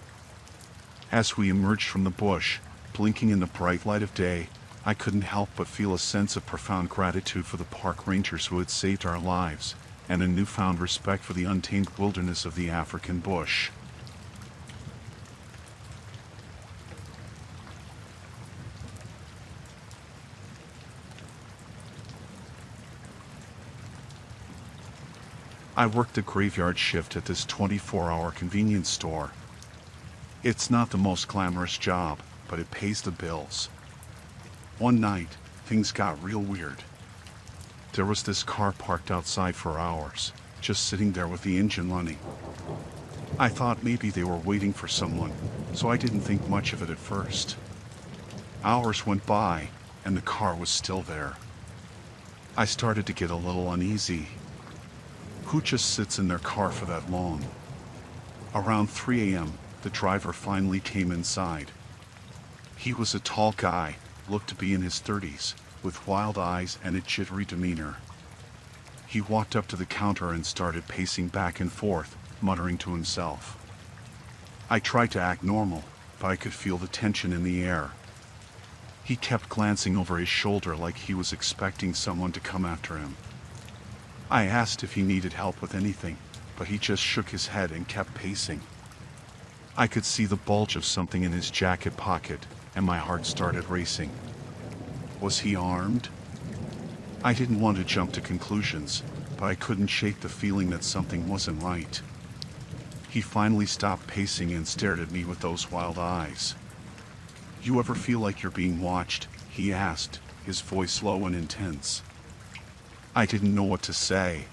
As we emerged from the bush, blinking in the bright light of day, I couldn't help but feel a sense of profound gratitude for the park rangers who had saved our lives, and a newfound respect for the untamed wilderness of the African bush. I worked a graveyard shift at this 24-hour convenience store. It's not the most glamorous job, but it pays the bills. One night, things got real weird. There was this car parked outside for hours, just sitting there with the engine running. I thought maybe they were waiting for someone, so I didn't think much of it at first. Hours went by, and the car was still there. I started to get a little uneasy. Who just sits in their car for that long? Around 3 a.m., the driver finally came inside. He was a tall guy, looked to be in his 30s, with wild eyes and a jittery demeanor. He walked up to the counter and started pacing back and forth, muttering to himself. I tried to act normal, but I could feel the tension in the air. He kept glancing over his shoulder like he was expecting someone to come after him. I asked if he needed help with anything, but he just shook his head and kept pacing. I could see the bulge of something in his jacket pocket, and my heart started racing. Was he armed? I didn't want to jump to conclusions, but I couldn't shake the feeling that something wasn't right. He finally stopped pacing and stared at me with those wild eyes. "You ever feel like you're being watched?" he asked, his voice low and intense. I didn't know what to say.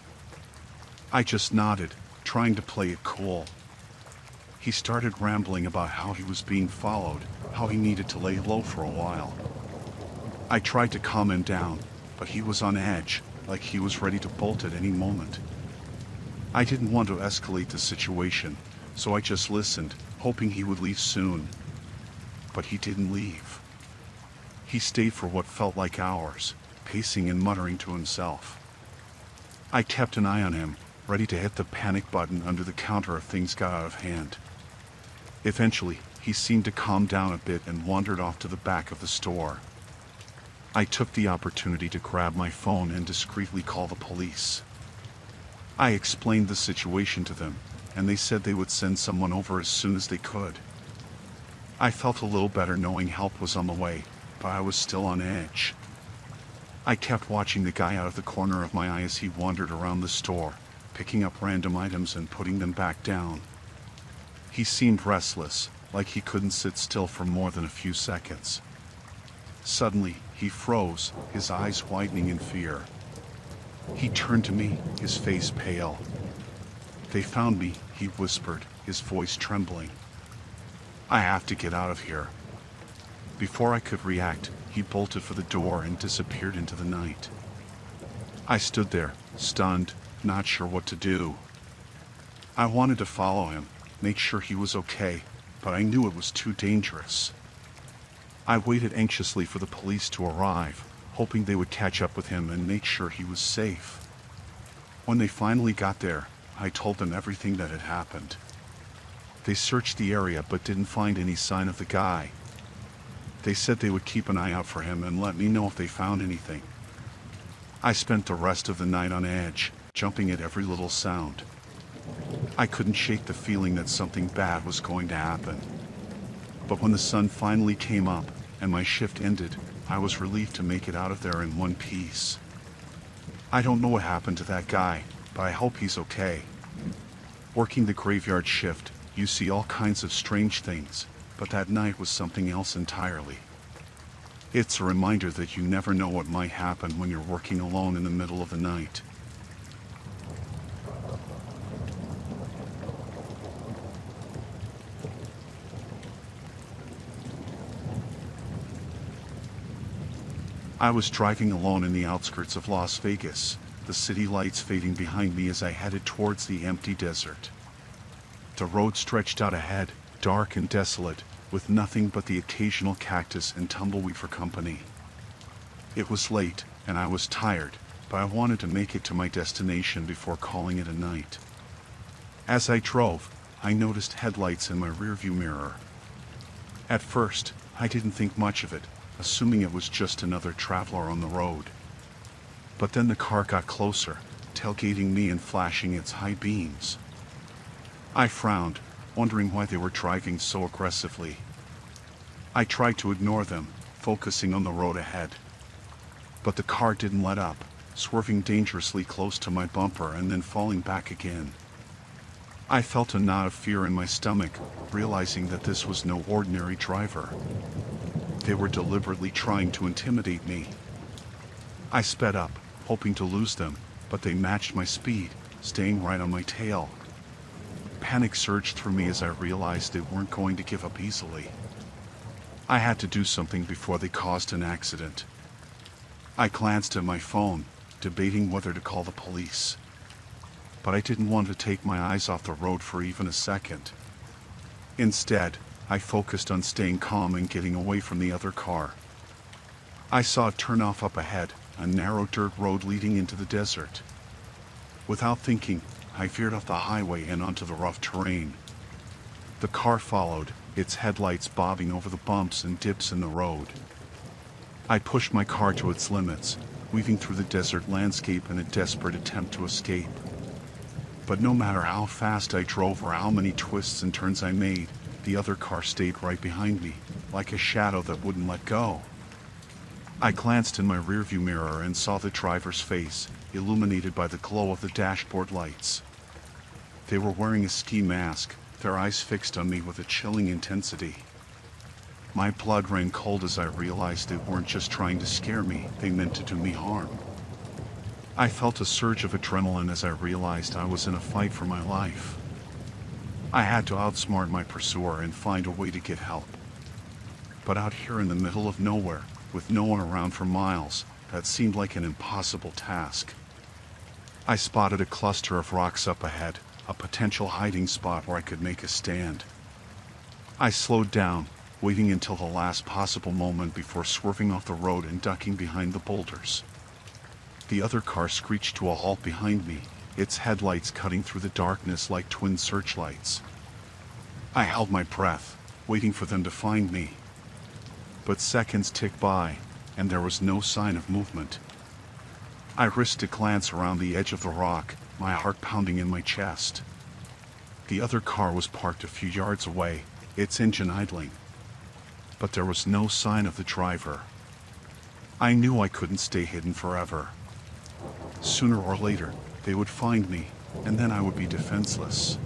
I just nodded, trying to play it cool. He started rambling about how he was being followed, how he needed to lay low for a while. I tried to calm him down, but he was on edge, like he was ready to bolt at any moment. I didn't want to escalate the situation, so I just listened, hoping he would leave soon. But he didn't leave. He stayed for what felt like hours, pacing and muttering to himself. I kept an eye on him, ready to hit the panic button under the counter if things got out of hand. Eventually, he seemed to calm down a bit and wandered off to the back of the store. I took the opportunity to grab my phone and discreetly call the police. I explained the situation to them, and they said they would send someone over as soon as they could. I felt a little better knowing help was on the way, but I was still on edge. I kept watching the guy out of the corner of my eye as he wandered around the store, picking up random items and putting them back down. He seemed restless, like he couldn't sit still for more than a few seconds. Suddenly, he froze, his eyes widening in fear. He turned to me, his face pale. "They found me," he whispered, his voice trembling. "I have to get out of here." Before I could react, he bolted for the door and disappeared into the night. I stood there, stunned, not sure what to do. I wanted to follow him, make sure he was okay, but I knew it was too dangerous. I waited anxiously for the police to arrive, hoping they would catch up with him and make sure he was safe. When they finally got there, I told them everything that had happened. They searched the area but didn't find any sign of the guy. They said they would keep an eye out for him and let me know if they found anything. I spent the rest of the night on edge, jumping at every little sound. I couldn't shake the feeling that something bad was going to happen. But when the sun finally came up and my shift ended, I was relieved to make it out of there in one piece. I don't know what happened to that guy, but I hope he's okay. Working the graveyard shift, you see all kinds of strange things, but that night was something else entirely. It's a reminder that you never know what might happen when you're working alone in the middle of the night. I was driving alone in the outskirts of Las Vegas, the city lights fading behind me as I headed towards the empty desert. The road stretched out ahead, dark and desolate, with nothing but the occasional cactus and tumbleweed for company. It was late, and I was tired, but I wanted to make it to my destination before calling it a night. As I drove, I noticed headlights in my rearview mirror. At first, I didn't think much of it, assuming it was just another traveler on the road. But then the car got closer, tailgating me and flashing its high beams. I frowned, wondering why they were driving so aggressively. I tried to ignore them, focusing on the road ahead. But the car didn't let up, swerving dangerously close to my bumper and then falling back again. I felt a knot of fear in my stomach, realizing that this was no ordinary driver. They were deliberately trying to intimidate me. I sped up, hoping to lose them, but they matched my speed, staying right on my tail. Panic surged through me as I realized they weren't going to give up easily. I had to do something before they caused an accident. I glanced at my phone, debating whether to call the police. But I didn't want to take my eyes off the road for even a second. Instead, I focused on staying calm and getting away from the other car. I saw it turn off up ahead, a narrow dirt road leading into the desert. Without thinking, I veered off the highway and onto the rough terrain. The car followed, its headlights bobbing over the bumps and dips in the road. I pushed my car to its limits, weaving through the desert landscape in a desperate attempt to escape. But no matter how fast I drove or how many twists and turns I made, the other car stayed right behind me, like a shadow that wouldn't let go. I glanced in my rearview mirror and saw the driver's face, illuminated by the glow of the dashboard lights. They were wearing a ski mask, their eyes fixed on me with a chilling intensity. My blood ran cold as I realized they weren't just trying to scare me, they meant to do me harm. I felt a surge of adrenaline as I realized I was in a fight for my life. I had to outsmart my pursuer and find a way to get help. But out here in the middle of nowhere, with no one around for miles, that seemed like an impossible task. I spotted a cluster of rocks up ahead, a potential hiding spot where I could make a stand. I slowed down, waiting until the last possible moment before swerving off the road and ducking behind the boulders. The other car screeched to a halt behind me, its headlights cutting through the darkness like twin searchlights. I held my breath, waiting for them to find me. But seconds ticked by, and there was no sign of movement. I risked a glance around the edge of the rock, my heart pounding in my chest. The other car was parked a few yards away, its engine idling. But there was no sign of the driver. I knew I couldn't stay hidden forever. Sooner or later, they would find me, and then I would be defenseless.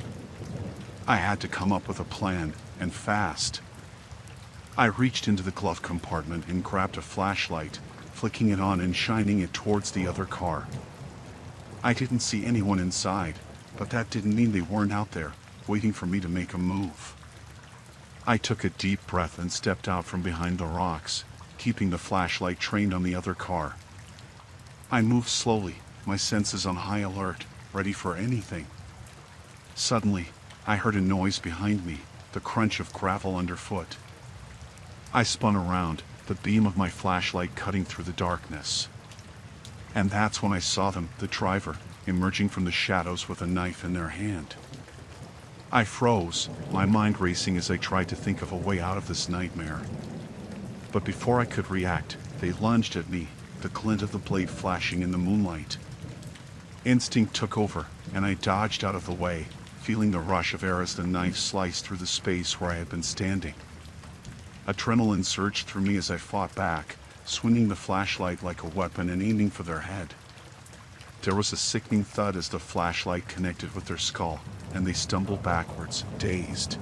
I had to come up with a plan, and fast. I reached into the glove compartment and grabbed a flashlight, flicking it on and shining it towards the other car. I didn't see anyone inside, but that didn't mean they weren't out there, waiting for me to make a move. I took a deep breath and stepped out from behind the rocks, keeping the flashlight trained on the other car. I moved slowly, my senses on high alert, ready for anything. Suddenly, I heard a noise behind me, the crunch of gravel underfoot. I spun around, the beam of my flashlight cutting through the darkness. And that's when I saw them, the driver, emerging from the shadows with a knife in their hand. I froze, my mind racing as I tried to think of a way out of this nightmare. But before I could react, they lunged at me, the glint of the blade flashing in the moonlight. Instinct took over, and I dodged out of the way, feeling the rush of air as the knife sliced through the space where I had been standing. Adrenaline surged through me as I fought back, swinging the flashlight like a weapon and aiming for their head. There was a sickening thud as the flashlight connected with their skull, and they stumbled backwards, dazed.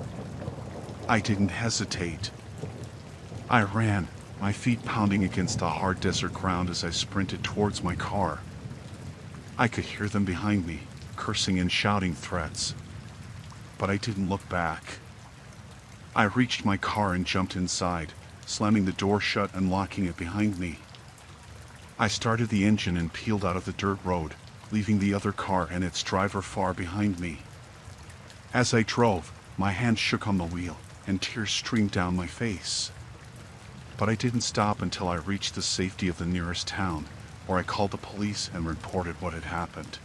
I didn't hesitate. I ran, my feet pounding against the hard desert ground as I sprinted towards my car. I could hear them behind me, cursing and shouting threats. But I didn't look back. I reached my car and jumped inside, slamming the door shut and locking it behind me. I started the engine and peeled out of the dirt road, leaving the other car and its driver far behind me. As I drove, my hands shook on the wheel, and tears streamed down my face. But I didn't stop until I reached the safety of the nearest town, where I called the police and reported what had happened.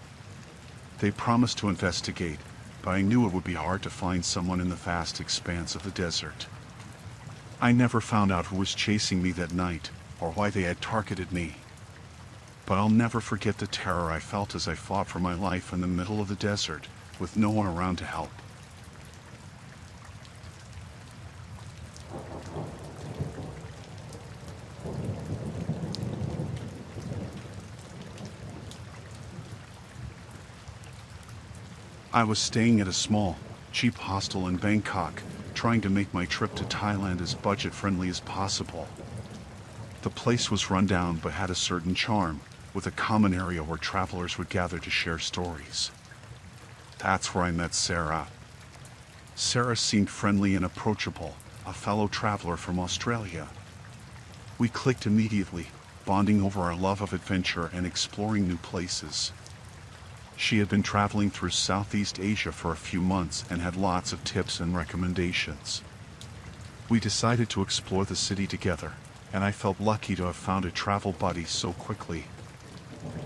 They promised to investigate, but I knew it would be hard to find someone in the vast expanse of the desert. I never found out who was chasing me that night, or why they had targeted me. But I'll never forget the terror I felt as I fought for my life in the middle of the desert, with no one around to help. I was staying at a small, cheap hostel in Bangkok, trying to make my trip to Thailand as budget-friendly as possible. The place was run down but had a certain charm, with a common area where travelers would gather to share stories. That's where I met Sarah. Sarah seemed friendly and approachable, a fellow traveler from Australia. We clicked immediately, bonding over our love of adventure and exploring new places. She had been traveling through Southeast Asia for a few months and had lots of tips and recommendations. We decided to explore the city together, and I felt lucky to have found a travel buddy so quickly.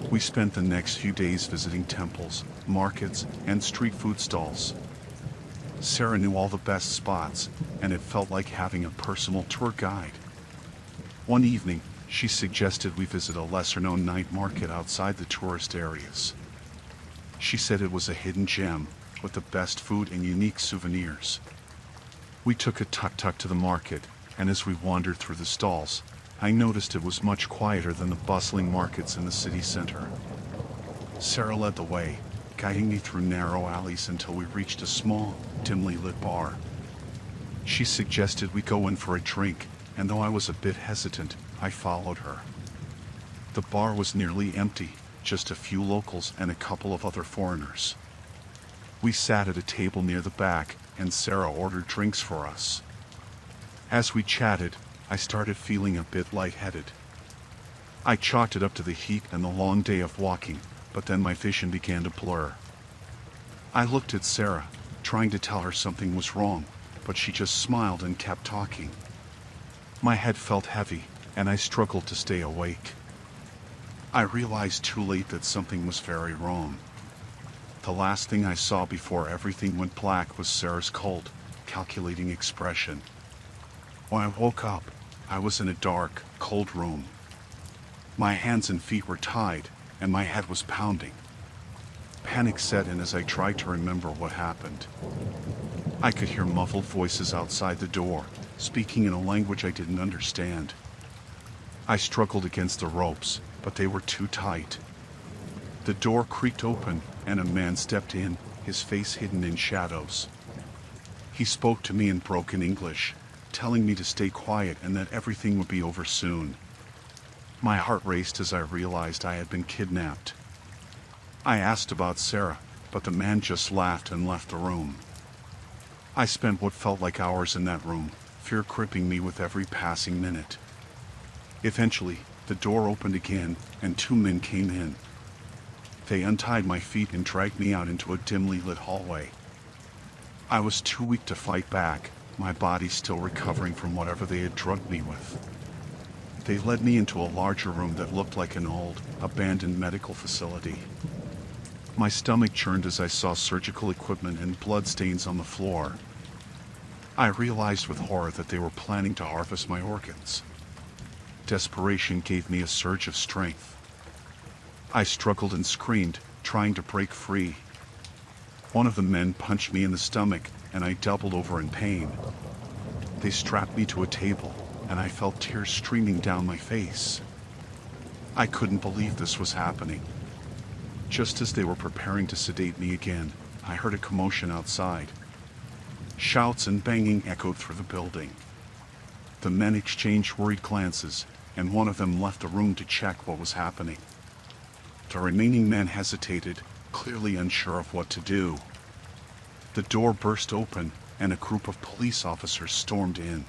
We spent the next few days visiting temples, markets, and street food stalls. Sarah knew all the best spots, and it felt like having a personal tour guide. One evening, she suggested we visit a lesser-known night market outside the tourist areas. She said it was a hidden gem, with the best food and unique souvenirs. We took a tuk-tuk to the market, and as we wandered through the stalls, I noticed it was much quieter than the bustling markets in the city center. Sarah led the way, guiding me through narrow alleys until we reached a small, dimly lit bar. She suggested we go in for a drink, and though I was a bit hesitant, I followed her. The bar was nearly empty, just a few locals and a couple of other foreigners. We sat at a table near the back, and Sarah ordered drinks for us. As we chatted, I started feeling a bit lightheaded. I chalked it up to the heat and the long day of walking, but then my vision began to blur. I looked at Sarah, trying to tell her something was wrong, but she just smiled and kept talking. My head felt heavy, and I struggled to stay awake. I realized too late that something was very wrong. The last thing I saw before everything went black was Sarah's cold, calculating expression. When I woke up, I was in a dark, cold room. My hands and feet were tied, and my head was pounding. Panic set in as I tried to remember what happened. I could hear muffled voices outside the door, speaking in a language I didn't understand. I struggled against the ropes, but they were too tight. The door creaked open, and a man stepped in, his face hidden in shadows. He spoke to me in broken English, telling me to stay quiet and that everything would be over soon. My heart raced as I realized I had been kidnapped. I asked about Sarah, but the man just laughed and left the room. I spent what felt like hours in that room, fear gripping me with every passing minute. Eventually, the door opened again, and two men came in. They untied my feet and dragged me out into a dimly lit hallway. I was too weak to fight back, my body still recovering from whatever they had drugged me with. They led me into a larger room that looked like an old, abandoned medical facility. My stomach churned as I saw surgical equipment and bloodstains on the floor. I realized with horror that they were planning to harvest my organs. Desperation gave me a surge of strength. I struggled and screamed, trying to break free. One of the men punched me in the stomach, and I doubled over in pain. They strapped me to a table, and I felt tears streaming down my face. I couldn't believe this was happening. Just as they were preparing to sedate me again, I heard a commotion outside. Shouts and banging echoed through the building. The men exchanged worried glances, and one of them left the room to check what was happening. The remaining men hesitated, clearly unsure of what to do. The door burst open, and a group of police officers stormed in.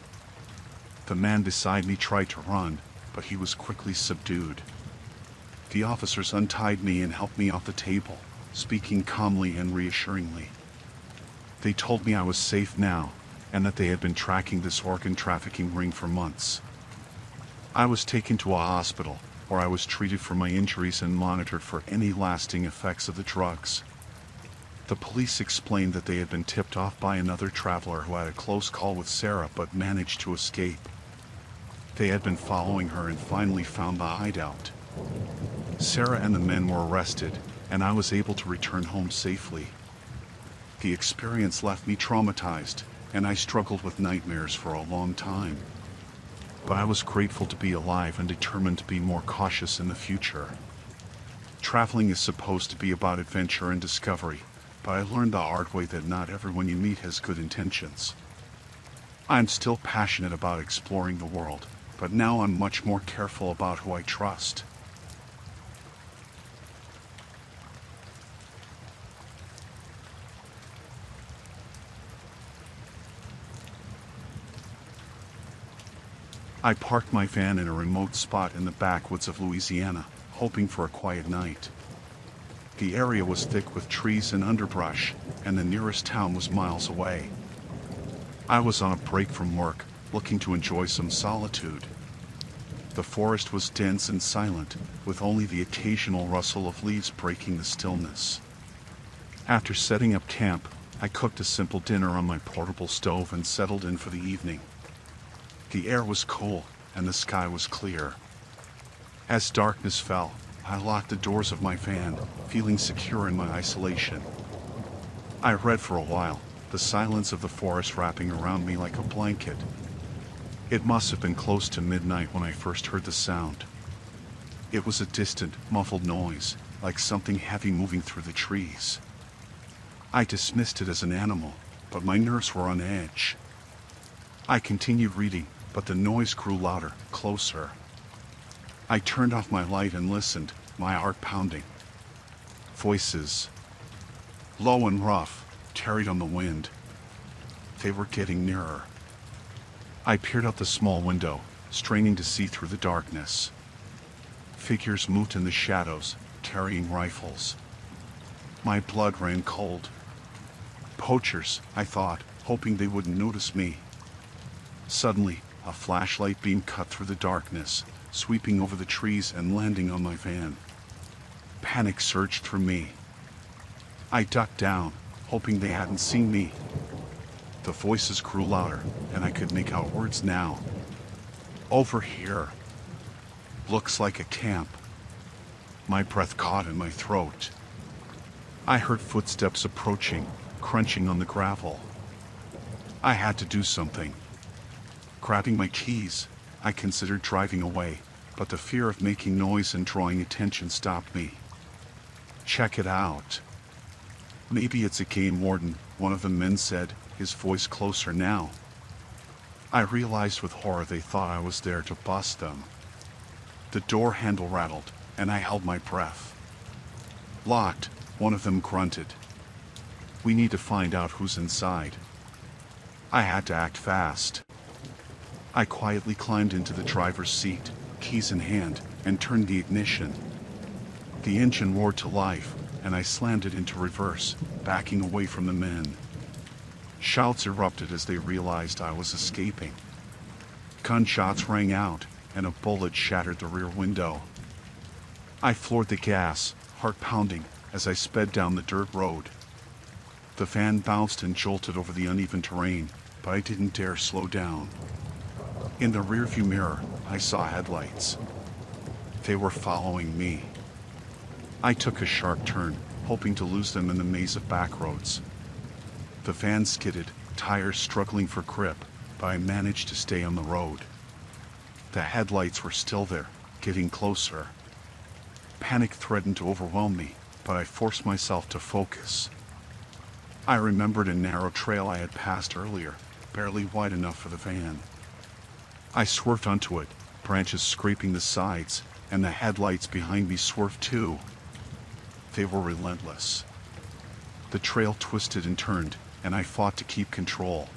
The man beside me tried to run, but he was quickly subdued. The officers untied me and helped me off the table, speaking calmly and reassuringly. They told me I was safe now, and that they had been tracking this organ trafficking ring for months. I was taken to a hospital, where I was treated for my injuries and monitored for any lasting effects of the drugs. The police explained that they had been tipped off by another traveler who had a close call with Sarah but managed to escape. They had been following her and finally found the hideout. Sarah and the men were arrested, and I was able to return home safely. The experience left me traumatized, and I struggled with nightmares for a long time. But I was grateful to be alive and determined to be more cautious in the future. Traveling is supposed to be about adventure and discovery, but I learned the hard way that not everyone you meet has good intentions. I'm still passionate about exploring the world, but now I'm much more careful about who I trust. I parked my van in a remote spot in the backwoods of Louisiana, hoping for a quiet night. The area was thick with trees and underbrush, and the nearest town was miles away. I was on a break from work, looking to enjoy some solitude. The forest was dense and silent, with only the occasional rustle of leaves breaking the stillness. After setting up camp, I cooked a simple dinner on my portable stove and settled in for the evening. The air was cool, and the sky was clear. As darkness fell, I locked the doors of my van, feeling secure in my isolation. I read for a while, the silence of the forest wrapping around me like a blanket. It must have been close to midnight when I first heard the sound. It was a distant, muffled noise, like something heavy moving through the trees. I dismissed it as an animal, but my nerves were on edge. I continued reading, but the noise grew louder, closer. I turned off my light and listened, my heart pounding. Voices, low and rough, carried on the wind. They were getting nearer. I peered out the small window, straining to see through the darkness. Figures moved in the shadows, carrying rifles. My blood ran cold. Poachers, I thought, hoping they wouldn't notice me. Suddenly, a flashlight beam cut through the darkness, sweeping over the trees and landing on my van. Panic surged through me. I ducked down, hoping they hadn't seen me. The voices grew louder, and I could make out words now. Over here. Looks like a camp. My breath caught in my throat. I heard footsteps approaching, crunching on the gravel. I had to do something. Grabbing my keys, I considered driving away, but the fear of making noise and drawing attention stopped me. Check it out. Maybe it's a game warden, one of the men said, his voice closer now. I realized with horror they thought I was there to bust them. The door handle rattled, and I held my breath. Locked, one of them grunted. We need to find out who's inside. I had to act fast. I quietly climbed into the driver's seat, keys in hand, and turned the ignition. The engine roared to life, and I slammed it into reverse, backing away from the men. Shouts erupted as they realized I was escaping. Gunshots rang out, and a bullet shattered the rear window. I floored the gas, heart pounding, as I sped down the dirt road. The van bounced and jolted over the uneven terrain, but I didn't dare slow down. In the rearview mirror, I saw headlights. They were following me. I took a sharp turn, hoping to lose them in the maze of back roads. The van skidded, tires struggling for grip, but I managed to stay on the road. The headlights were still there, getting closer. Panic threatened to overwhelm me, but I forced myself to focus. I remembered a narrow trail I had passed earlier, barely wide enough for the van. I swerved onto it, branches scraping the sides, and the headlights behind me swerved too. They were relentless. The trail twisted and turned, and I fought to keep control.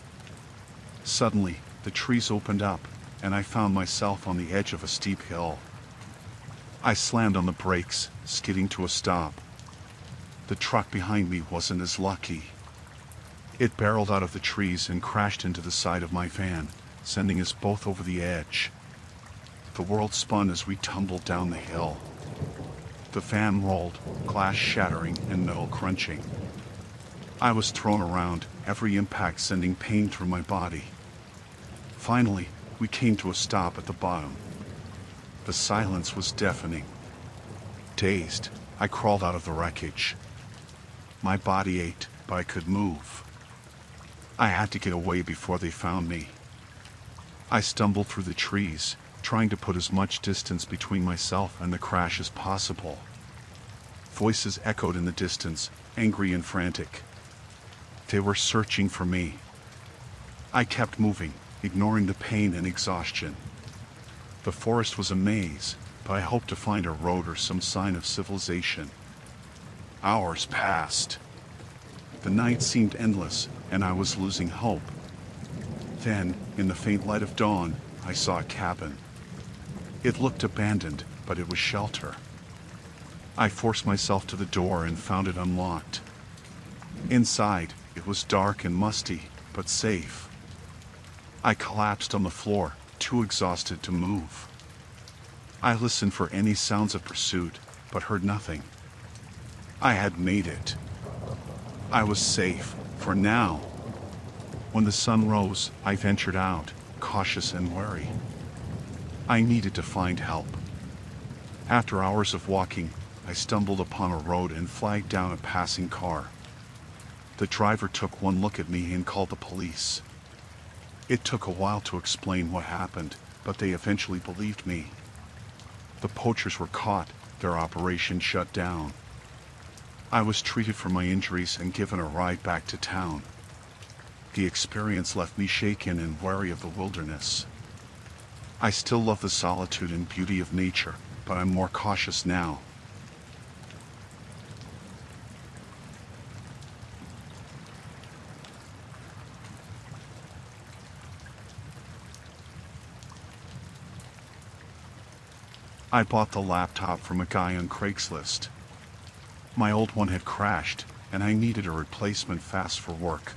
Suddenly, the trees opened up, and I found myself on the edge of a steep hill. I slammed on the brakes, skidding to a stop. The truck behind me wasn't as lucky. It barreled out of the trees and crashed into the side of my van, sending us both over the edge. The world spun as we tumbled down the hill. The van rolled, glass shattering and metal crunching. I was thrown around, every impact sending pain through my body. Finally, we came to a stop at the bottom. The silence was deafening. Dazed, I crawled out of the wreckage. My body ached, but I could move. I had to get away before they found me. I stumbled through the trees, trying to put as much distance between myself and the crash as possible. Voices echoed in the distance, angry and frantic. They were searching for me. I kept moving, ignoring the pain and exhaustion. The forest was a maze, but I hoped to find a road or some sign of civilization. Hours passed. The night seemed endless, and I was losing hope. Then, in the faint light of dawn, I saw a cabin. It looked abandoned, but it was shelter. I forced myself to the door and found it unlocked. Inside, it was dark and musty, but safe. I collapsed on the floor, too exhausted to move. I listened for any sounds of pursuit, but heard nothing. I had made it. I was safe, for now. When the sun rose, I ventured out, cautious and wary. I needed to find help. After hours of walking, I stumbled upon a road and flagged down a passing car. The driver took one look at me and called the police. It took a while to explain what happened, but they eventually believed me. The poachers were caught, their operation shut down. I was treated for my injuries and given a ride back to town. The experience left me shaken and wary of the wilderness. I still love the solitude and beauty of nature, but I'm more cautious now. I bought the laptop from a guy on Craigslist. My old one had crashed, and I needed a replacement fast for work.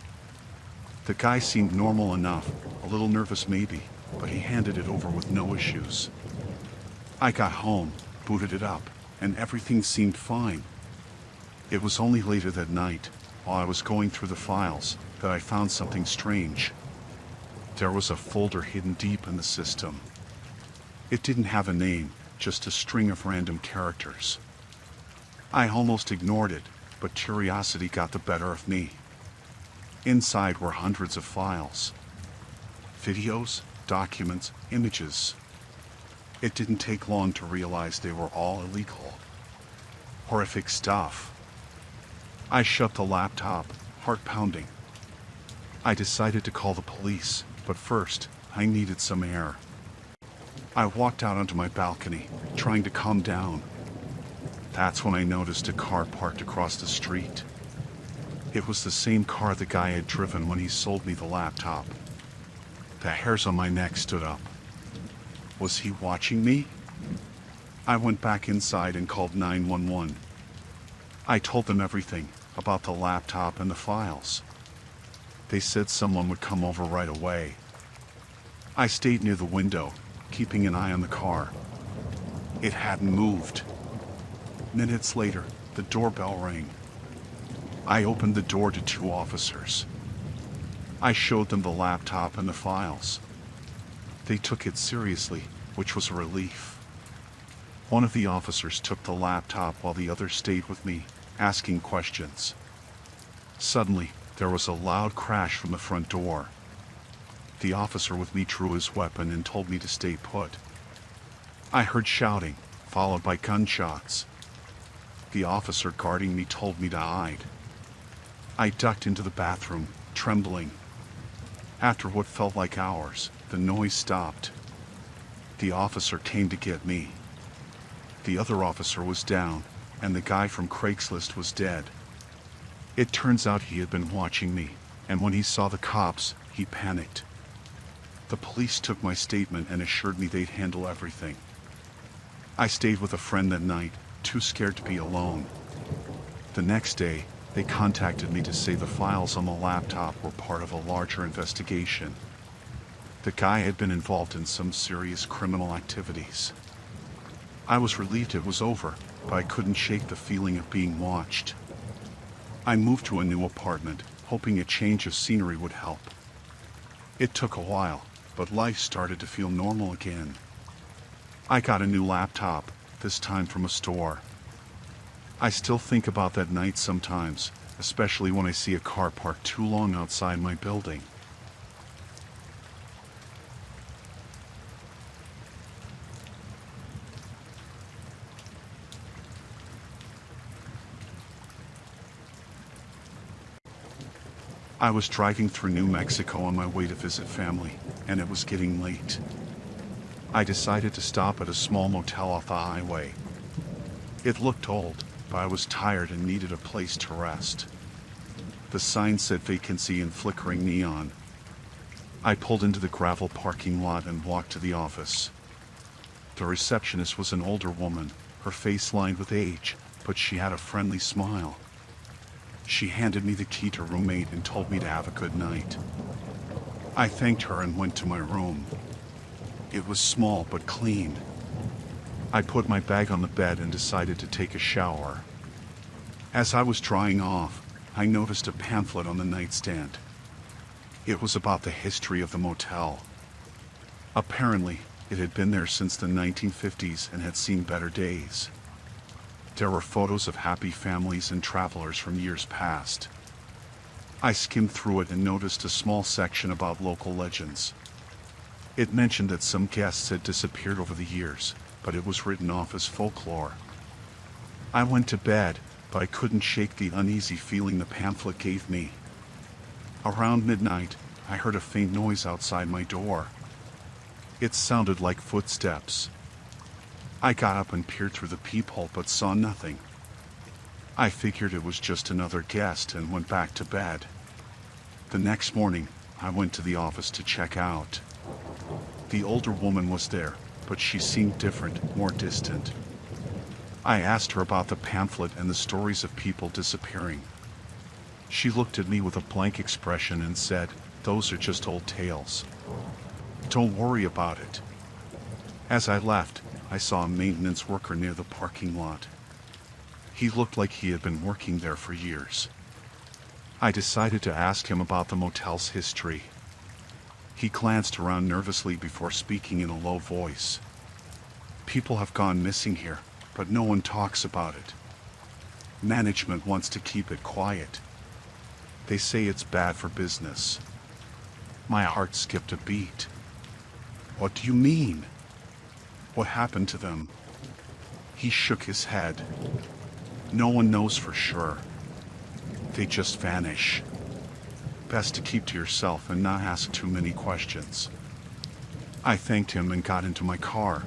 The guy seemed normal enough, a little nervous maybe, but he handed it over with no issues. I got home, booted it up, and everything seemed fine. It was only later that night, while I was going through the files, that I found something strange. There was a folder hidden deep in the system. It didn't have a name, just a string of random characters. I almost ignored it, but curiosity got the better of me. Inside were hundreds of files. Videos, documents, images. It didn't take long to realize they were all illegal. Horrific stuff. I shut the laptop, heart pounding. I decided to call the police, but first, I needed some air. I walked out onto my balcony, trying to calm down. That's when I noticed a car parked across the street. It was the same car the guy had driven when he sold me the laptop. The hairs on my neck stood up. Was he watching me? I went back inside and called 911. I told them everything about the laptop and the files. They said someone would come over right away. I stayed near the window, keeping an eye on the car. It hadn't moved. Minutes later, the doorbell rang. I opened the door to two officers. I showed them the laptop and the files. They took it seriously, which was a relief. One of the officers took the laptop while the other stayed with me, asking questions. Suddenly, there was a loud crash from the front door. The officer with me drew his weapon and told me to stay put. I heard shouting, followed by gunshots. The officer guarding me told me to hide. I ducked into the bathroom, trembling. After what felt like hours, the noise stopped. The officer came to get me. The other officer was down, and the guy from Craigslist was dead. It turns out he had been watching me, and when he saw the cops, he panicked. The police took my statement and assured me they'd handle everything. I stayed with a friend that night, too scared to be alone. The next day, they contacted me to say the files on the laptop were part of a larger investigation. The guy had been involved in some serious criminal activities. I was relieved it was over, but I couldn't shake the feeling of being watched. I moved to a new apartment, hoping a change of scenery would help. It took a while, but life started to feel normal again. I got a new laptop, this time from a store. I still think about that night sometimes, especially when I see a car parked too long outside my building. I was driving through New Mexico on my way to visit family, and it was getting late. I decided to stop at a small motel off the highway. It looked old, but I was tired and needed a place to rest. The sign said vacancy in flickering neon. I pulled into the gravel parking lot and walked to the office. The receptionist was an older woman, her face lined with age, but she had a friendly smile. She handed me the key to room 8 and told me to have a good night. I thanked her and went to my room. It was small but clean. I put my bag on the bed and decided to take a shower. As I was drying off, I noticed a pamphlet on the nightstand. It was about the history of the motel. Apparently, it had been there since the 1950s and had seen better days. There were photos of happy families and travelers from years past. I skimmed through it and noticed a small section about local legends. It mentioned that some guests had disappeared over the years, but it was written off as folklore. I went to bed, but I couldn't shake the uneasy feeling the pamphlet gave me. Around midnight, I heard a faint noise outside my door. It sounded like footsteps. I got up and peered through the peephole but saw nothing. I figured it was just another guest and went back to bed. The next morning, I went to the office to check out. The older woman was there, but she seemed different, more distant. I asked her about the pamphlet and the stories of people disappearing. She looked at me with a blank expression and said, "Those are just old tales. Don't worry about it." As I left, I saw a maintenance worker near the parking lot. He looked like he had been working there for years. I decided to ask him about the motel's history. He glanced around nervously before speaking in a low voice. "People have gone missing here, but no one talks about it. Management wants to keep it quiet. They say it's bad for business. My heart skipped a beat. What do you mean? What happened to them? He shook his head. No one knows for sure. They just vanish. Best to keep to yourself and not ask too many questions. I thanked him and got into my car.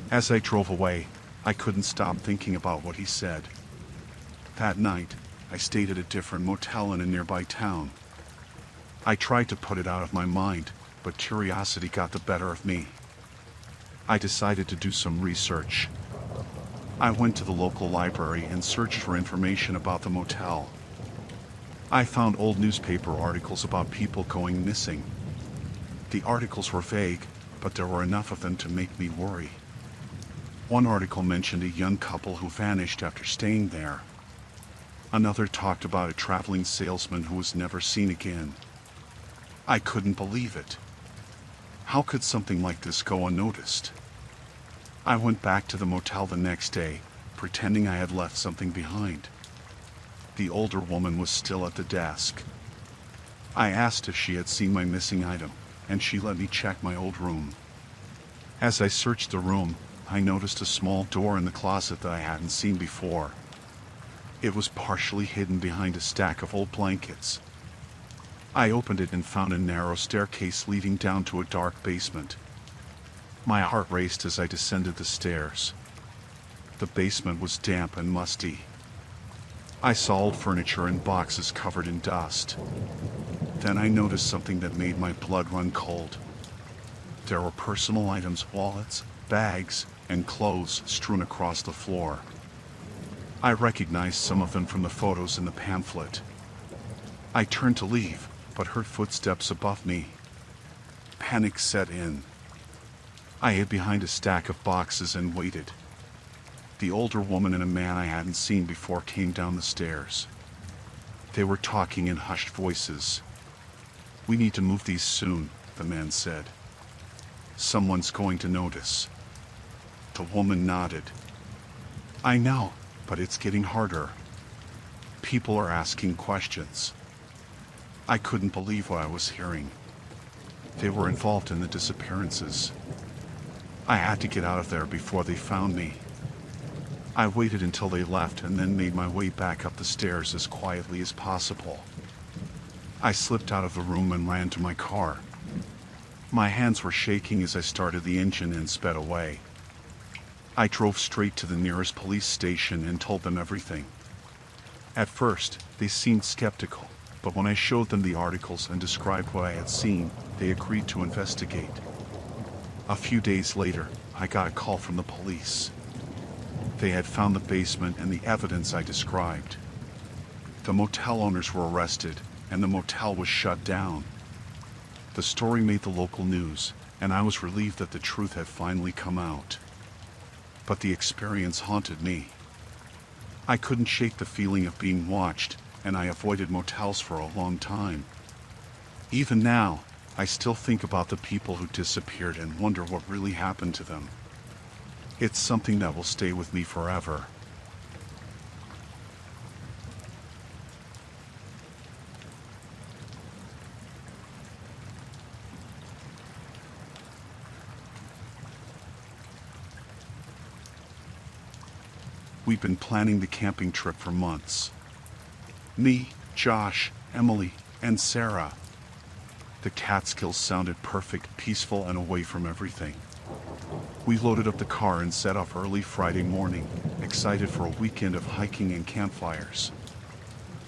As I drove away, I couldn't stop thinking about what he said. That night, I stayed at a different motel in a nearby town. I tried to put it out of my mind, but curiosity got the better of me. I decided to do some research. I went to the local library and searched for information about the motel. I found old newspaper articles about people going missing. The articles were vague, but there were enough of them to make me worry. One article mentioned a young couple who vanished after staying there. Another talked about a traveling salesman who was never seen again. I couldn't believe it. How could something like this go unnoticed? I went back to the motel the next day, pretending I had left something behind. The older woman was still at the desk. I asked if she had seen my missing item, and she let me check my old room. As I searched the room, I noticed a small door in the closet that I hadn't seen before. It was partially hidden behind a stack of old blankets. I opened it and found a narrow staircase leading down to a dark basement. My heart raced as I descended the stairs. The basement was damp and musty. I saw old furniture and boxes covered in dust. Then I noticed something that made my blood run cold. There were personal items, wallets, bags, and clothes strewn across the floor. I recognized some of them from the photos in the pamphlet. I turned to leave, but heard footsteps above me. Panic set in. I hid behind a stack of boxes and waited. The older woman and a man I hadn't seen before came down the stairs. They were talking in hushed voices. "We need to move these soon," the man said. "Someone's going to notice." The woman nodded. "I know, but it's getting harder. People are asking questions." I couldn't believe what I was hearing. They were involved in the disappearances. I had to get out of there before they found me. I waited until they left and then made my way back up the stairs as quietly as possible. I slipped out of the room and ran to my car. My hands were shaking as I started the engine and sped away. I drove straight to the nearest police station and told them everything. At first, they seemed skeptical, but when I showed them the articles and described what I had seen, they agreed to investigate. A few days later, I got a call from the police. They had found the basement and the evidence I described. The motel owners were arrested, and the motel was shut down. The story made the local news, and I was relieved that the truth had finally come out. But the experience haunted me. I couldn't shake the feeling of being watched, and I avoided motels for a long time. Even now, I still think about the people who disappeared and wonder what really happened to them. It's something that will stay with me forever. We've been planning the camping trip for months. Me, Josh, Emily, and Sarah. The Catskills sounded perfect, peaceful, and away from everything. We loaded up the car and set off early Friday morning, excited for a weekend of hiking and campfires.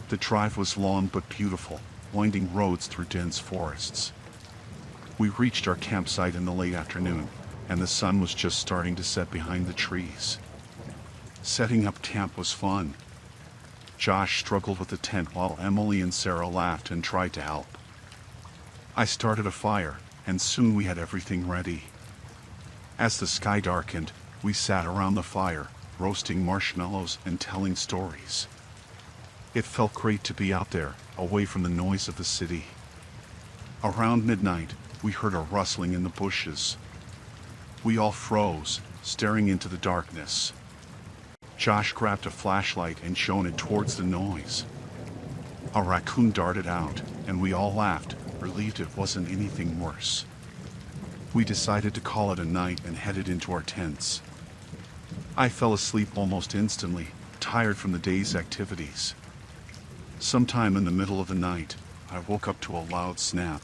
The drive was long but beautiful, winding roads through dense forests. We reached our campsite in the late afternoon, and the sun was just starting to set behind the trees. Setting up camp was fun. Josh struggled with the tent while Emily and Sarah laughed and tried to help. I started a fire, and soon we had everything ready. As the sky darkened, we sat around the fire, roasting marshmallows and telling stories. It felt great to be out there, away from the noise of the city. Around midnight, we heard a rustling in the bushes. We all froze, staring into the darkness. Josh grabbed a flashlight and shone it towards the noise. A raccoon darted out, and we all laughed, relieved it wasn't anything worse. We decided to call it a night and headed into our tents. I fell asleep almost instantly, tired from the day's activities. Sometime in the middle of the night, I woke up to a loud snap.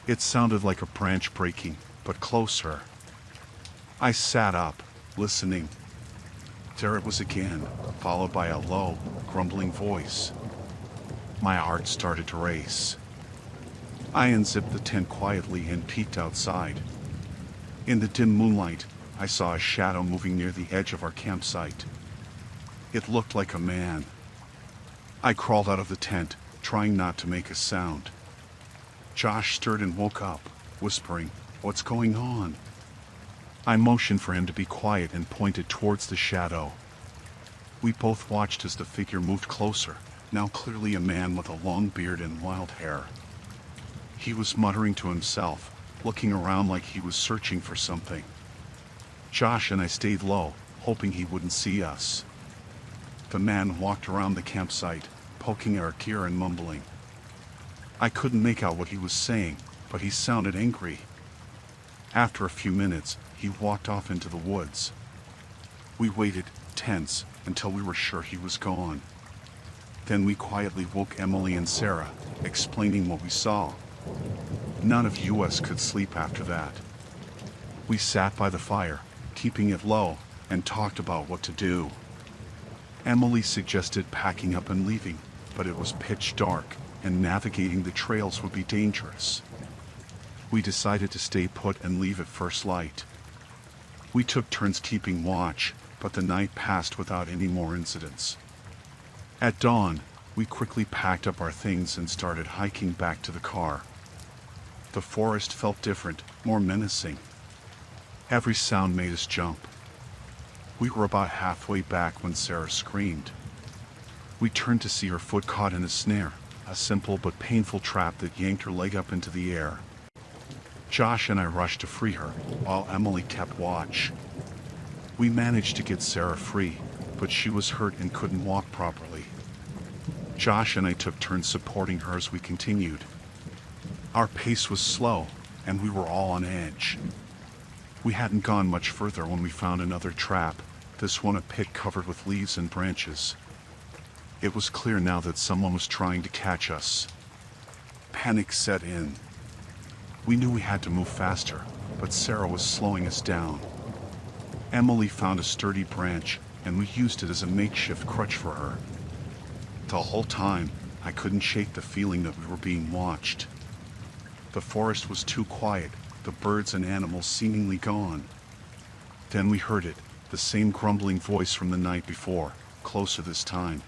It sounded like a branch breaking, but closer. I sat up, listening. There it was again, followed by a low, grumbling voice. My heart started to race. I unzipped the tent quietly and peeked outside. In the dim moonlight, I saw a shadow moving near the edge of our campsite. It looked like a man. I crawled out of the tent, trying not to make a sound. Josh stirred and woke up, whispering, "What's going on?" I motioned for him to be quiet and pointed towards the shadow. We both watched as the figure moved closer, now clearly a man with a long beard and wild hair. He was muttering to himself, looking around like he was searching for something. Josh and I stayed low, hoping he wouldn't see us. The man walked around the campsite, poking our gear and mumbling. I couldn't make out what he was saying, but he sounded angry. After a few minutes, he walked off into the woods. We waited, tense, until we were sure he was gone. Then we quietly woke Emily and Sarah, explaining what we saw. None of us could sleep after that. We sat by the fire, keeping it low, and talked about what to do. Emily suggested packing up and leaving, but it was pitch dark, and navigating the trails would be dangerous. We decided to stay put and leave at first light. We took turns keeping watch, but the night passed without any more incidents. At dawn, we quickly packed up our things and started hiking back to the car. The forest felt different, more menacing. Every sound made us jump. We were about halfway back when Sarah screamed. We turned to see her foot caught in a snare, a simple but painful trap that yanked her leg up into the air. Josh and I rushed to free her, while Emily kept watch. We managed to get Sarah free, but she was hurt and couldn't walk properly. Josh and I took turns supporting her as we continued. Our pace was slow, and we were all on edge. We hadn't gone much further when we found another trap, this one a pit covered with leaves and branches. It was clear now that someone was trying to catch us. Panic set in. We knew we had to move faster, but Sarah was slowing us down. Emily found a sturdy branch, and we used it as a makeshift crutch for her. The whole time, I couldn't shake the feeling that we were being watched. The forest was too quiet, the birds and animals seemingly gone. Then we heard it, the same grumbling voice from the night before, closer this time.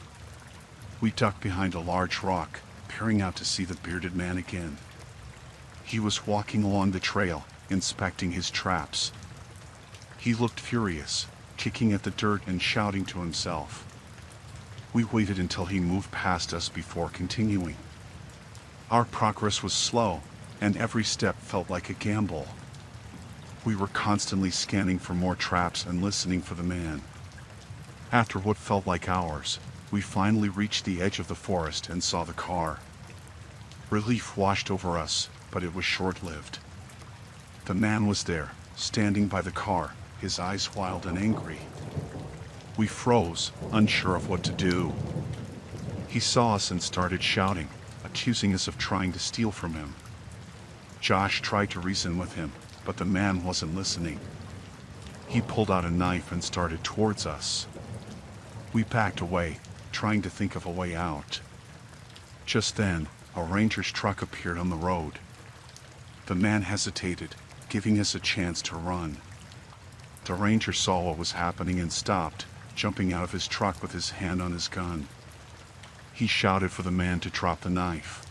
We ducked behind a large rock, peering out to see the bearded man again. He was walking along the trail, inspecting his traps. He looked furious, kicking at the dirt and shouting to himself. We waited until he moved past us before continuing. Our progress was slow, and every step felt like a gamble. We were constantly scanning for more traps and listening for the man. After what felt like hours, we finally reached the edge of the forest and saw the car. Relief washed over us, but it was short-lived. The man was there, standing by the car, his eyes wild and angry. We froze, unsure of what to do. He saw us and started shouting, accusing us of trying to steal from him. Josh tried to reason with him, but the man wasn't listening. He pulled out a knife and started towards us. We backed away, trying to think of a way out. Just then, a ranger's truck appeared on the road. The man hesitated, giving us a chance to run. The ranger saw what was happening and stopped, jumping out of his truck with his hand on his gun. He shouted for the man to drop the knife.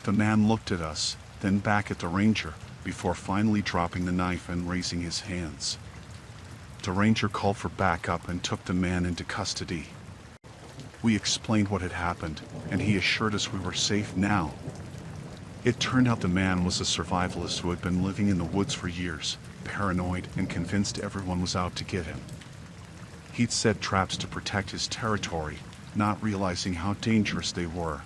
The man looked at us, then back at the ranger, before finally dropping the knife and raising his hands. The ranger called for backup and took the man into custody. We explained what had happened, and he assured us we were safe now. It turned out the man was a survivalist who had been living in the woods for years, paranoid and convinced everyone was out to get him. He'd set traps to protect his territory, not realizing how dangerous they were.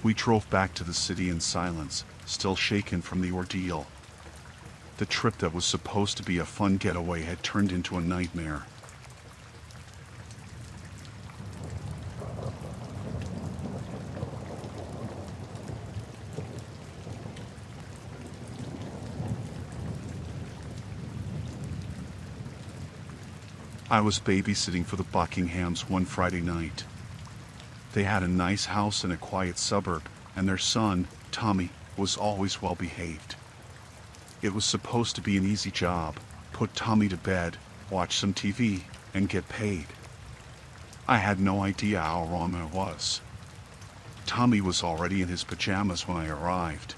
We drove back to the city in silence, still shaken from the ordeal. The trip that was supposed to be a fun getaway had turned into a nightmare. I was babysitting for the Buckinghams one Friday night. They had a nice house in a quiet suburb, and their son, Tommy, was always well behaved. It was supposed to be an easy job: put Tommy to bed, watch some TV, and get paid. I had no idea how wrong I was. Tommy was already in his pajamas when I arrived.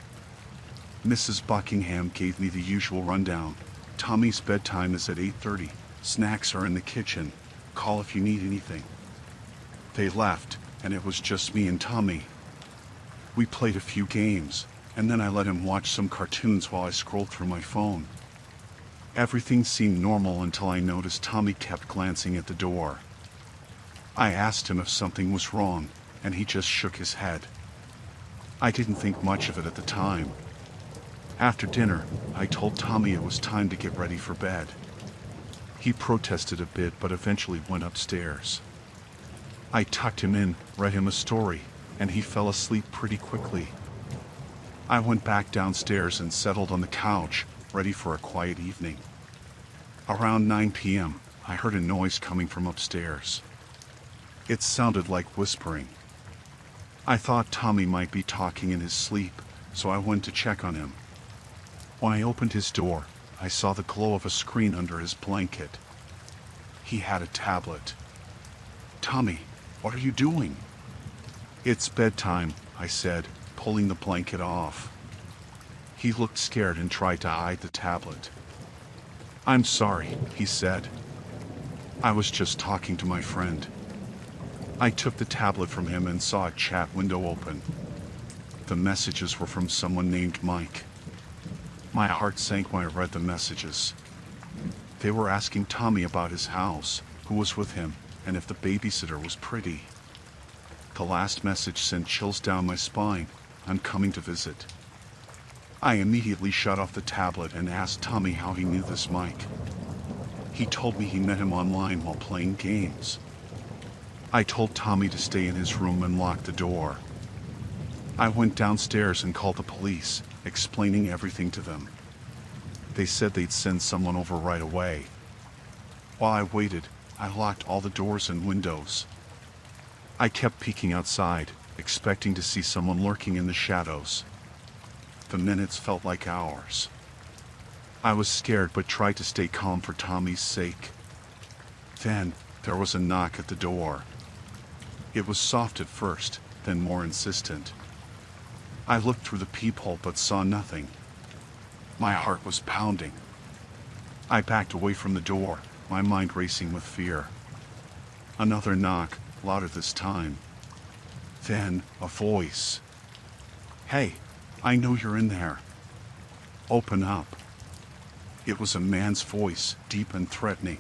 Mrs. Buckingham gave me the usual rundown. Tommy's bedtime is at 8:30. Snacks are in the kitchen. Call if you need anything. They left, and it was just me and Tommy. We played a few games, and then I let him watch some cartoons while I scrolled through my phone. Everything seemed normal until I noticed Tommy kept glancing at the door. I asked him if something was wrong, and he just shook his head. I didn't think much of it at the time. After dinner, I told Tommy it was time to get ready for bed. He protested a bit but eventually went upstairs. I tucked him in, read him a story, and he fell asleep pretty quickly. I went back downstairs and settled on the couch, ready for a quiet evening. Around 9 p.m., I heard a noise coming from upstairs. It sounded like whispering. I thought Tommy might be talking in his sleep, so I went to check on him. When I opened his door, I saw the glow of a screen under his blanket. He had a tablet. "Tommy, what are you doing?" "It's bedtime," I said, pulling the blanket off. He looked scared and tried to hide the tablet. "I'm sorry," he said. "I was just talking to my friend." I took the tablet from him and saw a chat window open. The messages were from someone named Mike. My heart sank when I read the messages. They were asking Tommy about his house, who was with him, and if the babysitter was pretty. The last message sent chills down my spine. "I'm coming to visit." I immediately shut off the tablet and asked Tommy how he knew this Mike. He told me he met him online while playing games. I told Tommy to stay in his room and lock the door. I went downstairs and called the police, explaining everything to them. They said they'd send someone over right away. While I waited, I locked all the doors and windows. I kept peeking outside, expecting to see someone lurking in the shadows. The minutes felt like hours. I was scared but tried to stay calm for Tommy's sake. Then, there was a knock at the door. It was soft at first, then more insistent. I looked through the peephole but saw nothing. My heart was pounding. I backed away from the door, my mind racing with fear. Another knock, louder this time. Then, a voice. "Hey, I know you're in there. Open up." It was a man's voice, deep and threatening.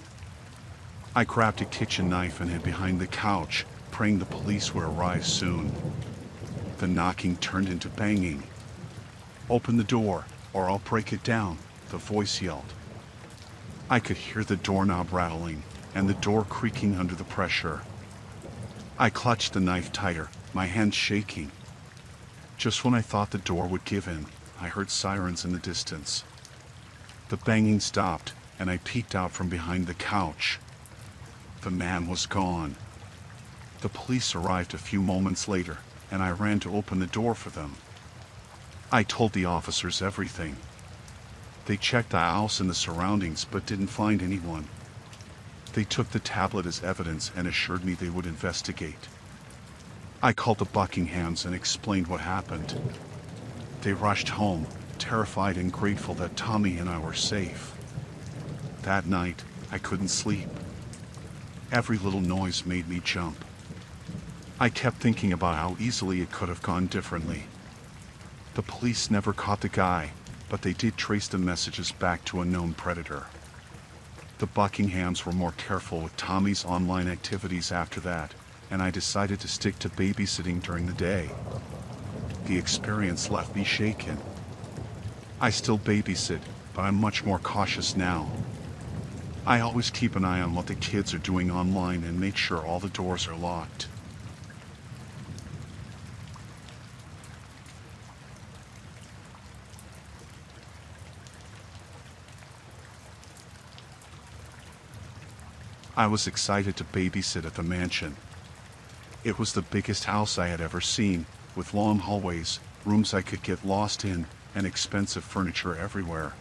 I grabbed a kitchen knife and hid behind the couch, praying the police would arrive soon. The knocking turned into banging. "Open the door, or I'll break it down," the voice yelled. I could hear the doorknob rattling, and the door creaking under the pressure. I clutched the knife tighter, my hands shaking. Just when I thought the door would give in, I heard sirens in the distance. The banging stopped, and I peeked out from behind the couch. The man was gone. The police arrived a few moments later, and I ran to open the door for them. I told the officers everything. They checked the house and the surroundings but didn't find anyone. They took the tablet as evidence and assured me they would investigate. I called the Buckinghams and explained what happened. They rushed home, terrified and grateful that Tommy and I were safe. That night, I couldn't sleep. Every little noise made me jump. I kept thinking about how easily it could have gone differently. The police never caught the guy, but they did trace the messages back to a known predator. The Buckinghams were more careful with Tommy's online activities after that, and I decided to stick to babysitting during the day. The experience left me shaken. I still babysit, but I'm much more cautious now. I always keep an eye on what the kids are doing online and make sure all the doors are locked. I was excited to babysit at the mansion. It was the biggest house I had ever seen, with long hallways, rooms I could get lost in, and expensive furniture everywhere.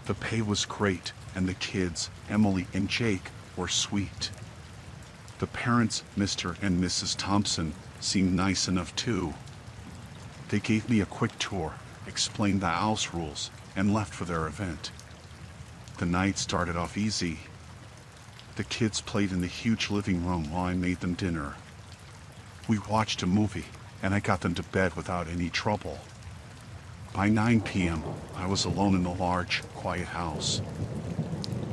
The pay was great, and the kids, Emily and Jake, were sweet. The parents, Mr. and Mrs. Thompson, seemed nice enough too. They gave me a quick tour, explained the house rules, and left for their event. The night started off easy. The kids played in the huge living room while I made them dinner. We watched a movie, and I got them to bed without any trouble. By 9 p.m., I was alone in the large, quiet house.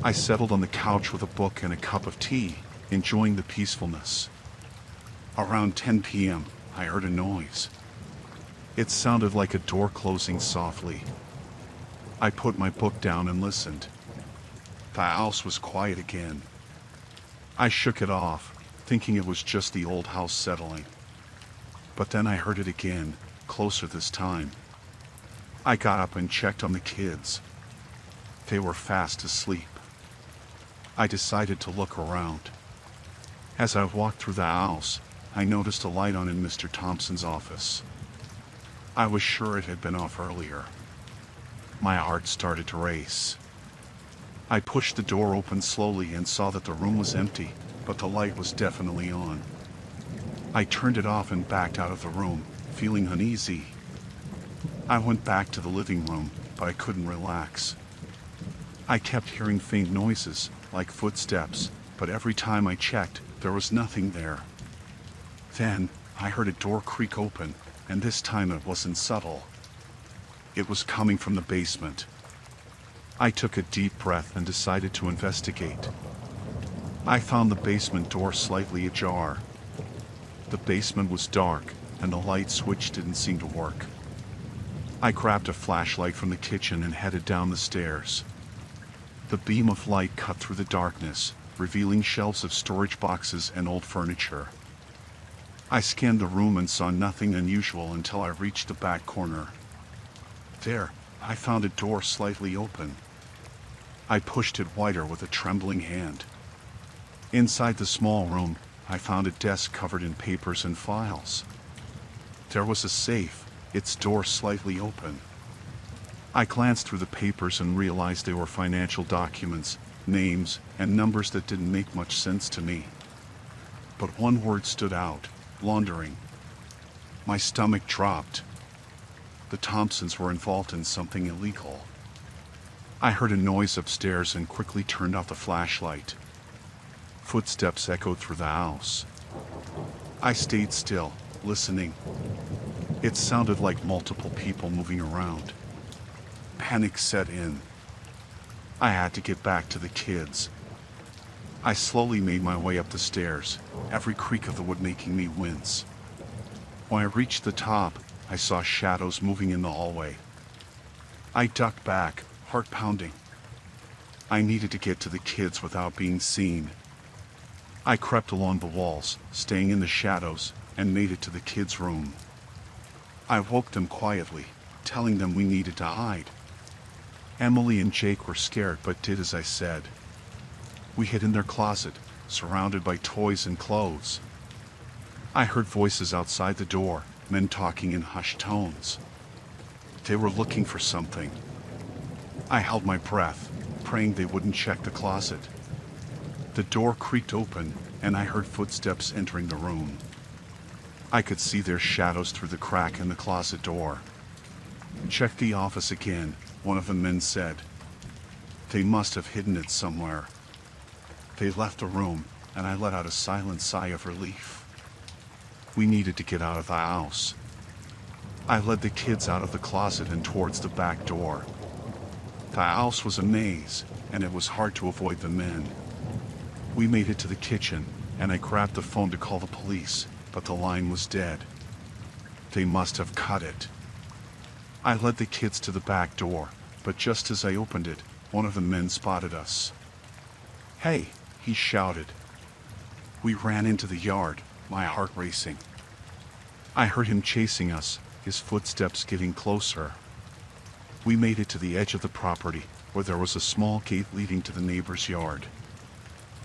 I settled on the couch with a book and a cup of tea, enjoying the peacefulness. Around 10 p.m., I heard a noise. It sounded like a door closing softly. I put my book down and listened. The house was quiet again. I shook it off, thinking it was just the old house settling. But then I heard it again, closer this time. I got up and checked on the kids. They were fast asleep. I decided to look around. As I walked through the house, I noticed a light on in Mr. Thompson's office. I was sure it had been off earlier. My heart started to race. I pushed the door open slowly and saw that the room was empty, but the light was definitely on. I turned it off and backed out of the room, feeling uneasy. I went back to the living room, but I couldn't relax. I kept hearing faint noises, like footsteps, but every time I checked, there was nothing there. Then, I heard a door creak open, and this time it wasn't subtle. It was coming from the basement. I took a deep breath and decided to investigate. I found the basement door slightly ajar. The basement was dark, and the light switch didn't seem to work. I grabbed a flashlight from the kitchen and headed down the stairs. The beam of light cut through the darkness, revealing shelves of storage boxes and old furniture. I scanned the room and saw nothing unusual until I reached the back corner. There, I found a door slightly open. I pushed it wider with a trembling hand. Inside the small room, I found a desk covered in papers and files. There was a safe, its door slightly open. I glanced through the papers and realized they were financial documents, names, and numbers that didn't make much sense to me. But one word stood out: laundering. My stomach dropped. The Thompsons were involved in something illegal. I heard a noise upstairs and quickly turned off the flashlight. Footsteps echoed through the house. I stayed still, listening. It sounded like multiple people moving around. Panic set in. I had to get back to the kids. I slowly made my way up the stairs, every creak of the wood making me wince. When I reached the top, I saw shadows moving in the hallway. I ducked back, heart pounding. I needed to get to the kids without being seen. I crept along the walls, staying in the shadows, and made it to the kids' room. I woke them quietly, telling them we needed to hide. Emily and Jake were scared but did as I said. We hid in their closet, surrounded by toys and clothes. I heard voices outside the door, men talking in hushed tones. They were looking for something. I held my breath, praying they wouldn't check the closet. The door creaked open, and I heard footsteps entering the room. I could see their shadows through the crack in the closet door. "Check the office again," one of the men said. They must have hidden it somewhere. They left the room, and I let out a silent sigh of relief. We needed to get out of the house. I led the kids out of the closet and towards the back door. The house was a maze, and it was hard to avoid the men. We made it to the kitchen, and I grabbed the phone to call the police, but the line was dead. They must have cut it. I led the kids to the back door, but just as I opened it, one of the men spotted us. "Hey," he shouted. We ran into the yard, my heart racing. I heard him chasing us, his footsteps getting closer. We made it to the edge of the property, where there was a small gate leading to the neighbor's yard.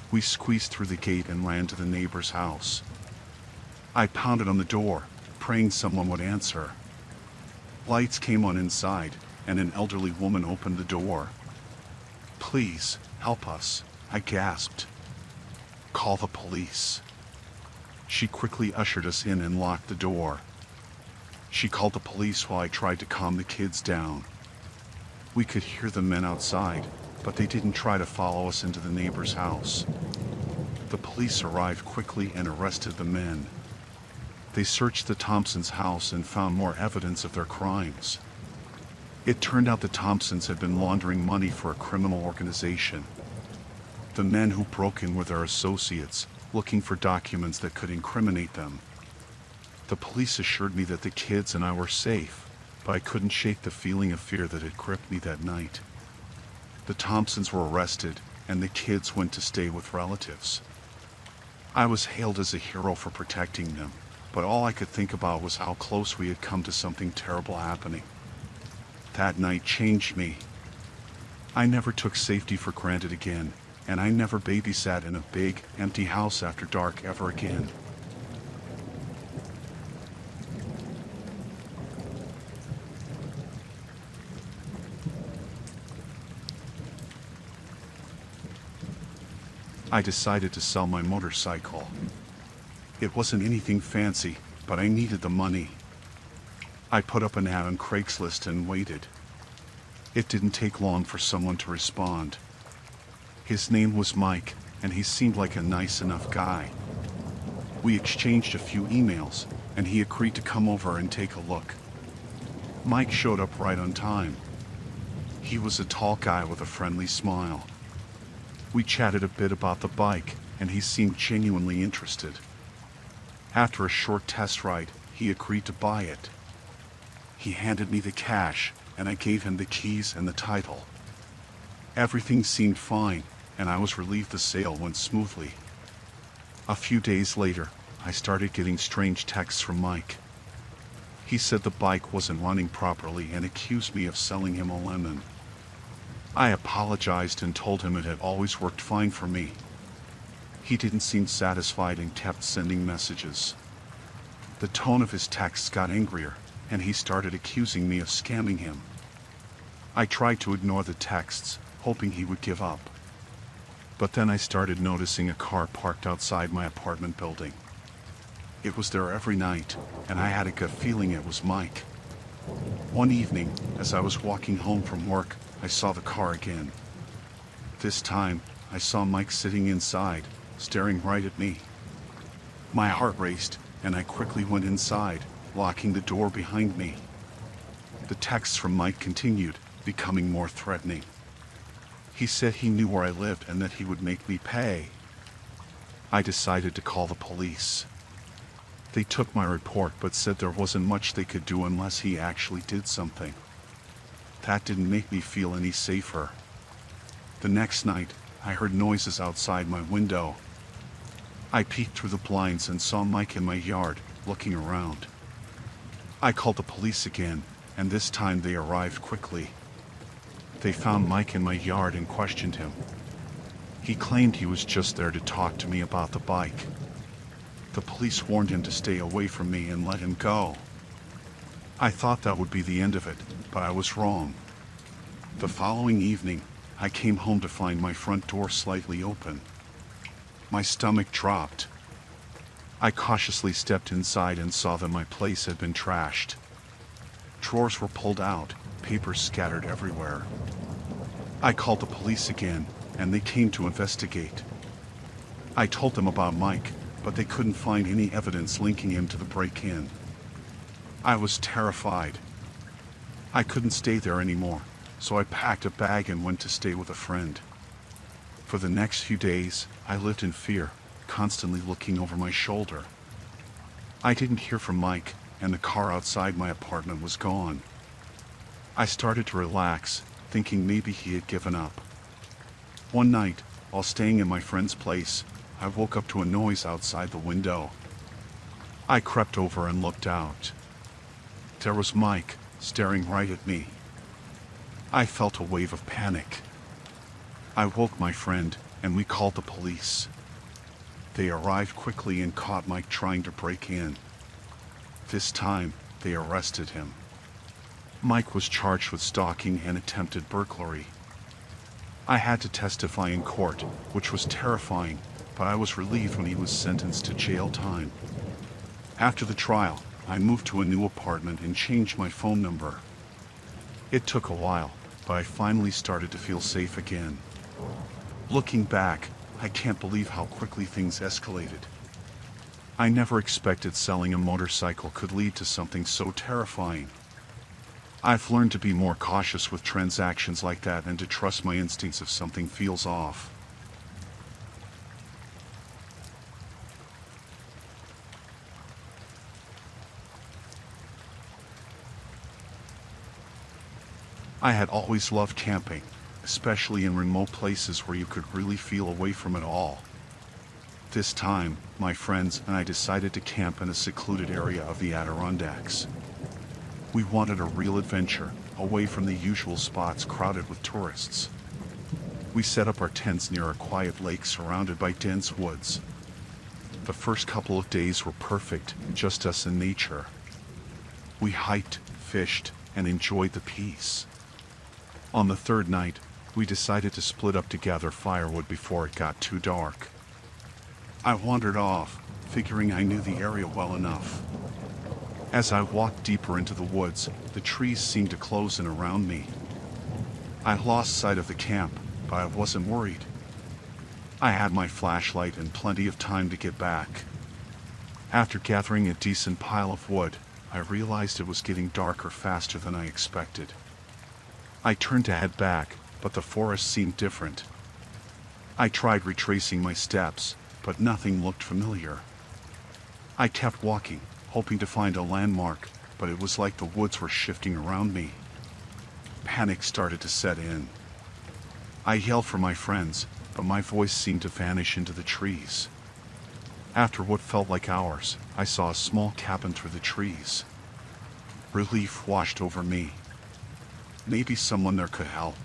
We squeezed through the gate and ran to the neighbor's house. I pounded on the door, praying someone would answer. Lights came on inside, and an elderly woman opened the door. "Please, help us," I gasped. "Call the police." She quickly ushered us in and locked the door. She called the police while I tried to calm the kids down. We could hear the men outside, but they didn't try to follow us into the neighbor's house. The police arrived quickly and arrested the men. They searched the Thompsons' house and found more evidence of their crimes. It turned out the Thompsons had been laundering money for a criminal organization. The men who broke in were their associates, looking for documents that could incriminate them. The police assured me that the kids and I were safe, but I couldn't shake the feeling of fear that had gripped me that night. The Thompsons were arrested, and the kids went to stay with relatives. I was hailed as a hero for protecting them, but all I could think about was how close we had come to something terrible happening. That night changed me. I never took safety for granted again, and I never babysat in a big, empty house after dark ever again. I decided to sell my motorcycle. It wasn't anything fancy, but I needed the money. I put up an ad on Craigslist and waited. It didn't take long for someone to respond. His name was Mike, and he seemed like a nice enough guy. We exchanged a few emails, and he agreed to come over and take a look. Mike showed up right on time. He was a tall guy with a friendly smile. We chatted a bit about the bike, and he seemed genuinely interested. After a short test ride, he agreed to buy it. He handed me the cash, and I gave him the keys and the title. Everything seemed fine, and I was relieved the sale went smoothly. A few days later, I started getting strange texts from Mike. He said the bike wasn't running properly and accused me of selling him a lemon. I apologized and told him it had always worked fine for me. He didn't seem satisfied and kept sending messages. The tone of his texts got angrier, and he started accusing me of scamming him. I tried to ignore the texts, hoping he would give up. But then I started noticing a car parked outside my apartment building. It was there every night, and I had a gut feeling it was Mike. One evening, as I was walking home from work, I saw the car again. This time, I saw Mike sitting inside, staring right at me. My heart raced, and I quickly went inside, locking the door behind me. The texts from Mike continued, becoming more threatening. He said he knew where I lived and that he would make me pay. I decided to call the police. They took my report but said there wasn't much they could do unless he actually did something. That didn't make me feel any safer. The next night, I heard noises outside my window. I peeked through the blinds and saw Mike in my yard, looking around. I called the police again, and this time they arrived quickly. They found Mike in my yard and questioned him. He claimed he was just there to talk to me about the bike. The police warned him to stay away from me and let him go. I thought that would be the end of it, but I was wrong. The following evening, I came home to find my front door slightly open. My stomach dropped. I cautiously stepped inside and saw that my place had been trashed. Drawers were pulled out, papers scattered everywhere. I called the police again, and they came to investigate. I told them about Mike, but they couldn't find any evidence linking him to the break-in. I was terrified. I couldn't stay there anymore, so I packed a bag and went to stay with a friend. For the next few days, I lived in fear, constantly looking over my shoulder. I didn't hear from Mike, and the car outside my apartment was gone. I started to relax, thinking maybe he had given up. One night, while staying in my friend's place, I woke up to a noise outside the window. I crept over and looked out. There was Mike, staring right at me. I felt a wave of panic. I woke my friend, and we called the police. They arrived quickly and caught Mike trying to break in. This time, they arrested him. Mike was charged with stalking and attempted burglary. I had to testify in court, which was terrifying, but I was relieved when he was sentenced to jail time. After the trial, I moved to a new apartment and changed my phone number. It took a while, but I finally started to feel safe again. Looking back, I can't believe how quickly things escalated. I never expected selling a motorcycle could lead to something so terrifying. I've learned to be more cautious with transactions like that and to trust my instincts if something feels off. I had always loved camping, especially in remote places where you could really feel away from it all. This time, my friends and I decided to camp in a secluded area of the Adirondacks. We wanted a real adventure, away from the usual spots crowded with tourists. We set up our tents near a quiet lake surrounded by dense woods. The first couple of days were perfect, just us and nature. We hiked, fished, and enjoyed the peace. On the third night, we decided to split up to gather firewood before it got too dark. I wandered off, figuring I knew the area well enough. As I walked deeper into the woods, the trees seemed to close in around me. I lost sight of the camp, but I wasn't worried. I had my flashlight and plenty of time to get back. After gathering a decent pile of wood, I realized it was getting darker faster than I expected. I turned to head back, but the forest seemed different. I tried retracing my steps, but nothing looked familiar. I kept walking, hoping to find a landmark, but it was like the woods were shifting around me. Panic started to set in. I yelled for my friends, but my voice seemed to vanish into the trees. After what felt like hours, I saw a small cabin through the trees. Relief washed over me. Maybe someone there could help.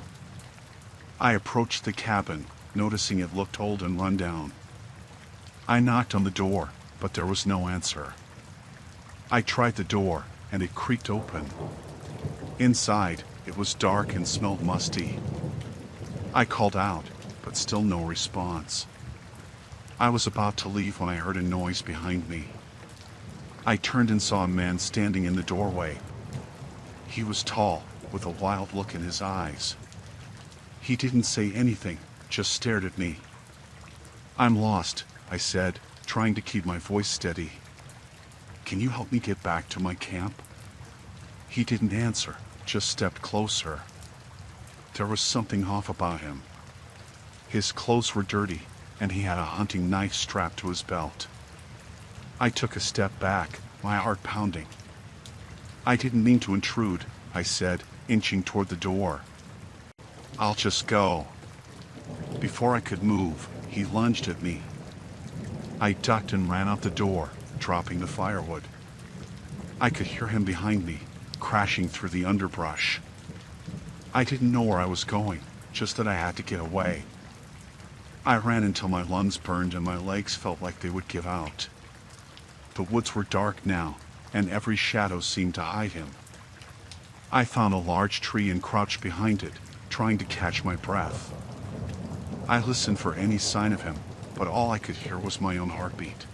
I approached the cabin, noticing it looked old and run down. I knocked on the door, but there was no answer. I tried the door, and it creaked open. Inside, it was dark and smelled musty. I called out, but still no response. I was about to leave when I heard a noise behind me. I turned and saw a man standing in the doorway. He was tall, with a wild look in his eyes. He didn't say anything, just stared at me. "I'm lost," I said, trying to keep my voice steady. "Can you help me get back to my camp?" He didn't answer, just stepped closer. There was something off about him. His clothes were dirty, and he had a hunting knife strapped to his belt. I took a step back, my heart pounding. "I didn't mean to intrude," I said, inching toward the door. "I'll just go." Before I could move, he lunged at me. I ducked and ran out the door, dropping the firewood. I could hear him behind me, crashing through the underbrush. I didn't know where I was going, just that I had to get away. I ran until my lungs burned and my legs felt like they would give out. The woods were dark now, and every shadow seemed to hide him. I found a large tree and crouched behind it, trying to catch my breath. I listened for any sign of him, but all I could hear was my own heartbeat.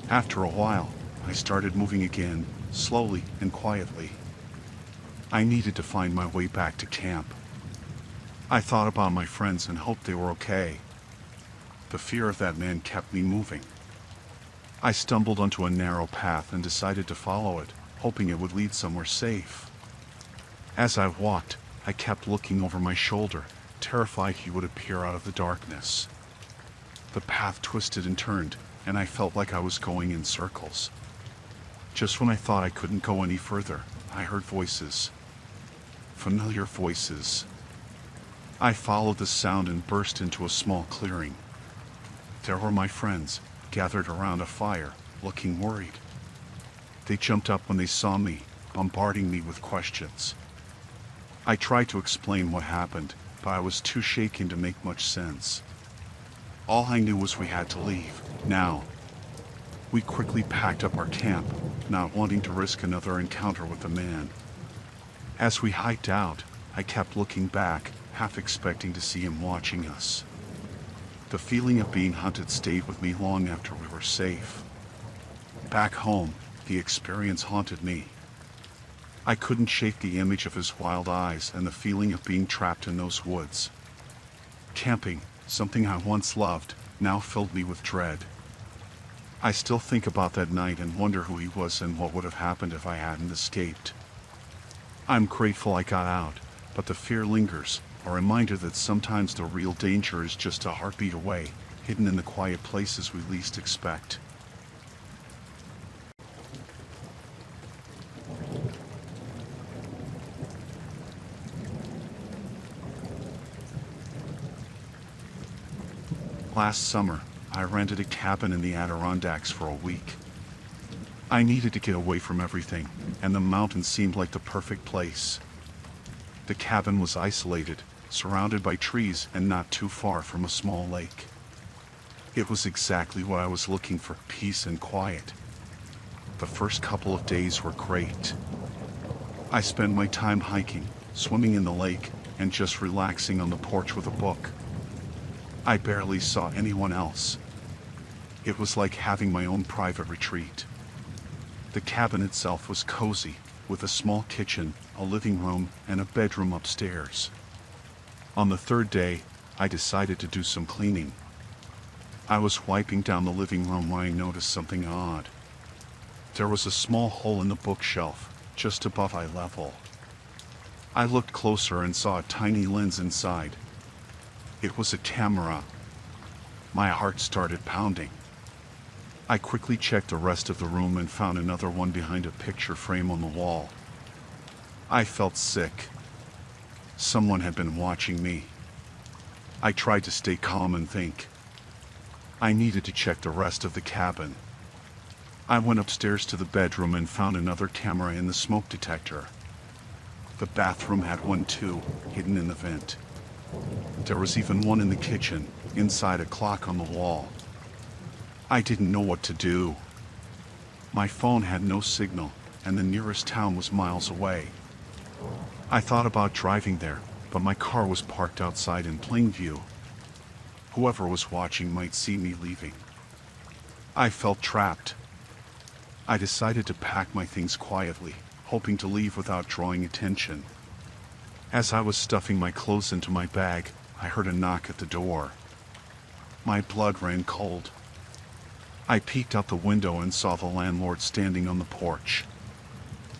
After a while, I started moving again, slowly and quietly. I needed to find my way back to camp. I thought about my friends and hoped they were okay. The fear of that man kept me moving. I stumbled onto a narrow path and decided to follow it, hoping it would lead somewhere safe. As I walked, I kept looking over my shoulder, terrified he would appear out of the darkness. The path twisted and turned, and I felt like I was going in circles. Just when I thought I couldn't go any further, I heard voices. Familiar voices. I followed the sound and burst into a small clearing. There were my friends, gathered around a fire, looking worried. They jumped up when they saw me, bombarding me with questions. I tried to explain what happened, but I was too shaken to make much sense. All I knew was we had to leave, now. We quickly packed up our camp, not wanting to risk another encounter with the man. As we hiked out, I kept looking back, half expecting to see him watching us. The feeling of being hunted stayed with me long after we were safe. Back home, the experience haunted me. I couldn't shake the image of his wild eyes and the feeling of being trapped in those woods. Camping, something I once loved, now filled me with dread. I still think about that night and wonder who he was and what would have happened if I hadn't escaped. I'm grateful I got out, but the fear lingers, a reminder that sometimes the real danger is just a heartbeat away, hidden in the quiet places we least expect. Last summer, I rented a cabin in the Adirondacks for a week. I needed to get away from everything, and the mountains seemed like the perfect place. The cabin was isolated, surrounded by trees and not too far from a small lake. It was exactly what I was looking for, peace and quiet. The first couple of days were great. I spent my time hiking, swimming in the lake, and just relaxing on the porch with a book. I barely saw anyone else. It was like having my own private retreat. The cabin itself was cozy, with a small kitchen, a living room, and a bedroom upstairs. On the third day, I decided to do some cleaning. I was wiping down the living room when I noticed something odd. There was a small hole in the bookshelf, just above eye level. I looked closer and saw a tiny lens inside. It was a camera. My heart started pounding. I quickly checked the rest of the room and found another one behind a picture frame on the wall. I felt sick. Someone had been watching me. I tried to stay calm and think. I needed to check the rest of the cabin. I went upstairs to the bedroom and found another camera in the smoke detector. The bathroom had one too, hidden in the vent. There was even one in the kitchen, inside a clock on the wall. I didn't know what to do. My phone had no signal, and the nearest town was miles away. I thought about driving there, but my car was parked outside in plain view. Whoever was watching might see me leaving. I felt trapped. I decided to pack my things quietly, hoping to leave without drawing attention. As I was stuffing my clothes into my bag, I heard a knock at the door. My blood ran cold. I peeked out the window and saw the landlord standing on the porch.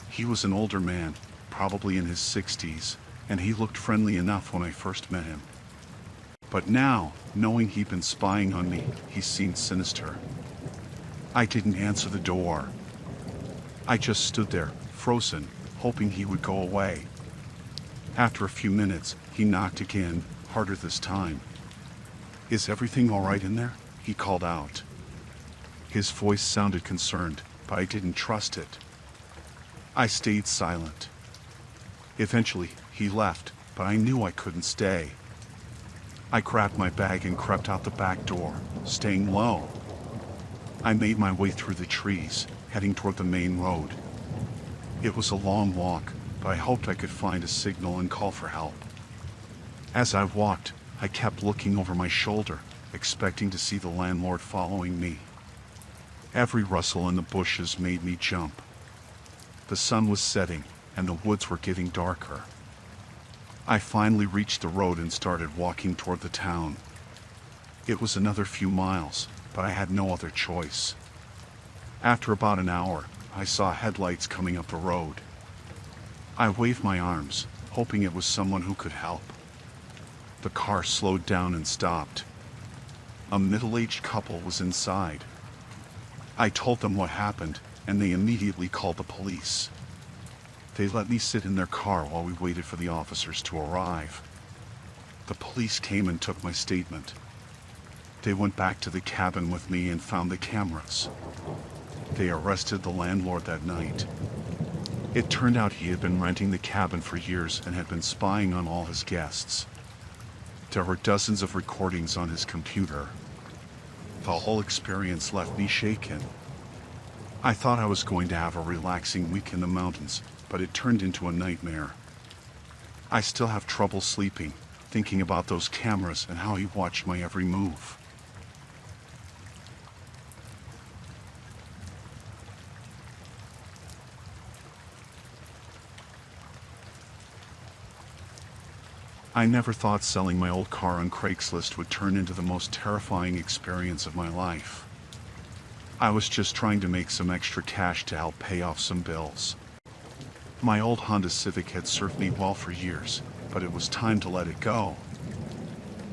He was an older man, probably in his 60s, and he looked friendly enough when I first met him. But now, knowing he'd been spying on me, he seemed sinister. I didn't answer the door. I just stood there, frozen, hoping he would go away. After a few minutes, he knocked again, harder this time. "Is everything all right in there?" he called out. His voice sounded concerned, but I didn't trust it. I stayed silent. Eventually, he left, but I knew I couldn't stay. I grabbed my bag and crept out the back door, staying low. I made my way through the trees, heading toward the main road. It was a long walk, but I hoped I could find a signal and call for help. As I walked, I kept looking over my shoulder, expecting to see the landlord following me. Every rustle in the bushes made me jump. The sun was setting, and the woods were getting darker. I finally reached the road and started walking toward the town. It was another few miles, but I had no other choice. After about an hour, I saw headlights coming up the road. I waved my arms, hoping it was someone who could help. The car slowed down and stopped. A middle-aged couple was inside. I told them what happened, and they immediately called the police. They let me sit in their car while we waited for the officers to arrive. The police came and took my statement. They went back to the cabin with me and found the cameras. They arrested the landlord that night. It turned out he had been renting the cabin for years and had been spying on all his guests. There were dozens of recordings on his computer. The whole experience left me shaken. I thought I was going to have a relaxing week in the mountains, but it turned into a nightmare. I still have trouble sleeping, thinking about those cameras and how he watched my every move. I never thought selling my old car on Craigslist would turn into the most terrifying experience of my life. I was just trying to make some extra cash to help pay off some bills. My old Honda Civic had served me well for years, but it was time to let it go.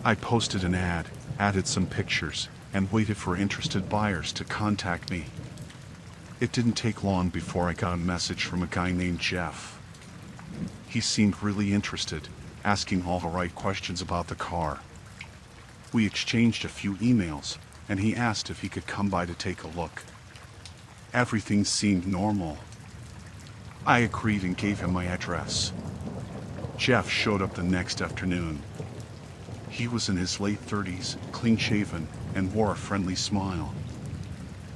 I posted an ad, added some pictures, and waited for interested buyers to contact me. It didn't take long before I got a message from a guy named Jeff. He seemed really interested, asking all the right questions about the car. We exchanged a few emails, and he asked if he could come by to take a look. Everything seemed normal. I agreed and gave him my address. Jeff showed up the next afternoon. He was in his late 30s, clean-shaven, and wore a friendly smile.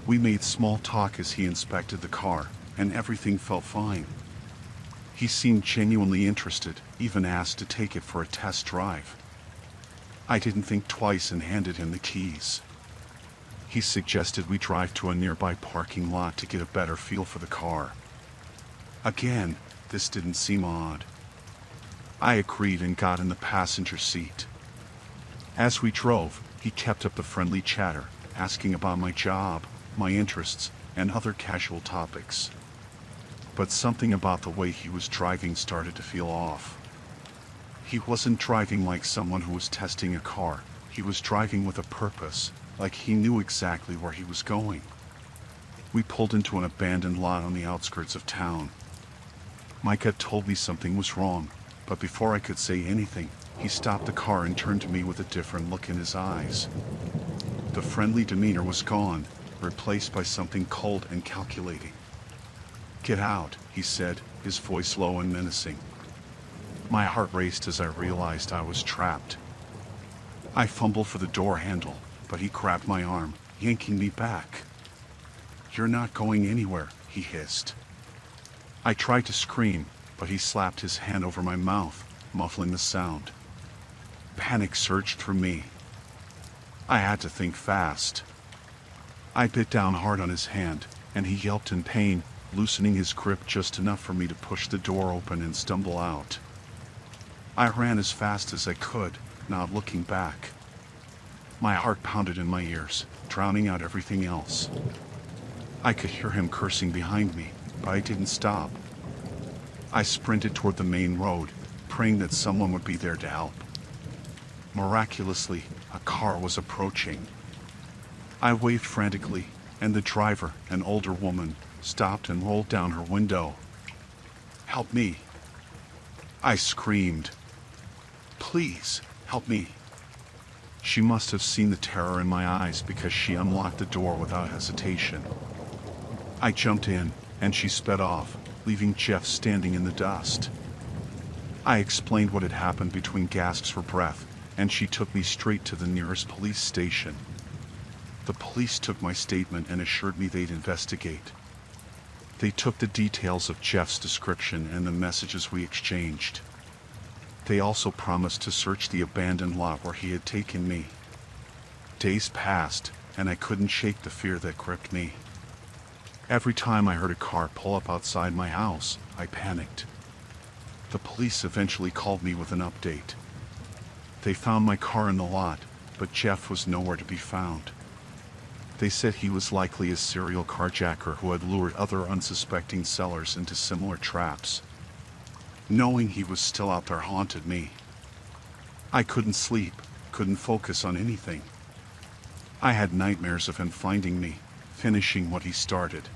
We made small talk as he inspected the car, and everything felt fine. He seemed genuinely interested, even asked to take it for a test drive. I didn't think twice and handed him the keys. He suggested we drive to a nearby parking lot to get a better feel for the car. Again, this didn't seem odd. I agreed and got in the passenger seat. As we drove, he kept up the friendly chatter, asking about my job, my interests, and other casual topics. But something about the way he was driving started to feel off. He wasn't driving like someone who was testing a car. He was driving with a purpose, like he knew exactly where he was going. We pulled into an abandoned lot on the outskirts of town. My gut told me something was wrong, but before I could say anything, he stopped the car and turned to me with a different look in his eyes. The friendly demeanor was gone, replaced by something cold and calculating. "Get out," he said, his voice low and menacing. My heart raced as I realized I was trapped. I fumbled for the door handle, but he grabbed my arm, yanking me back. "You're not going anywhere," he hissed. I tried to scream, but he slapped his hand over my mouth, muffling the sound. Panic surged through me. I had to think fast. I bit down hard on his hand, and he yelped in pain, loosening his grip just enough for me to push the door open and stumble out. I ran as fast as I could, not looking back. My heart pounded in my ears, drowning out everything else. I could hear him cursing behind me, but I didn't stop. I sprinted toward the main road, praying that someone would be there to help. Miraculously, a car was approaching. I waved frantically, and the driver, an older woman, stopped and rolled down her window. "Help me!" I screamed. "Please, help me!" She must have seen the terror in my eyes because she unlocked the door without hesitation. I jumped in, and she sped off, leaving Jeff standing in the dust. I explained what had happened between gasps for breath, and she took me straight to the nearest police station. The police took my statement and assured me they'd investigate. They took the details of Jeff's description and the messages we exchanged. They also promised to search the abandoned lot where he had taken me. Days passed, and I couldn't shake the fear that gripped me. Every time I heard a car pull up outside my house, I panicked. The police eventually called me with an update. They found my car in the lot, but Jeff was nowhere to be found. They said he was likely a serial carjacker who had lured other unsuspecting sellers into similar traps. Knowing he was still out there haunted me. I couldn't sleep, couldn't focus on anything. I had nightmares of him finding me, finishing what he started.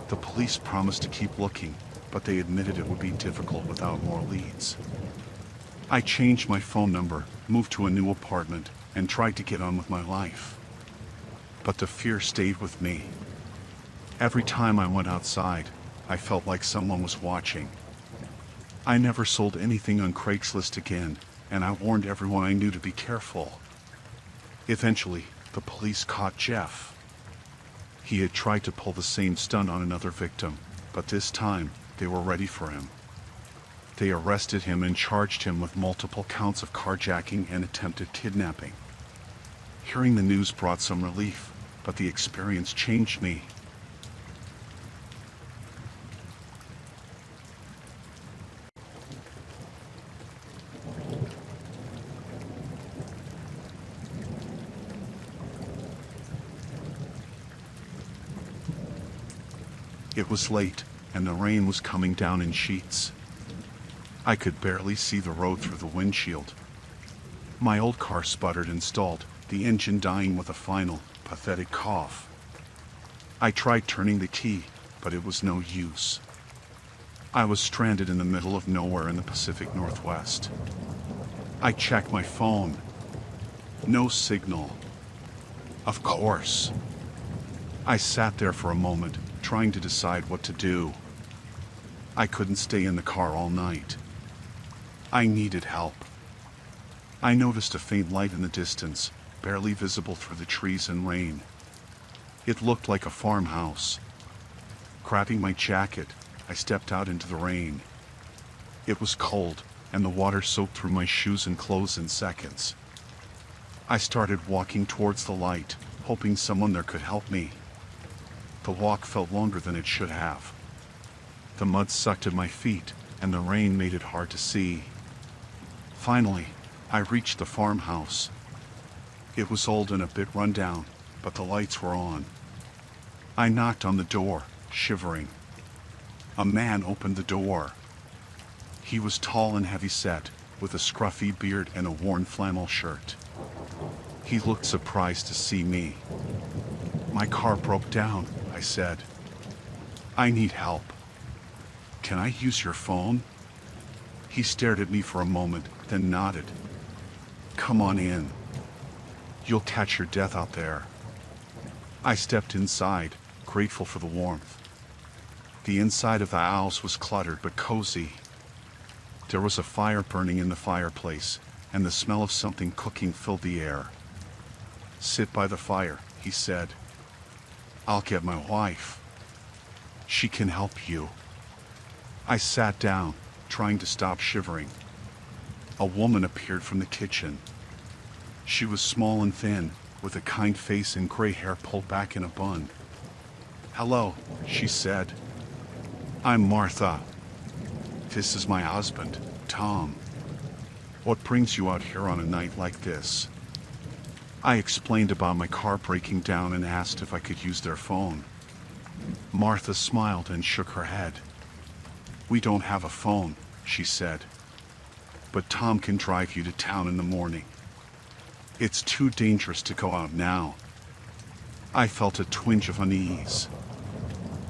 The police promised to keep looking, but they admitted it would be difficult without more leads. I changed my phone number, moved to a new apartment, and tried to get on with my life. But the fear stayed with me. Every time I went outside, I felt like someone was watching. I never sold anything on Craigslist again, and I warned everyone I knew to be careful. Eventually, the police caught Jeff. He had tried to pull the same stunt on another victim, but this time, they were ready for him. They arrested him and charged him with multiple counts of carjacking and attempted kidnapping. Hearing the news brought some relief, but the experience changed me. It was late, and the rain was coming down in sheets. I could barely see the road through the windshield. My old car sputtered and stalled, the engine dying with a final, pathetic cough. I tried turning the key, but it was no use. I was stranded in the middle of nowhere in the Pacific Northwest. I checked my phone. No signal. Of course. I sat there for a moment, trying to decide what to do. I couldn't stay in the car all night. I needed help. I noticed a faint light in the distance, barely visible through the trees and rain. It looked like a farmhouse. Grabbing my jacket, I stepped out into the rain. It was cold, and the water soaked through my shoes and clothes in seconds. I started walking towards the light, hoping someone there could help me. The walk felt longer than it should have. The mud sucked at my feet, and the rain made it hard to see. Finally, I reached the farmhouse. It was old and a bit run down, but the lights were on. I knocked on the door, shivering. A man opened the door. He was tall and heavy-set, with a scruffy beard and a worn flannel shirt. He looked surprised to see me. "My car broke down," I said. "I need help. Can I use your phone?" He stared at me for a moment, then nodded. "Come on in. You'll catch your death out there." I stepped inside, grateful for the warmth. The inside of the house was cluttered but cozy. There was a fire burning in the fireplace, and the smell of something cooking filled the air. "Sit by the fire," he said. "I'll get my wife. She can help you." I sat down, trying to stop shivering. A woman appeared from the kitchen. She was small and thin, with a kind face and gray hair pulled back in a bun. "Hello," she said. "I'm Martha. This is my husband, Tom. What brings you out here on a night like this?" I explained about my car breaking down and asked if I could use their phone. Martha smiled and shook her head. "We don't have a phone," she said. "But Tom can drive you to town in the morning. It's too dangerous to go out now." I felt a twinge of unease.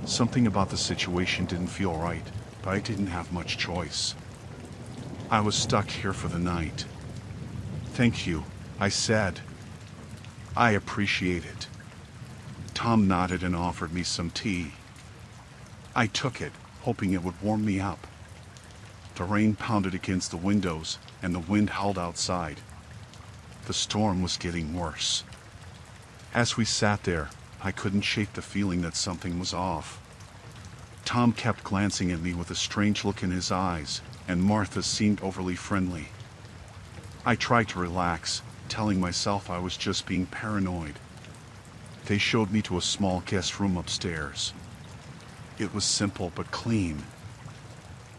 Something about the situation didn't feel right, but I didn't have much choice. I was stuck here for the night. "Thank you," I said. "I appreciate it." Tom nodded and offered me some tea. I took it, hoping it would warm me up. The rain pounded against the windows, and the wind howled outside. The storm was getting worse. As we sat there, I couldn't shake the feeling that something was off. Tom kept glancing at me with a strange look in his eyes, and Martha seemed overly friendly. I tried to relax, telling myself I was just being paranoid. They showed me to a small guest room upstairs. It was simple but clean.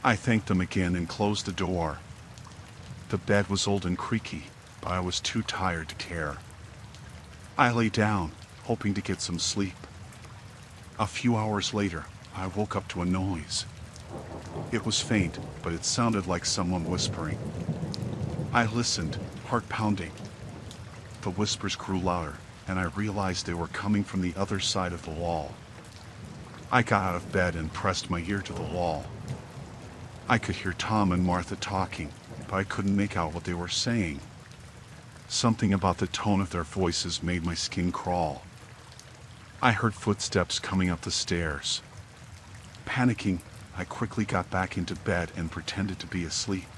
I thanked them again and closed the door. The bed was old and creaky, but I was too tired to care. I lay down, hoping to get some sleep. A few hours later, I woke up to a noise. It was faint, but it sounded like someone whispering. I listened, heart pounding. The whispers grew louder, and I realized they were coming from the other side of the wall. I got out of bed and pressed my ear to the wall. I could hear Tom and Martha talking, but I couldn't make out what they were saying. Something about the tone of their voices made my skin crawl. I heard footsteps coming up the stairs. Panicking, I quickly got back into bed and pretended to be asleep.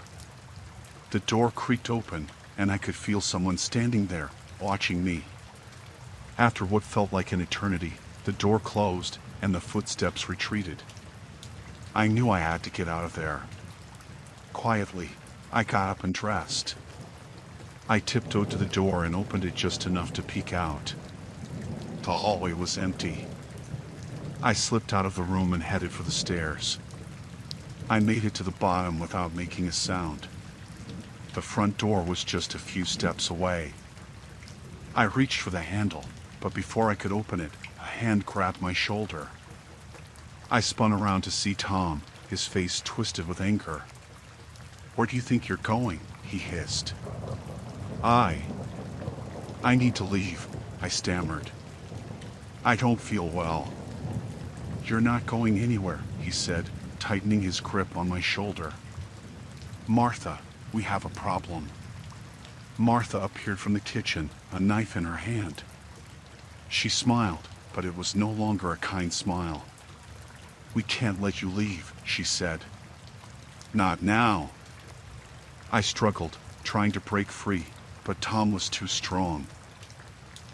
The door creaked open, and I could feel someone standing there, watching me. After what felt like an eternity, the door closed and the footsteps retreated. I knew I had to get out of there. Quietly, I got up and dressed. I tiptoed to the door and opened it just enough to peek out. The hallway was empty. I slipped out of the room and headed for the stairs. I made it to the bottom without making a sound. The front door was just a few steps away. I reached for the handle, but before I could open it, a hand grabbed my shoulder. I spun around to see Tom, his face twisted with anger. "Where do you think you're going?" he hissed. I need to leave," I stammered. "I don't feel well." "You're not going anywhere," he said, tightening his grip on my shoulder. "Martha, we have a problem." Martha appeared from the kitchen, a knife in her hand. She smiled, but it was no longer a kind smile. "We can't let you leave," she said. "Not now." I struggled, trying to break free, but Tom was too strong.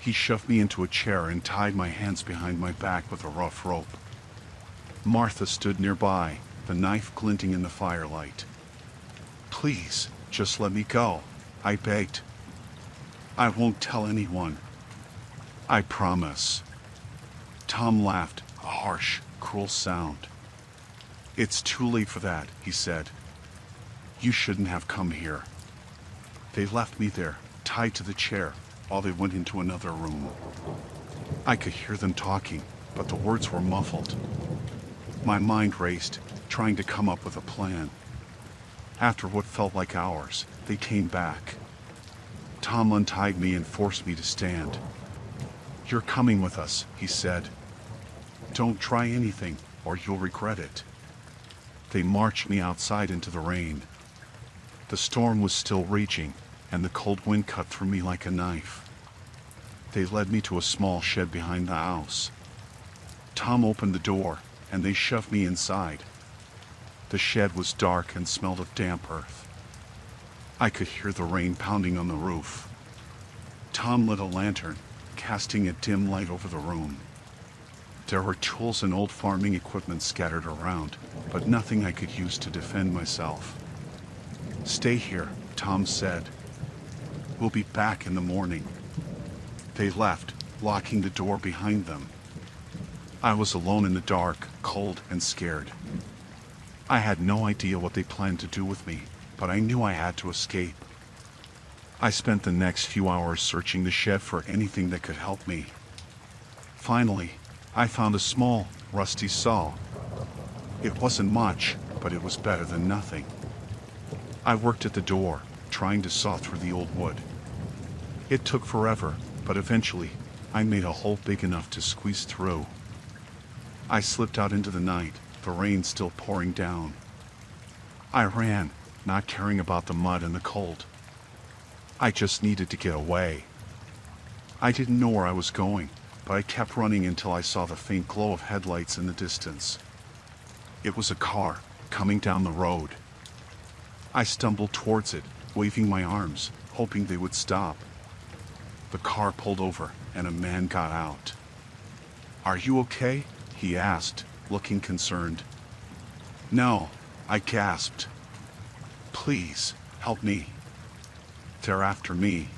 He shoved me into a chair and tied my hands behind my back with a rough rope. Martha stood nearby, the knife glinting in the firelight. "Please, just let me go," I begged. "I won't tell anyone. I promise." Tom laughed, a harsh, cruel sound. "It's too late for that," he said. "You shouldn't have come here." They left me there, tied to the chair, while they went into another room. I could hear them talking, but the words were muffled. My mind raced, trying to come up with a plan. After what felt like hours, they came back. Tom untied me and forced me to stand. "You're coming with us," he said. "Don't try anything, or you'll regret it." They marched me outside into the rain. The storm was still raging, and the cold wind cut through me like a knife. They led me to a small shed behind the house. Tom opened the door, and they shoved me inside. The shed was dark and smelled of damp earth. I could hear the rain pounding on the roof. Tom lit a lantern, casting a dim light over the room. There were tools and old farming equipment scattered around, but nothing I could use to defend myself. "Stay here," Tom said. "We'll be back in the morning." They left, locking the door behind them. I was alone in the dark, cold and scared. I had no idea what they planned to do with me, but I knew I had to escape. I spent the next few hours searching the shed for anything that could help me. Finally, I found a small, rusty saw. It wasn't much, but it was better than nothing. I worked at the door, trying to saw through the old wood. It took forever, but eventually, I made a hole big enough to squeeze through. I slipped out into the night, the rain still pouring down. I ran, not caring about the mud and the cold. I just needed to get away. I didn't know where I was going, but I kept running until I saw the faint glow of headlights in the distance. It was a car, coming down the road. I stumbled towards it, waving my arms, hoping they would stop. The car pulled over, and a man got out. "Are you okay?" he asked, looking concerned. "No," I gasped. "Please, help me. They're after me."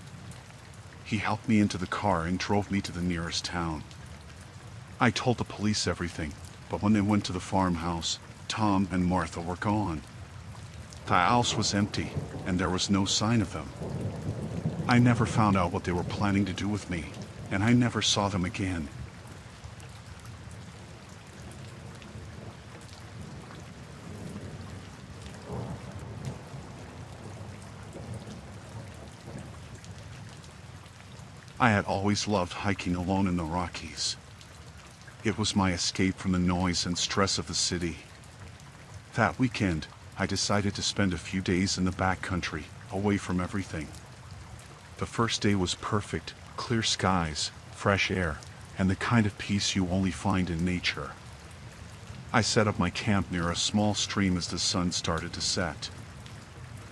He helped me into the car and drove me to the nearest town. I told the police everything, but when they went to the farmhouse, Tom and Martha were gone. The house was empty, and there was no sign of them. I never found out what they were planning to do with me, and I never saw them again. I had always loved hiking alone in the Rockies. It was my escape from the noise and stress of the city. That weekend, I decided to spend a few days in the backcountry, away from everything. The first day was perfect, clear skies, fresh air, and the kind of peace you only find in nature. I set up my camp near a small stream as the sun started to set.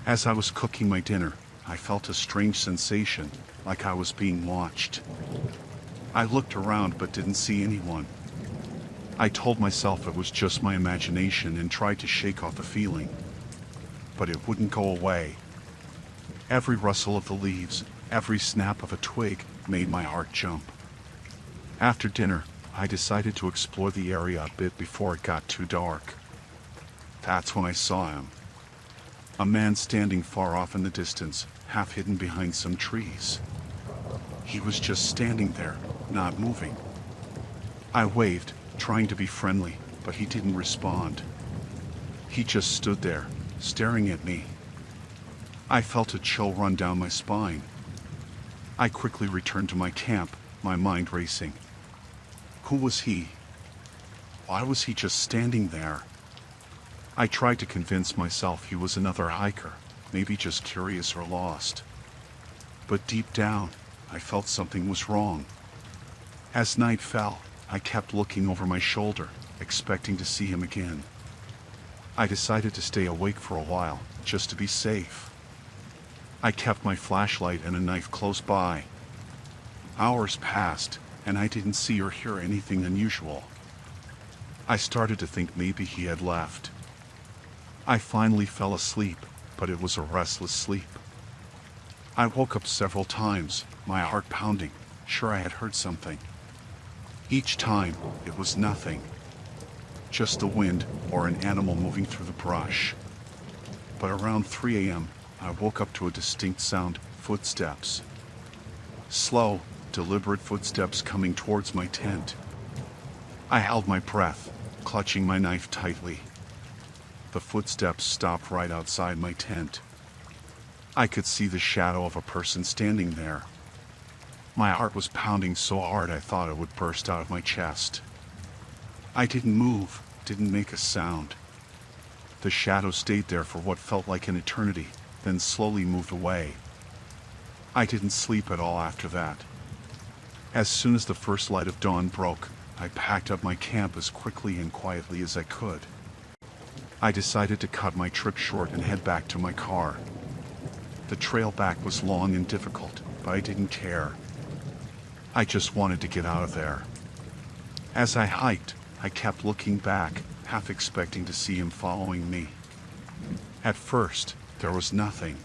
As I was cooking my dinner, I felt a strange sensation, like I was being watched. I looked around but didn't see anyone. I told myself it was just my imagination and tried to shake off the feeling. But it wouldn't go away. Every rustle of the leaves, every snap of a twig made my heart jump. After dinner, I decided to explore the area a bit before it got too dark. That's when I saw him. A man standing far off in the distance, half hidden behind some trees. He was just standing there, not moving. I waved, trying to be friendly, but he didn't respond. He just stood there, staring at me. I felt a chill run down my spine. I quickly returned to my camp, my mind racing. Who was he? Why was he just standing there? I tried to convince myself he was another hiker, maybe just curious or lost. But deep down, I felt something was wrong. As night fell, I kept looking over my shoulder, expecting to see him again. I decided to stay awake for a while, just to be safe. I kept my flashlight and a knife close by. Hours passed, and I didn't see or hear anything unusual. I started to think maybe he had left. I finally fell asleep, but it was a restless sleep. I woke up several times, my heart pounding, sure I had heard something. Each time, it was nothing. Just the wind or an animal moving through the brush. But around 3 a.m., I woke up to a distinct sound, footsteps. Slow, deliberate footsteps coming towards my tent. I held my breath, clutching my knife tightly. The footsteps stopped right outside my tent. I could see the shadow of a person standing there. My heart was pounding so hard I thought it would burst out of my chest. I didn't move, didn't make a sound. The shadow stayed there for what felt like an eternity, then slowly moved away. I didn't sleep at all after that. As soon as the first light of dawn broke, I packed up my camp as quickly and quietly as I could. I decided to cut my trip short and head back to my car. The trail back was long and difficult, but I didn't care. I just wanted to get out of there. As I hiked, I kept looking back, half expecting to see him following me. At first, there was nothing.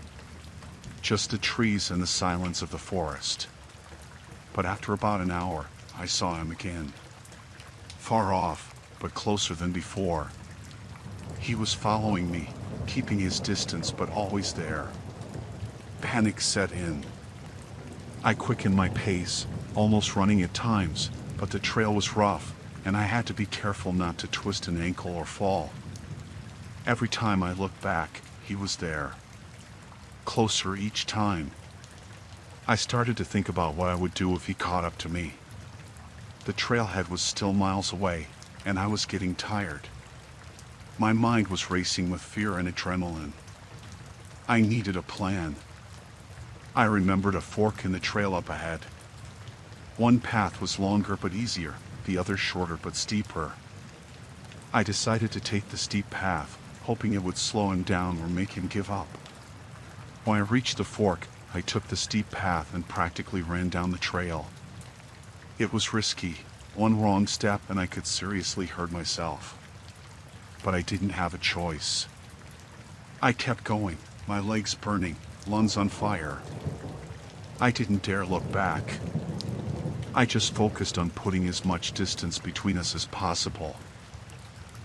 Just the trees and the silence of the forest. But after about an hour, I saw him again. Far off, but closer than before. He was following me, keeping his distance but always there. Panic set in. I quickened my pace, almost running at times, but the trail was rough, and I had to be careful not to twist an ankle or fall. Every time I looked back, he was there. Closer each time. I started to think about what I would do if he caught up to me. The trailhead was still miles away, and I was getting tired. My mind was racing with fear and adrenaline. I needed a plan. I remembered a fork in the trail up ahead. One path was longer but easier, the other shorter but steeper. I decided to take the steep path, hoping it would slow him down or make him give up. When I reached the fork, I took the steep path and practically ran down the trail. It was risky. One wrong step and I could seriously hurt myself. But I didn't have a choice. I kept going, my legs burning, lungs on fire. I didn't dare look back. I just focused on putting as much distance between us as possible.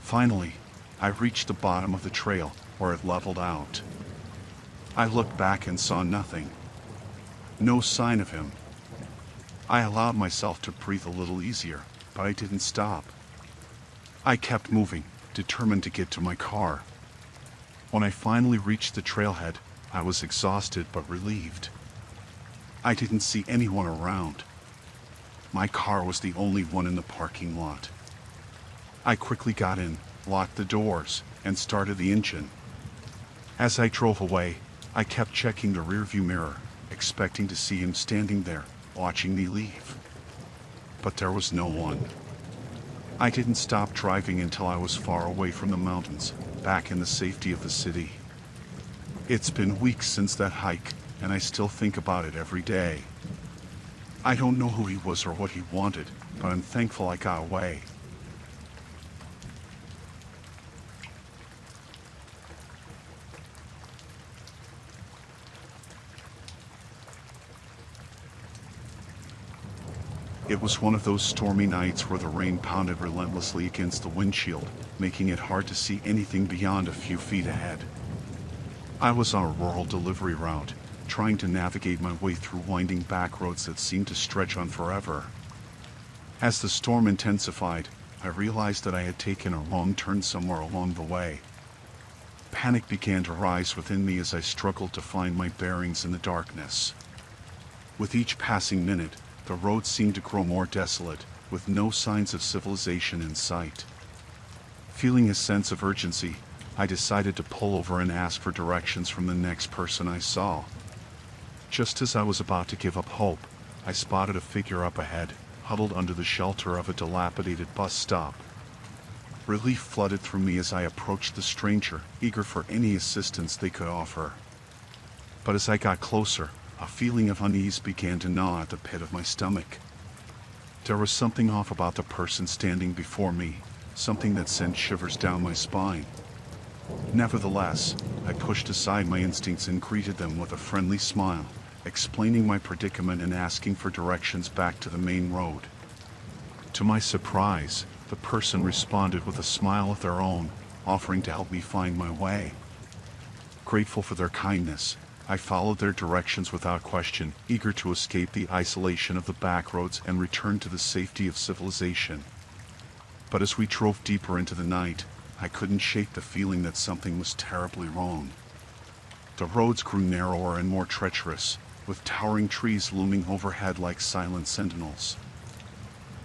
Finally, I reached the bottom of the trail, where it leveled out. I looked back and saw nothing. No sign of him. I allowed myself to breathe a little easier, but I didn't stop. I kept moving, determined to get to my car. When I finally reached the trailhead, I was exhausted but relieved. I didn't see anyone around. My car was the only one in the parking lot. I quickly got in, locked the doors, and started the engine. As I drove away, I kept checking the rearview mirror, expecting to see him standing there, watching me leave. But there was no one. I didn't stop driving until I was far away from the mountains, back in the safety of the city. It's been weeks since that hike, and I still think about it every day. I don't know who he was or what he wanted, but I'm thankful I got away. It was one of those stormy nights where the rain pounded relentlessly against the windshield, making it hard to see anything beyond a few feet ahead. I was on a rural delivery route, trying to navigate my way through winding back roads that seemed to stretch on forever. As the storm intensified, I realized that I had taken a wrong turn somewhere along the way. Panic began to rise within me as I struggled to find my bearings in the darkness. With each passing minute, the road seemed to grow more desolate, with no signs of civilization in sight. Feeling a sense of urgency, I decided to pull over and ask for directions from the next person I saw. Just as I was about to give up hope, I spotted a figure up ahead, huddled under the shelter of a dilapidated bus stop. Relief flooded through me as I approached the stranger, eager for any assistance they could offer. But as I got closer, a feeling of unease began to gnaw at the pit of my stomach. There was something off about the person standing before me, something that sent shivers down my spine. Nevertheless, I pushed aside my instincts and greeted them with a friendly smile, explaining my predicament and asking for directions back to the main road. To my surprise, the person responded with a smile of their own, offering to help me find my way. Grateful for their kindness, I followed their directions without question, eager to escape the isolation of the back roads and return to the safety of civilization. But as we drove deeper into the night, I couldn't shake the feeling that something was terribly wrong. The roads grew narrower and more treacherous, with towering trees looming overhead like silent sentinels.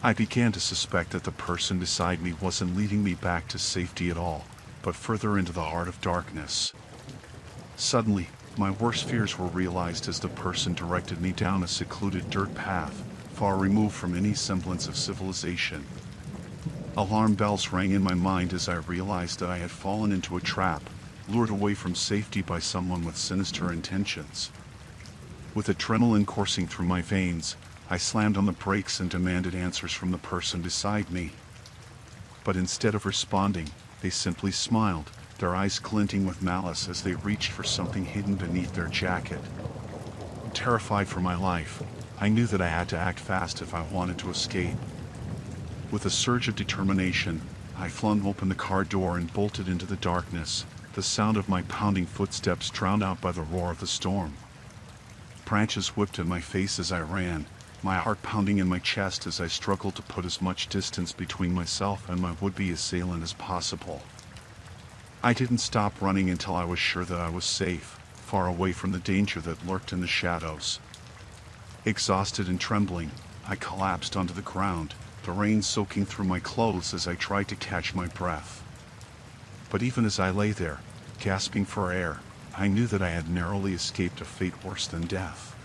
I began to suspect that the person beside me wasn't leading me back to safety at all, but further into the heart of darkness. Suddenly, my worst fears were realized as the person directed me down a secluded dirt path, far removed from any semblance of civilization. Alarm bells rang in my mind as I realized that I had fallen into a trap, lured away from safety by someone with sinister intentions. With adrenaline coursing through my veins, I slammed on the brakes and demanded answers from the person beside me. But instead of responding, they simply smiled, their eyes glinting with malice as they reached for something hidden beneath their jacket. Terrified for my life, I knew that I had to act fast if I wanted to escape. With a surge of determination, I flung open the car door and bolted into the darkness, the sound of my pounding footsteps drowned out by the roar of the storm. Branches whipped in my face as I ran, my heart pounding in my chest as I struggled to put as much distance between myself and my would-be assailant as possible. I didn't stop running until I was sure that I was safe, far away from the danger that lurked in the shadows. Exhausted and trembling, I collapsed onto the ground, the rain soaking through my clothes as I tried to catch my breath. But even as I lay there, gasping for air, I knew that I had narrowly escaped a fate worse than death.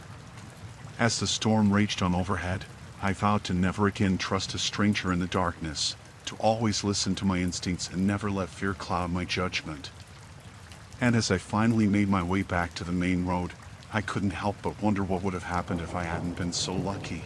As the storm raged on overhead, I vowed to never again trust a stranger in the darkness, to always listen to my instincts and never let fear cloud my judgment. And as I finally made my way back to the main road, I couldn't help but wonder what would have happened if I hadn't been so lucky.